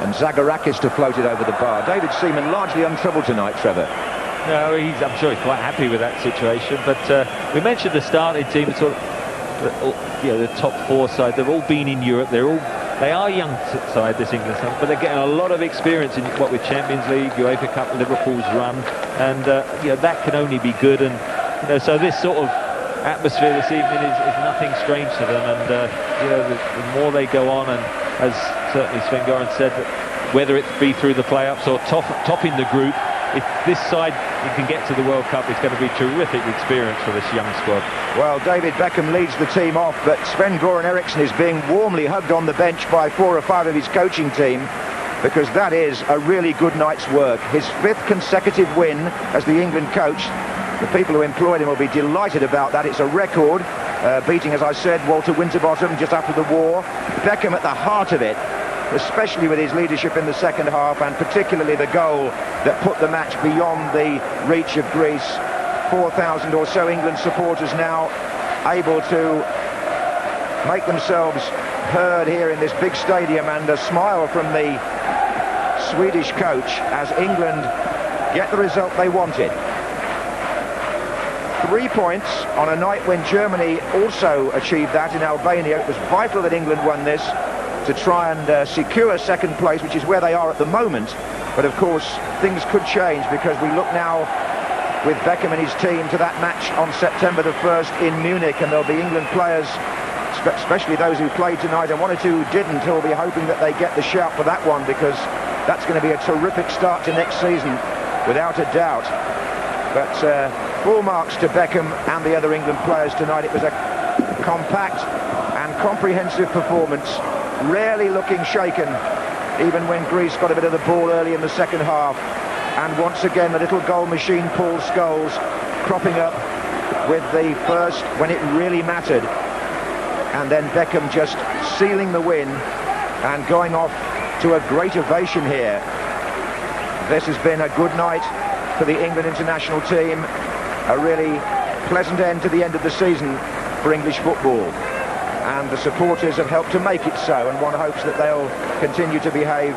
And Zagorakis to float it over the bar. David Seaman largely untroubled tonight, Trevor. No, I'm sure he's quite happy with that situation. But we mentioned the starting team, sort of, the top four side. They've all been in Europe. They are young side, this England side, but they're getting a lot of experience in what with Champions League, UEFA Cup, Liverpool's run, and that can only be good. And so this sort of atmosphere this evening is nothing strange to them. And the more they go on, and as certainly Sven-Göran said, whether it be through the play-ups or topping the group, if this side can get to the World Cup, it's going to be a terrific experience for this young squad. Well, David Beckham leads the team off, but Sven-Göran Eriksson is being warmly hugged on the bench by 4 or 5 of his coaching team, because that is a really good night's work. His 5th consecutive win as the England coach. The people who employed him will be delighted about that. It's a record, beating, as I said, Walter Winterbottom just after the war. Beckham at the heart of it, especially with his leadership in the second half, and particularly the goal that put the match beyond the reach of Greece. 4,000 or so England supporters now able to make themselves heard here in this big stadium, and a smile from the Swedish coach as England get the result they wanted. 3 points on a night when Germany also achieved that in Albania. It was vital that England won this to try and secure second place, which is where they are at the moment. But of course things could change, because we look now with Beckham and his team to that match on September the 1st in Munich, and there'll be England players, especially those who played tonight, and 1 or 2 who didn't, who will be hoping that they get the shout for that one, because that's going to be a terrific start to next season without a doubt. But full marks to Beckham and the other England players tonight. It was a compact and comprehensive performance, rarely looking shaken, even when Greece got a bit of the ball early in the second half. And once again, the little goal machine, Paul Scholes, cropping up with the first when it really mattered. And then Beckham just sealing the win and going off to a great ovation here. This has been a good night for the England international team. A really pleasant end to the end of the season for English football. And the supporters have helped to make it so, and one hopes that they'll continue to behave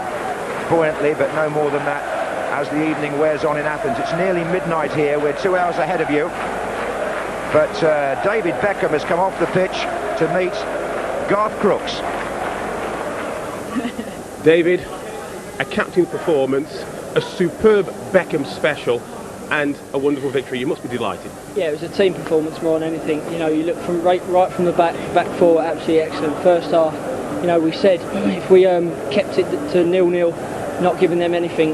buoyantly, but no more than that as the evening wears on in Athens. It's nearly midnight here. We're 2 hours ahead of you. But David Beckham has come off the pitch to meet Garth Crooks. David, a captain performance, a superb Beckham special, and a wonderful victory. You must be delighted. Yeah, it was a team performance more than anything. You look from right from the back four, absolutely excellent. First half, we said if we kept it to 0-0, not giving them anything,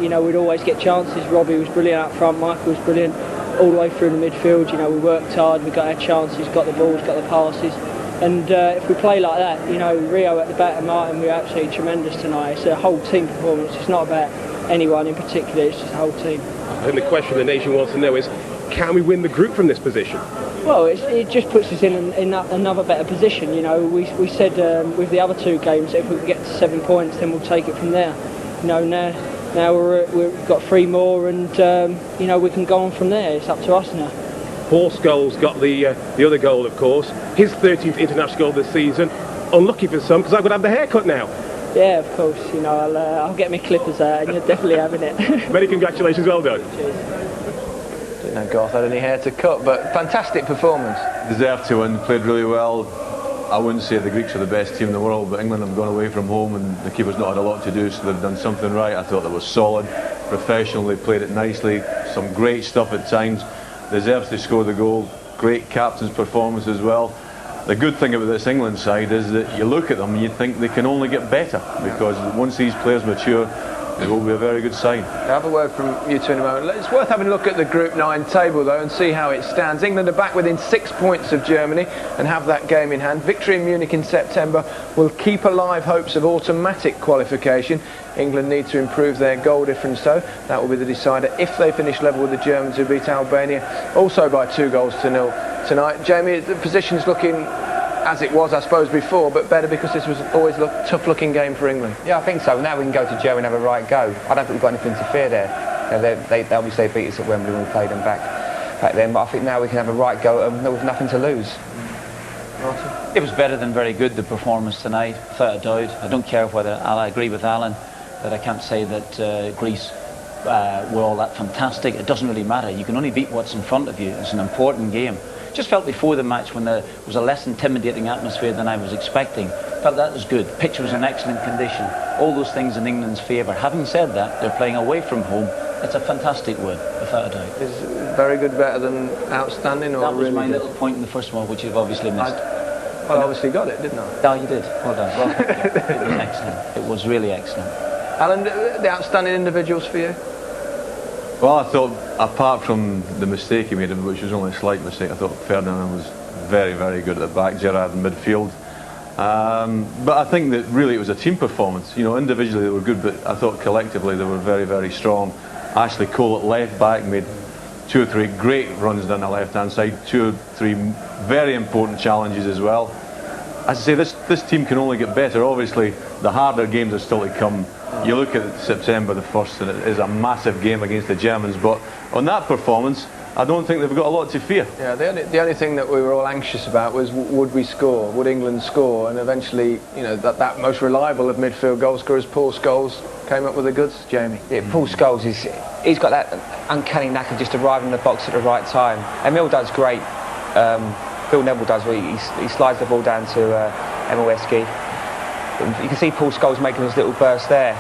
we'd always get chances. Robbie was brilliant up front, Michael was brilliant all the way through the midfield. We worked hard, we got our chances, got the balls, got the passes. And if we play like that, Rio at the back and Martyn, we were absolutely tremendous tonight. It's a whole team performance. It's not about anyone in particular, it's just a whole team. I think the question the nation wants to know is, can we win the group from this position? Well, it just puts us in another better position. We said with the other 2 games that if we can get to 7 points, then we'll take it from there. Now we've got 3 more, and we can go on from there. It's up to us now. Paul Scholes got the other goal, of course, his 13th international goal this season. unlucky for some because I've got to have the haircut now. Yeah, of course. You know, I'll get my clippers out, and you're definitely having it. Many congratulations, well done. Cheers. Didn't know Gareth had any hair to cut, but fantastic performance. Deserved to win, played really well. I wouldn't say the Greeks are the best team in the world, but England have gone away from home and the keeper's not had a lot to do, so they've done something right. I thought they were solid, professional, they played it nicely, some great stuff at times. Deserves to score the goal, great captain's performance as well. The good thing about this England side is that you look at them and you think they can only get better, because once these players mature, it will be a very good sign. I'll have a word from you two in a moment. It's worth having a look at the Group 9 table though and see how it stands. England are back within 6 points of Germany and have that game in hand. Victory in Munich in September will keep alive hopes of automatic qualification. England need to improve their goal difference though. That will be the decider if they finish level with the Germans, who beat Albania also by 2-0 tonight. Jamie, the position's looking as it was, I suppose, before, but better because this was always a tough-looking game for England. Yeah, I think so. Now we can go to Germany and have a right go. I don't think we've got anything to fear there. You know, they obviously beat us at Wembley when we played them back then, but I think now we can have a right go at them with nothing to lose. It was better than very good, the performance tonight, without a doubt. I don't care whether I agree with Alan that I can't say that Greece were all that fantastic. It doesn't really matter. You can only beat what's in front of you. It's an important game. Just felt before the match when there was a less intimidating atmosphere than I was expecting. Felt that was good. Pitch was in excellent condition. All those things in England's favour. Having said that, they're playing away from home. It's a fantastic win, without a doubt. Is very good better than outstanding, or that was really my good? little point in the first one, which you've obviously missed. Well, I obviously got it, didn't I? No, you did. Well done. Well, it was excellent. It was really excellent. Alan, the outstanding individuals for you? Well, I thought, apart from the mistake he made, which was only a slight mistake, I thought Ferdinand was very, very good at the back, Gerrard in midfield. But I think that really it was a team performance. You know, individually they were good, but I thought collectively they were very, very strong. Ashley Cole at left back made 2 or 3 great runs down the left-hand side, 2 or 3 very important challenges as well. As I say, this team can only get better. Obviously, the harder games are still to come. You look at September the 1st and it is a massive game against the Germans, but on that performance I don't think they've got a lot to fear. Yeah, the only thing that we were all anxious about was would we score, would England score, and eventually, you know, that most reliable of midfield goal scorers, Paul Scholes, came up with the goods. Jamie? Yeah, Paul Scholes, he's got that uncanny knack of just arriving in the box at the right time. Emile does great. Phil Neville does, he slides the ball down to Emile Heskey. You can see Paul Scholes making his little burst there.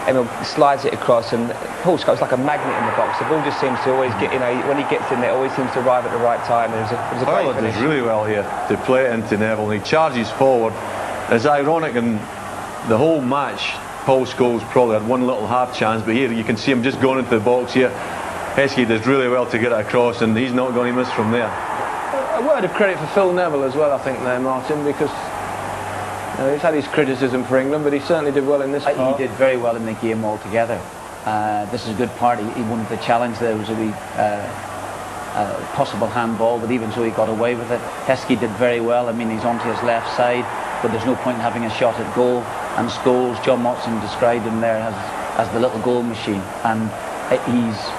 Emile slides it across, and Paul Scholes like a magnet in the box. The ball just seems to always get, you know, when he gets in there, always seems to arrive at the right time. It was a great finish. Does really well here to play it into Neville, and he charges forward. It's ironic, in the whole match, Paul Scholes probably had one little half chance, but here you can see him just going into the box here. Heskey does really well to get it across, and he's not going to miss from there. A word of credit for Phil Neville as well, I think, there, Martin, because he's had his criticism for England, but he certainly did well in this part. He did very well in the game altogether. This is a good part. He wanted the challenge. There was a wee possible handball, but even so he got away with it. Heskey did very well. I mean, he's onto his left side, but there's no point in having a shot at goal. And Scholes, John Motson described him there as the little goal machine. And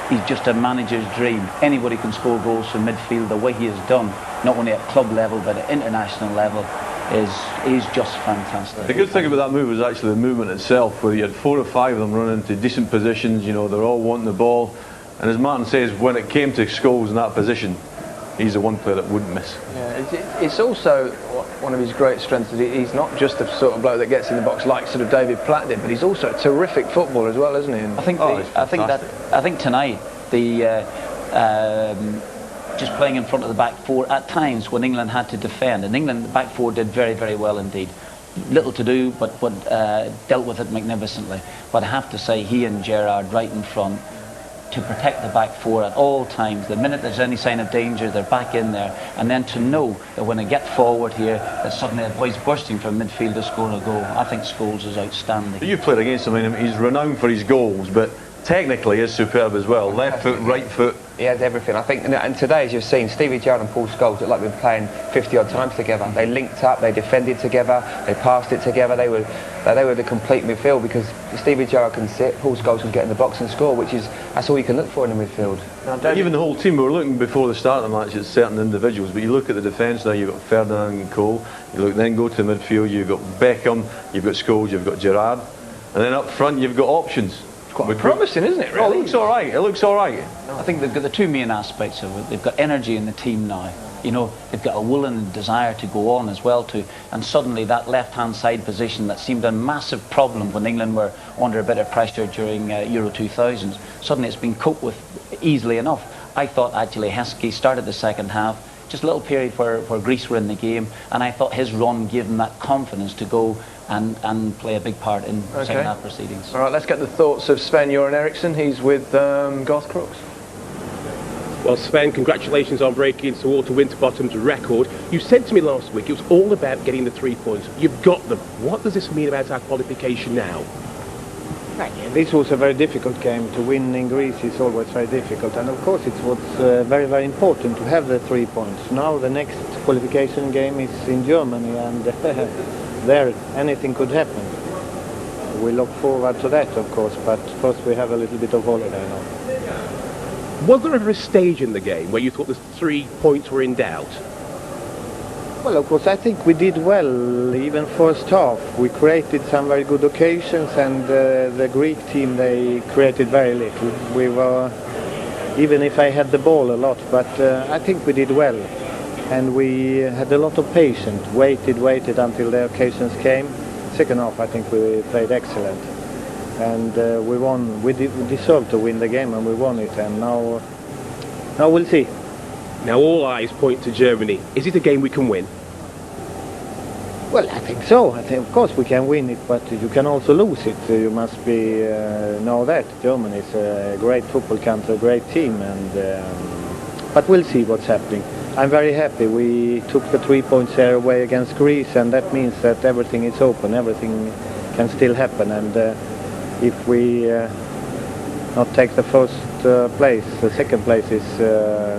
he's just a manager's dream. Anybody can score goals from midfield the way he has done, not only at club level but at international level. Is just fantastic. The good thing about that move was actually the movement itself, where you had 4 or 5 of them running into decent positions. You know, they're all wanting the ball, and as Martin says, when it came to Scholes in that position, he's the one player that wouldn't miss. Yeah, it's also one of his great strengths. He's not just the sort of bloke that gets in the box like sort of David Platt did, but he's also a terrific footballer as well, isn't he? And I think tonight just playing in front of the back four at times when England had to defend, and England the back four did very, very well indeed. Little to do, but dealt with it magnificently. But I have to say, he and Gerrard right in front to protect the back four at all times. The minute there's any sign of danger, they're back in there. And then to know that when they get forward here, that suddenly a boy's bursting from midfield to score a goal. I think Scholes is outstanding. You played against him, I mean, he's renowned for his goals, but technically is superb as well. Left foot, right foot. He has everything. I think, and today, as you've seen, Stevie Gerrard and Paul Scholes look like they've been playing 50-odd times together. They linked up, they defended together, they passed it together. They were the complete midfield, because Stevie Gerrard can sit, Paul Scholes can get in the box and score, that's all you can look for in the midfield. Even the whole team, we were looking before the start of the match at certain individuals, but you look at the defence now, you've got Ferdinand and Cole, then go to the midfield, you've got Beckham, you've got Scholes, you've got Gerrard, and then up front you've got options. Quite promising, isn't it, really? Oh, it looks all right. It looks all right. I think they've got the two main aspects of it. They've got energy in the team now. You know, they've got a will and desire to go on as well too. And suddenly that left-hand side position that seemed a massive problem when England were under a bit of pressure during Euro 2000s, suddenly it's been coped with easily enough. I thought actually Heskey started the second half, just a little period where Greece were in the game, and I thought his run gave them that confidence to go and play a big part in second half proceedings. All right, let's get the thoughts of Sven-Göran Eriksson. He's with Garth Crooks. Well, Sven, congratulations on breaking Sir Walter Winterbottom's record. You said to me last week it was all about getting the 3 points. You've got them. What does this mean about our qualification now? This was a very difficult game. To win in Greece is always very difficult, and of course it was very, very important to have the 3 points. Now the next qualification game is in Germany, and there anything could happen. We look forward to that, of course, but first we have a little bit of holiday now. Was there ever a stage in the game where you thought the 3 points were in doubt? Well, of course, I think we did well, even first half. We created some very good occasions, and the Greek team, they created very little. We were, even if I had the ball a lot, but I think we did well. And we had a lot of patience, waited until the occasions came. Second half, I think we played excellent. And we won. We deserved to win the game, and we won it. And now we'll see. Now all eyes point to Germany. Is it a game we can win? Well, I think so. I think, of course, we can win it, but you can also lose it. You must be know that Germany is a great football country, a great team, and but we'll see what's happening. I'm very happy. We took the 3 points here away against Greece, and that means that everything is open. Everything can still happen, and if we not take the first place, the second place is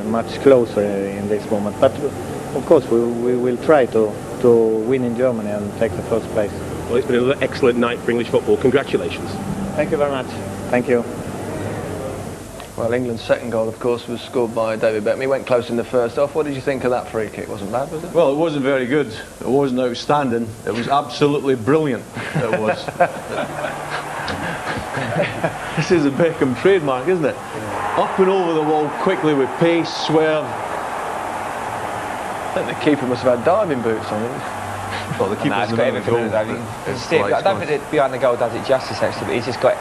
much closer in this moment. But of course we will try to win in Germany and take the first place. Well, it's been another excellent night for English football. Congratulations. Thank you very much. Thank you. Well, England's second goal, of course, was scored by David Beckham. He went close in the first half. What did you think of that free kick? Wasn't bad, was it? Well, it wasn't very good. It wasn't outstanding. It was absolutely brilliant. It was. This is a Beckham trademark, isn't it? Yeah. Up and over the wall quickly with pace, swerve. I think the keeper must have had diving boots on him. Well, the keeper's got everything. I don't think that behind the goal does it justice, actually, but he's just got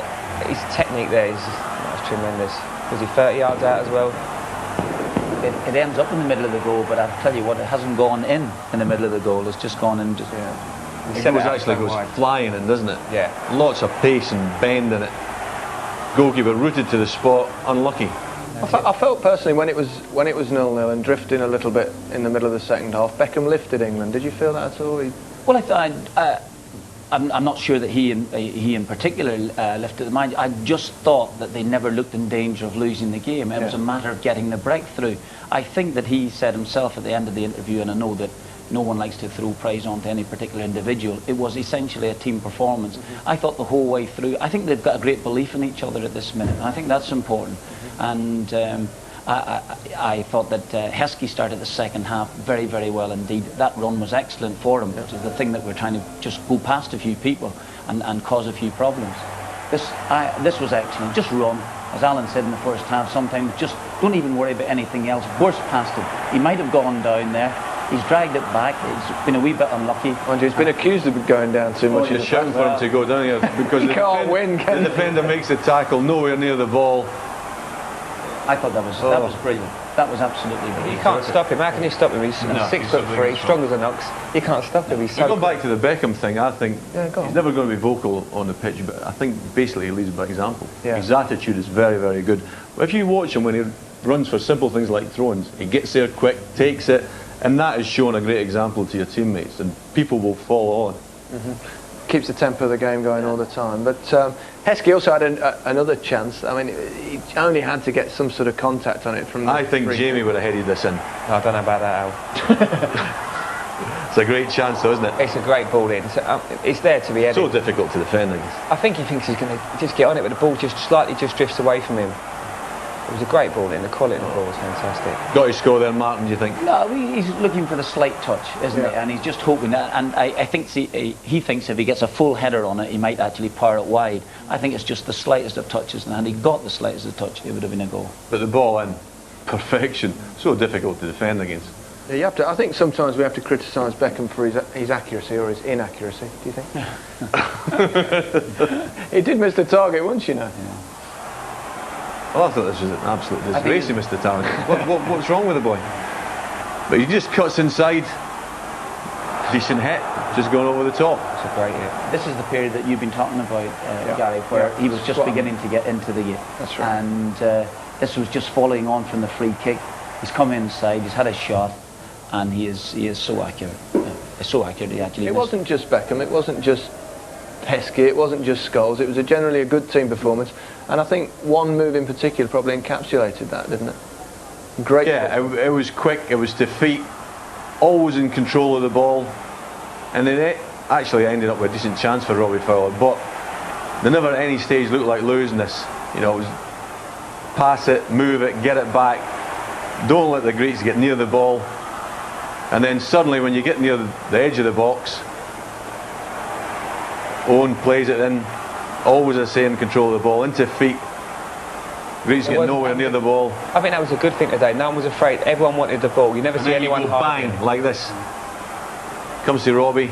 his technique there. That's tremendous. Was he 30 yards out as well? It ends up in the middle of the goal, but I'll tell you what, it hasn't gone in the middle of the goal. It's just gone in. It goes flying in, doesn't it? Yeah. Lots of pace and bend in it. Goalkeeper rooted to the spot, unlucky. I felt personally when it was 0-0 and drifting a little bit in the middle of the second half, Beckham lifted England. Did you feel that at all? Well, I'm not sure that he in particular lifted them. I just thought that they never looked in danger of losing the game. It was a matter of getting the breakthrough. I think that he said himself at the end of the interview, and I know that no one likes to throw praise onto any particular individual, it was essentially a team performance. I thought the whole way through, I think they've got a great belief in each other at this minute, and I think that's important. And I thought that Heskey started the second half very, very well indeed. That run was excellent for him, which is the thing that we're trying to just go past a few people and cause a few problems. This was excellent. Just run. As Alan said in the first half, sometimes just don't even worry about anything else. Burst past him. He might have gone down there. He's dragged it back. It's been a wee bit unlucky. And he's been accused of going down too much. It's a shame for him to go down here because the defender makes the tackle nowhere near the ball. I thought that was brilliant. That was absolutely brilliant. You can't stop him. How can you stop him? He's 6'3", strong as an ox. You can't stop him. He's so going back to the Beckham thing, I think he's never going to be vocal on the pitch, but I think basically he leads by example. Yeah. His attitude is very, very good. If you watch him when he runs for simple things like throw-ins, he gets there quick, takes it, and that is showing a great example to your teammates, and people will follow on. keeps the tempo of the game going all the time. But Heskey also had another chance. I mean, he only had to get some sort of contact on it from the I think Jamie would have headed this in. I don't know about that, Al. It's a great chance though, isn't it? It's a great ball in. It's there to be headed. So difficult to defend, I guess. I think he thinks he's going to just get on it, but the ball just slightly drifts away from him. It was a great ball in. The quality of the ball was fantastic. Got his score there, Martin, do you think? No, he's looking for the slight touch, isn't he? And he's just hoping that. And I think he thinks if he gets a full header on it, he might actually power it wide. I think it's just the slightest of touches, and had he got the slightest of touch, it would have been a goal. But the ball in perfection, so difficult to defend against. Yeah, you have to. I think sometimes we have to criticise Beckham for his accuracy or his inaccuracy. Do you think? He did miss the target once, you know. Yeah. Well, I thought this was an absolute disgrace, he missed the target. What's wrong with the boy? But he just cuts inside. Decent hit, just going over the top. It's a great hit. This is the period that you've been talking about, Gary, where he was just beginning to get into the game. That's right. And this was just following on from the free kick. He's come inside, he's had a shot, and he is so accurate. So accurate, he actually. It wasn't just Beckham, it wasn't just Heskey, it wasn't just Scholes, it was generally a good team performance, and I think one move in particular probably encapsulated that, didn't it? Great. Yeah, it was quick, it was to feet, always in control of the ball, and then it actually ended up with a decent chance for Robbie Fowler, but they never at any stage looked like losing this. You know, it was pass it, move it, get it back, don't let the Greeks get near the ball, and then suddenly when you get near the edge of the box, Owen plays it in, always the same control of the ball, into feet. Greeks get nowhere near the ball. I think that was a good thing today. No one was afraid. Everyone wanted the ball. You never see anyone bang like this. Comes to Robbie.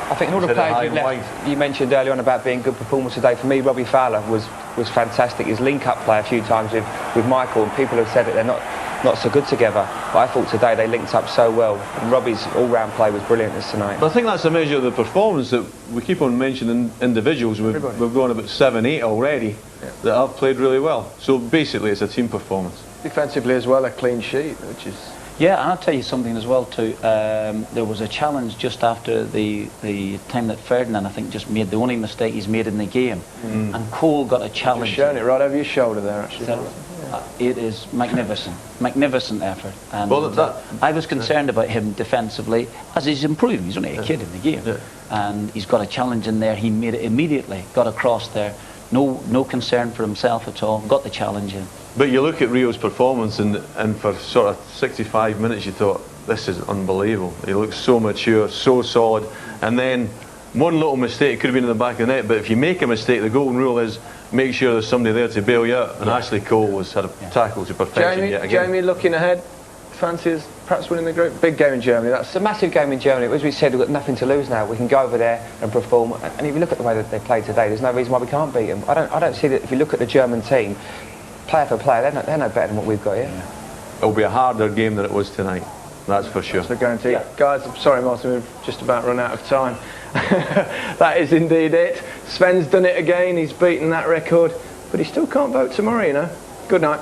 I think in all the players you've left, you mentioned earlier on about being good performance today. For me, Robbie Fowler was fantastic. His link-up play a few times with Michael, and people have said that they're not so good together. But I thought today they linked up so well, and Robbie's all-round play was brilliant this tonight. But I think that's a measure of the performance that we keep on mentioning individuals. We've gone about 7-8 already that have played really well. So basically, it's a team performance. Defensively as well, a clean sheet, which is. Yeah, and I'll tell you something as well too. There was a challenge just after the time that Ferdinand, I think, just made the only mistake he's made in the game, and Cole got a challenge. You're showing it right over your shoulder there, actually. It is magnificent effort. And I was concerned about him defensively, as he's improving. He's only a kid in the game, and he's got a challenge in there. He made it immediately, got across there. No concern for himself at all. Got the challenge in. But you look at Rio's performance, and for sort of 65 minutes, you thought, this is unbelievable. He looks so mature, so solid, and then one little mistake, it could have been in the back of the net, but if you make a mistake, the golden rule is make sure there's somebody there to bail you out, and Ashley Cole had a tackle to perfection yet again. Jamie, looking ahead, fancies perhaps winning the group? Big game in Germany. That's a massive game in Germany. As we said, we've got nothing to lose now. We can go over there and perform, and if you look at the way that they played today, there's no reason why we can't beat them. I don't see that. If you look at the German team, player for player, they're no better than what we've got here. It'll be a harder game than it was tonight, that's for sure. That's the guarantee. Yeah. Guys, I'm sorry Martin, we've just about run out of time. That is indeed it. Sven's done it again, he's beaten that record, but he still can't vote tomorrow, you know. Good night.